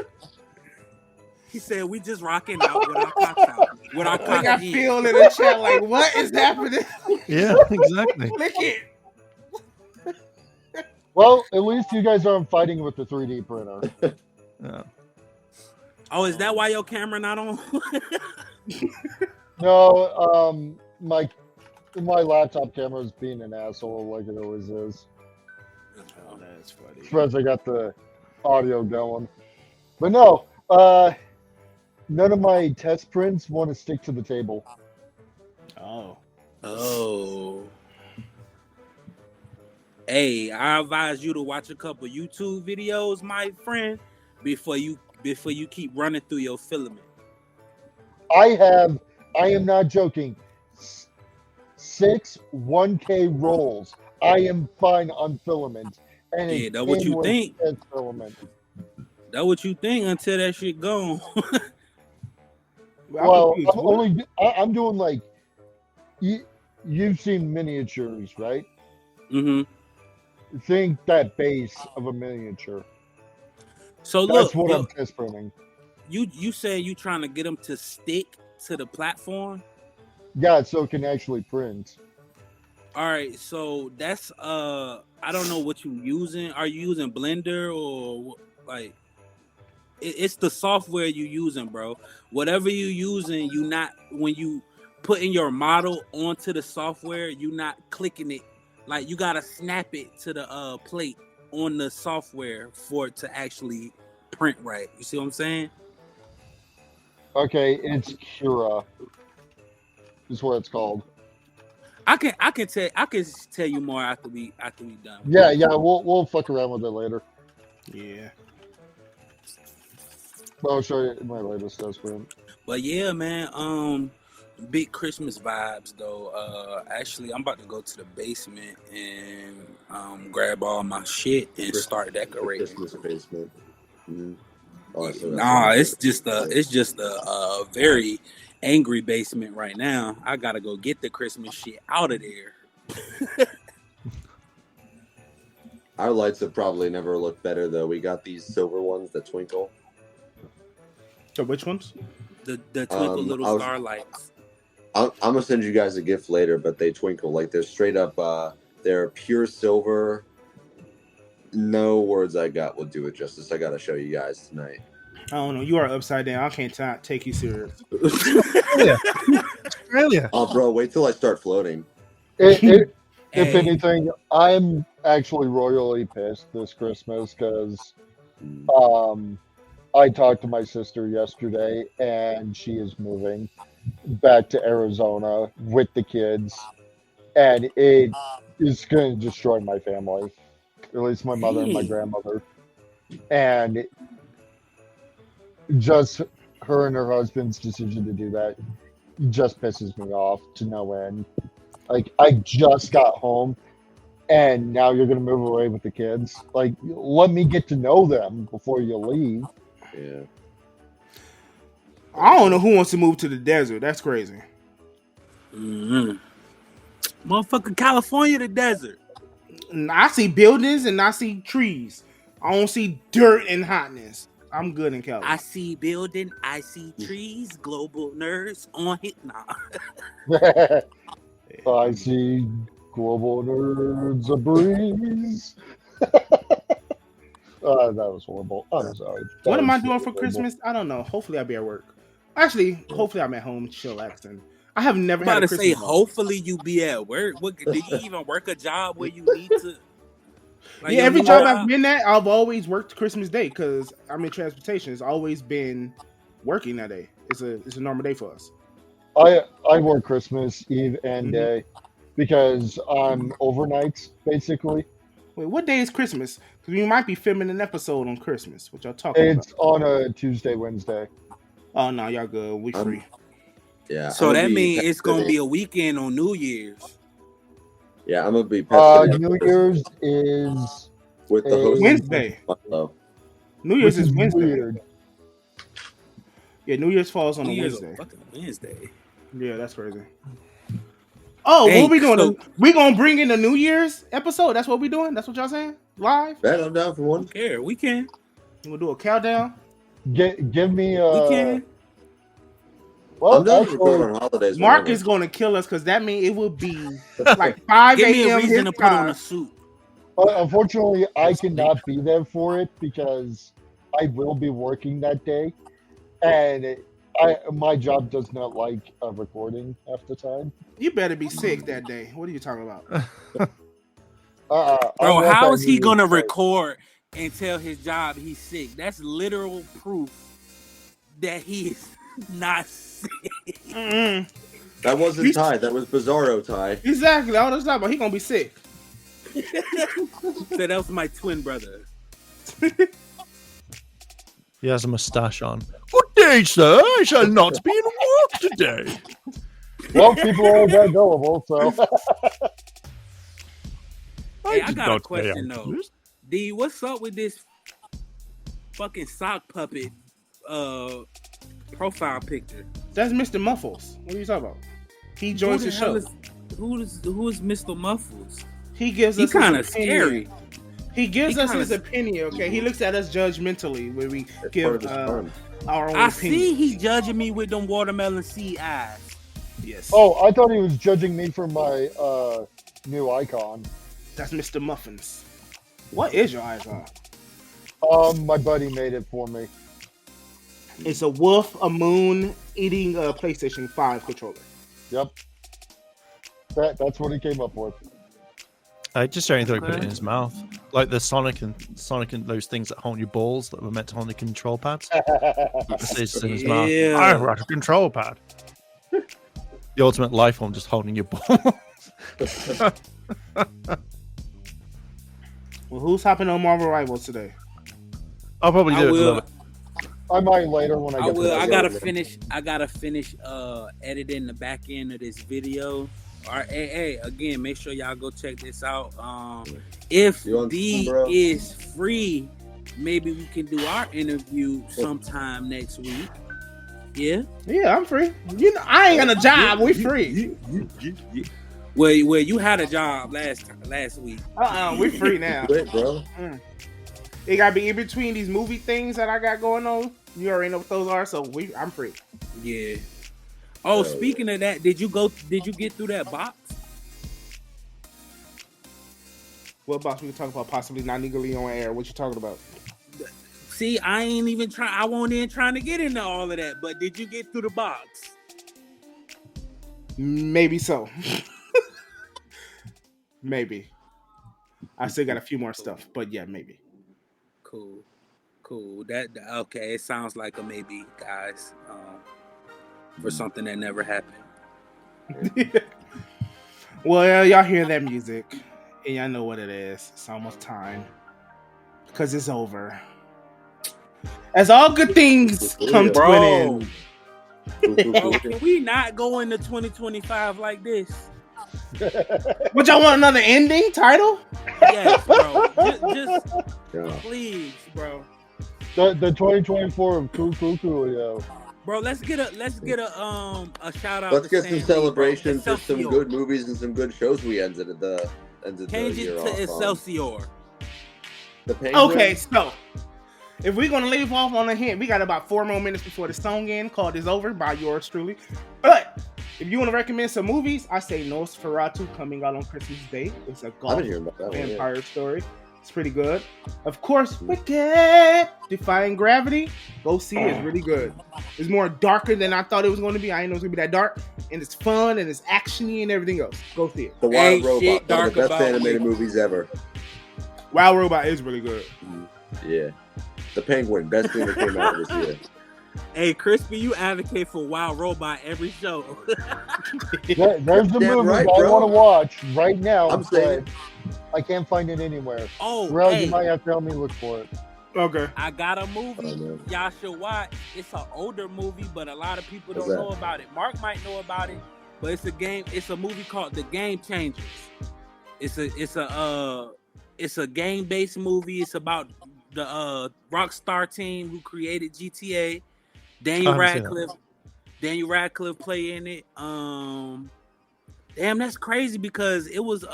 He said, we just rocking out with our cocks out. With our We cocks got in. Phil in the chat like, what is happening? Yeah, exactly. Click it. Well, at least you guys aren't fighting with the 3D printer. Yeah. Oh, is that why your camera not on? No, my laptop camera is being an asshole like it always is. Oh, that's funny. Suppose I got the audio going. But no, none of my test prints want to stick to the table. Oh. Oh. Hey, I advise you to watch a couple YouTube videos, my friend, before you keep running through your filament. I am not joking, 6 1K rolls. I am fine on filament. And Yeah, that's what you think. Filament. That's what you think until that shit gone. Well, I'm doing like, you've seen miniatures, right? Mm-hmm. Think that base of a miniature. So That's look, what I'm test printing. You said you trying to get them to stick to the platform. Yeah, so it can actually print. All right, so that's I don't know what you using. Are you using Blender or like? It's the software you using, bro. Whatever you using, you not when you putting your model onto the software, you not clicking it. Like you gotta snap it to the plate on the software for it to actually print right. You see what I'm saying? Okay, it's Cura. Is what it's called. I can tell you more after we done. Yeah, we'll fuck around with it later. Yeah. I'll show you my latest test print. But yeah, man, big Christmas vibes though. Actually, I'm about to go to the basement and grab all my shit and start decorating. Christmas basement. Mm-hmm. Oh, it's just a very angry basement right now. I gotta go get the Christmas shit out of there. Our lights have probably never looked better though. We got these silver ones that twinkle. So which ones? The twinkle little starlights. I'm gonna send you guys a gift later, but they twinkle like they're straight up. They're pure silver. No words I got will do it justice. I gotta show you guys tonight. I don't know. You are upside down. I can't take you serious. Australia. Oh, bro, wait till I start floating. If anything, I'm actually royally pissed this Christmas because I talked to my sister yesterday and she is moving back to Arizona with the kids, and it is going to destroy my family, at least my mother and my grandmother. And just her and her husband's decision to do that just pisses me off to no end. Like, I just got home and now you're going to move away with the kids. Like, let me get to know them before you leave. Yeah. I don't know who wants to move to the desert. That's crazy. Mm-hmm. Motherfucker, California, the desert. I see buildings and I see trees. I don't see dirt and hotness. I'm good in California. I see building, I see trees, global nerds on hit now. I see global nerds a breeze. That was horrible. I'm sorry. What am I doing for Christmas? I don't know. Hopefully I'll be at work. Actually, hopefully I'm at home chillaxing. I have never had a Christmas. Say, hopefully you be at work. What, do you even work a job where you need to? Like, yeah, every job I've been at, I've always worked Christmas Day because I'm in transportation. It's always been working that day. It's a normal day for us. I work Christmas Eve and day. because I'm overnights basically. Wait, what day is Christmas? Because we might be filming an episode on Christmas. What y'all talking about? It's on a Tuesday, Wednesday. Oh no, y'all good. We free. Yeah. So I'm that gonna be means it's gonna pest be city. a weekend on New Year's. Yeah, I'm gonna be pest city New Year's is with the host. Wednesday. Buffalo. New Year's which is is Wednesday. weird. Yeah, New Year's falls on New a Year's Wednesday. fucking Wednesday. Yeah, that's crazy. Oh, Hey, what we doing? so- We gonna bring in the New Year's episode? That's what we doing? That's what y'all saying? Live? Bet I'm down for one. Don't care. We can. We'll do a countdown. Give me We can. well, I'm down for actually, going on holidays. Mark whenever. is gonna kill us because that means it will be like 5 Give me a a.m. reason his to put on time. a suit. unfortunately, I cannot be there for it because I will be working that day, and my job does not like recording half the time. You better be sick that day. What are you talking about? I Bro, want how that is he New gonna Year's Day. record and tell his job he's sick? That's literal proof that he is not sick. Mm-mm. That wasn't He's- Ty. That was Bizarro Ty. Exactly. All this time, but he gonna be sick. So that was my twin brother. He has a moustache on. Good day, sir. I shall not be in work today. Well, people are that gullible, so Hey, I did got a not say question I though. was. D, what's up with this fucking sock puppet profile picture? That's Mr. Muffles. What are you talking about? He joins the show. Who is Mr. Muffles? He gives He us his kind of opinion. scary. He gives He us kinda his opinion. Okay, he looks at us judgmentally when we It's part give of his fun. our own I opinion. see he judging me with them watermelon seed eyes. Yes. oh, I thought he was judging me for my new icon. That's Mr. Muffins. What is your icon? My buddy made it for me. It's a wolf, a moon, eating a PlayStation 5 controller. Yep, that's what he came up with. I just don't think he put it in his mouth. Like the Sonic and those things that hold your balls that were meant to hold the control pads. This is in his mouth. Yeah. I got a control pad. The ultimate life form just holding your ball. Well, who's hopping on Marvel Rivals today? I'll probably I do it. will. For I might later when I I get will. to I the gotta video. finish. I gotta finish editing the back end of this video. All right, hey, again, make sure y'all go check this out. If You on D Zoom, bro? is free, maybe we can do our interview sometime next week. Yeah. Yeah, I'm free. You know, I ain't got a job. We free. Well, you had a job last week. We free now. Wait, bro. It gotta be in between these movie things that I got going on. You already know what those are, so I'm free. Yeah. Oh, speaking of that, did you get through that box? What box we can talk about? Possibly not legally on air. What you talking about? See, I ain't even trying. I wasn't even trying to get into all of that. But did you get through the box? Maybe so. Maybe. I still got a few more stuff, but yeah, maybe. Cool. That okay. It sounds like a maybe, guys. For something that never happened. Well, y'all hear that music, and y'all know what it is. It's almost time, because it's over. As all good things come to an end. Bro, can we not go into 2025 like this? But y'all want another ending title? Yes, bro. Just Yeah. please, bro. The 2024 of Coolio. Bro, let's get a shout out. Let's to get Stan some Lee, celebrations bro. for some Excelsior. good movies and some good shows we ended the Change year it off to on. Excelsior. The Penguin? Okay, so if we're gonna leave off on a hint, we got about 4 more minutes before the song end called "Is Over" by yours truly. But if you want to recommend some movies, I say Nosferatu coming out on Christmas Day. It's a I've golf been hearing about that one. vampire story. It's pretty good. Of course, Wicked, Defying Gravity. Go see it. It's really good. It's more darker than I thought it was going to be. I didn't know it was going to be that dark. And it's fun and it's actiony and everything else. Go see it. The Wild Ain't Robot, shit one of dark the best about animated it. movies ever. Wild Robot is really good. Yeah. The Penguin, best thing that came out this year. Hey, Crispy, you advocate for Wild Robot every show. There's the Damn movie right, that I bro. want to watch right now, I'm saying but I can't find it anywhere. Oh, Raz, hey, you might have to help me look for it. Okay. I got a movie Oh, man. y'all should watch. It's an older movie, but a lot of people What's don't that? know about it. Mark might know about it, but it's a game. It's a movie called The Game Changers. It's a game-based movie. It's about the Rockstar team who created GTA. Daniel I haven't seen Radcliffe play in it. Damn, that's crazy because it was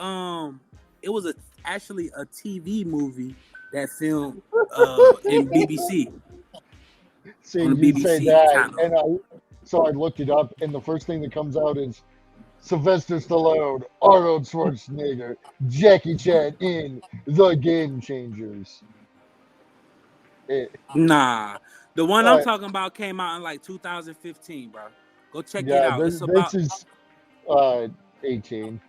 actually a TV movie that filmed in BBC. See, On the you say BBC that, channel. and so I looked it up, and the first thing that comes out is Sylvester Stallone, Arnold Schwarzenegger, Jackie Chan in The Game Changers. Nah, the one I'm Right. talking about came out in like 2015, bro. Go check it Yeah, out. this is 18.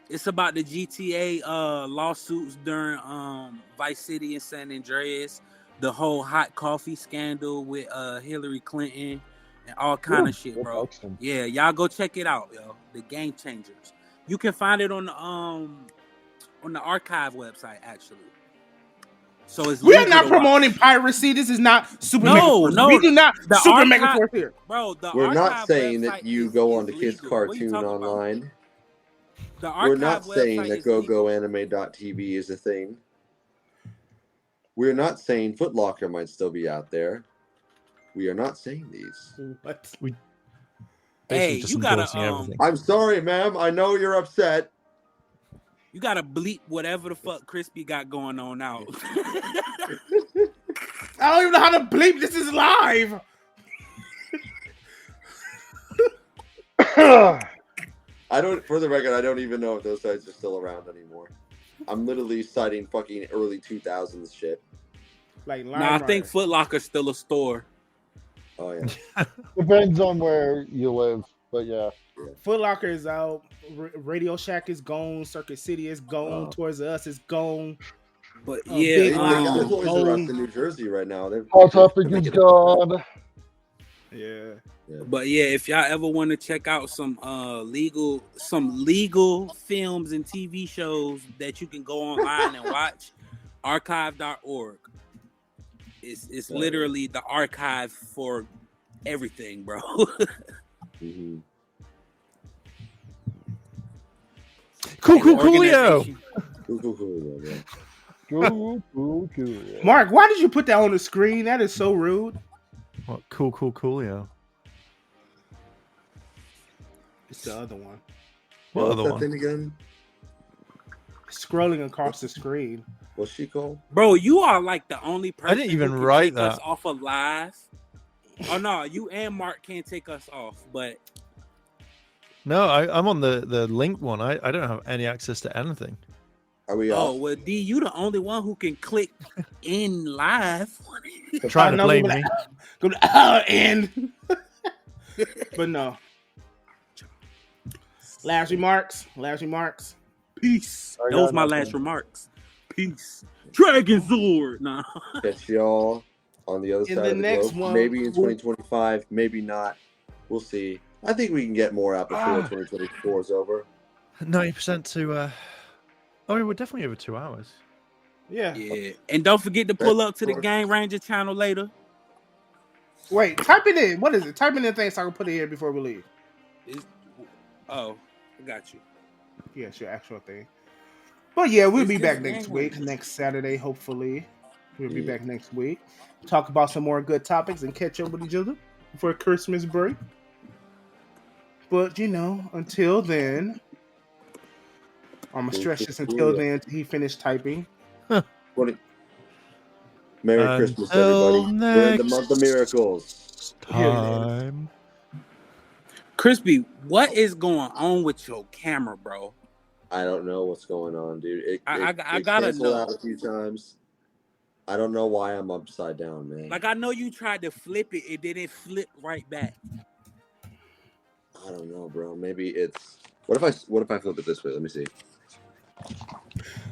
It's about the GTA lawsuits during Vice City and San Andreas, the whole hot coffee scandal with Hillary Clinton and all kind of shit, bro. Yeah, y'all go check it out, yo. The Game Changers. You can find it on the archive website actually. So it's We are legal not to promoting watch. piracy. This is not Super No, Megaforce. no. We do not The Super archive- Megaforce here. Bro, the We're not archive saying website that you is- go is on to Kids legal. What are you Cartoon talking about? online. The We're archive not saying website that is legal. GoGoAnime.tv is a thing. We're not saying Foot Locker might still be out there. We are not saying these. What? Hey, just you gotta endorsing everything. I'm sorry, ma'am. I know you're upset. you gotta bleep whatever the fuck Crispy got going on out. I don't even know how to bleep. This is live. I don't. For the record, I don't even know if those sites are still around anymore. I'm literally citing fucking early 2000s shit. Like, Nah, I think Foot Locker's still a store. Oh yeah. Depends on where you live, but yeah. Foot Locker is out. Radio Shack is gone. Circuit City is gone. Toys R Us is gone. But yeah, They got Toys R Us in New Jersey right now. Hot Topic is gone. Yeah. But yeah, if y'all ever want to check out some legal films and TV shows that you can go online and watch, archive.org. It's literally the archive for everything, bro. Mm-hmm. Coolio. Cool. Mark, why did you put that on the screen? That is so rude. What? Coolio. It's the other one. What other that one? thing again? Scrolling across the screen. What's she called? Bro, you are like the only person didn't even who can write take us that. off of live. Oh no, you and Mark can't take us off, but No, I'm on the link one. I don't have any access to anything. Are we oh off? well, D, you the only one who can click in live. Trying to blame me. Go to end. But no. Last remarks. Peace. Those my last remarks. Peace. Dragon Sword. Nah. Catch y'all on the other In side the of the next globe. one, Maybe in 2025, maybe not. We'll see. I think we can get more out before 2024 is over. 90% to. Oh, we're definitely over 2 hours. Yeah. And don't forget to pull up to the Game Ranger channel later. Wait, type it in. What is it? Type in the thing so I can put it here before we leave. Oh, I got you. Yeah, it's your actual thing. But yeah, we'll It's be just back next language. week. Next Saturday, hopefully. We'll be back next week. Talk about some more good topics and catch up with each other for Christmas break. But, until then, I'm going to stretch this until then he finished typing. Merry Christmas, everybody. We're in the month of miracles. Time. Crispy, what is going on with your camera, bro? I don't know what's going on, dude. I it gotta canceled know. out a few times. I don't know why I'm upside down, man. Like, I know you tried to flip it. It didn't flip right back. I don't know, bro. Maybe it's... What if I flip it this way? Let me see.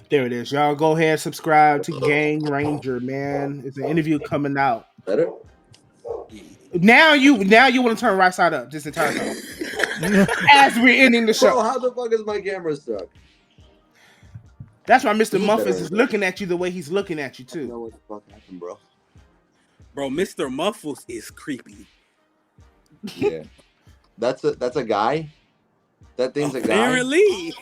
There it is. Y'all go ahead, subscribe to Gang Ranger, man. It's an interview coming out. Better? Now you want to turn right side up this entire time as we're ending the Bro, show. how the fuck is my camera stuck? That's why Mr. This is Muffins better. is looking at you the way he's looking at you I don't know too. what the fuck happened, bro. Bro, Mr. Muffles is creepy. Yeah, that's a guy. That thing's a guy. Apparently.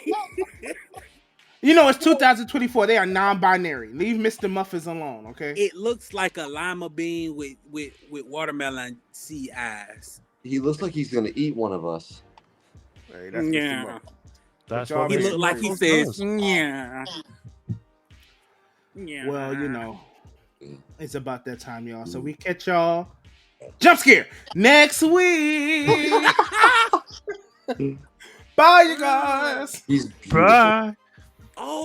You know, it's 2024. They are non-binary. Leave Mr. Muffins alone, okay? It looks like a lima bean with watermelon sea eyes. He looks like he's gonna eat one of us. Hey, that's Mr. Yeah. Muffins. That's Y'all what He Mr. looked like he Muffins says, yeah. Yeah. Well, you know, it's about that time, y'all. So we catch y'all. Jump scare next week. Bye, you guys. He's beautiful. Bye. Oh.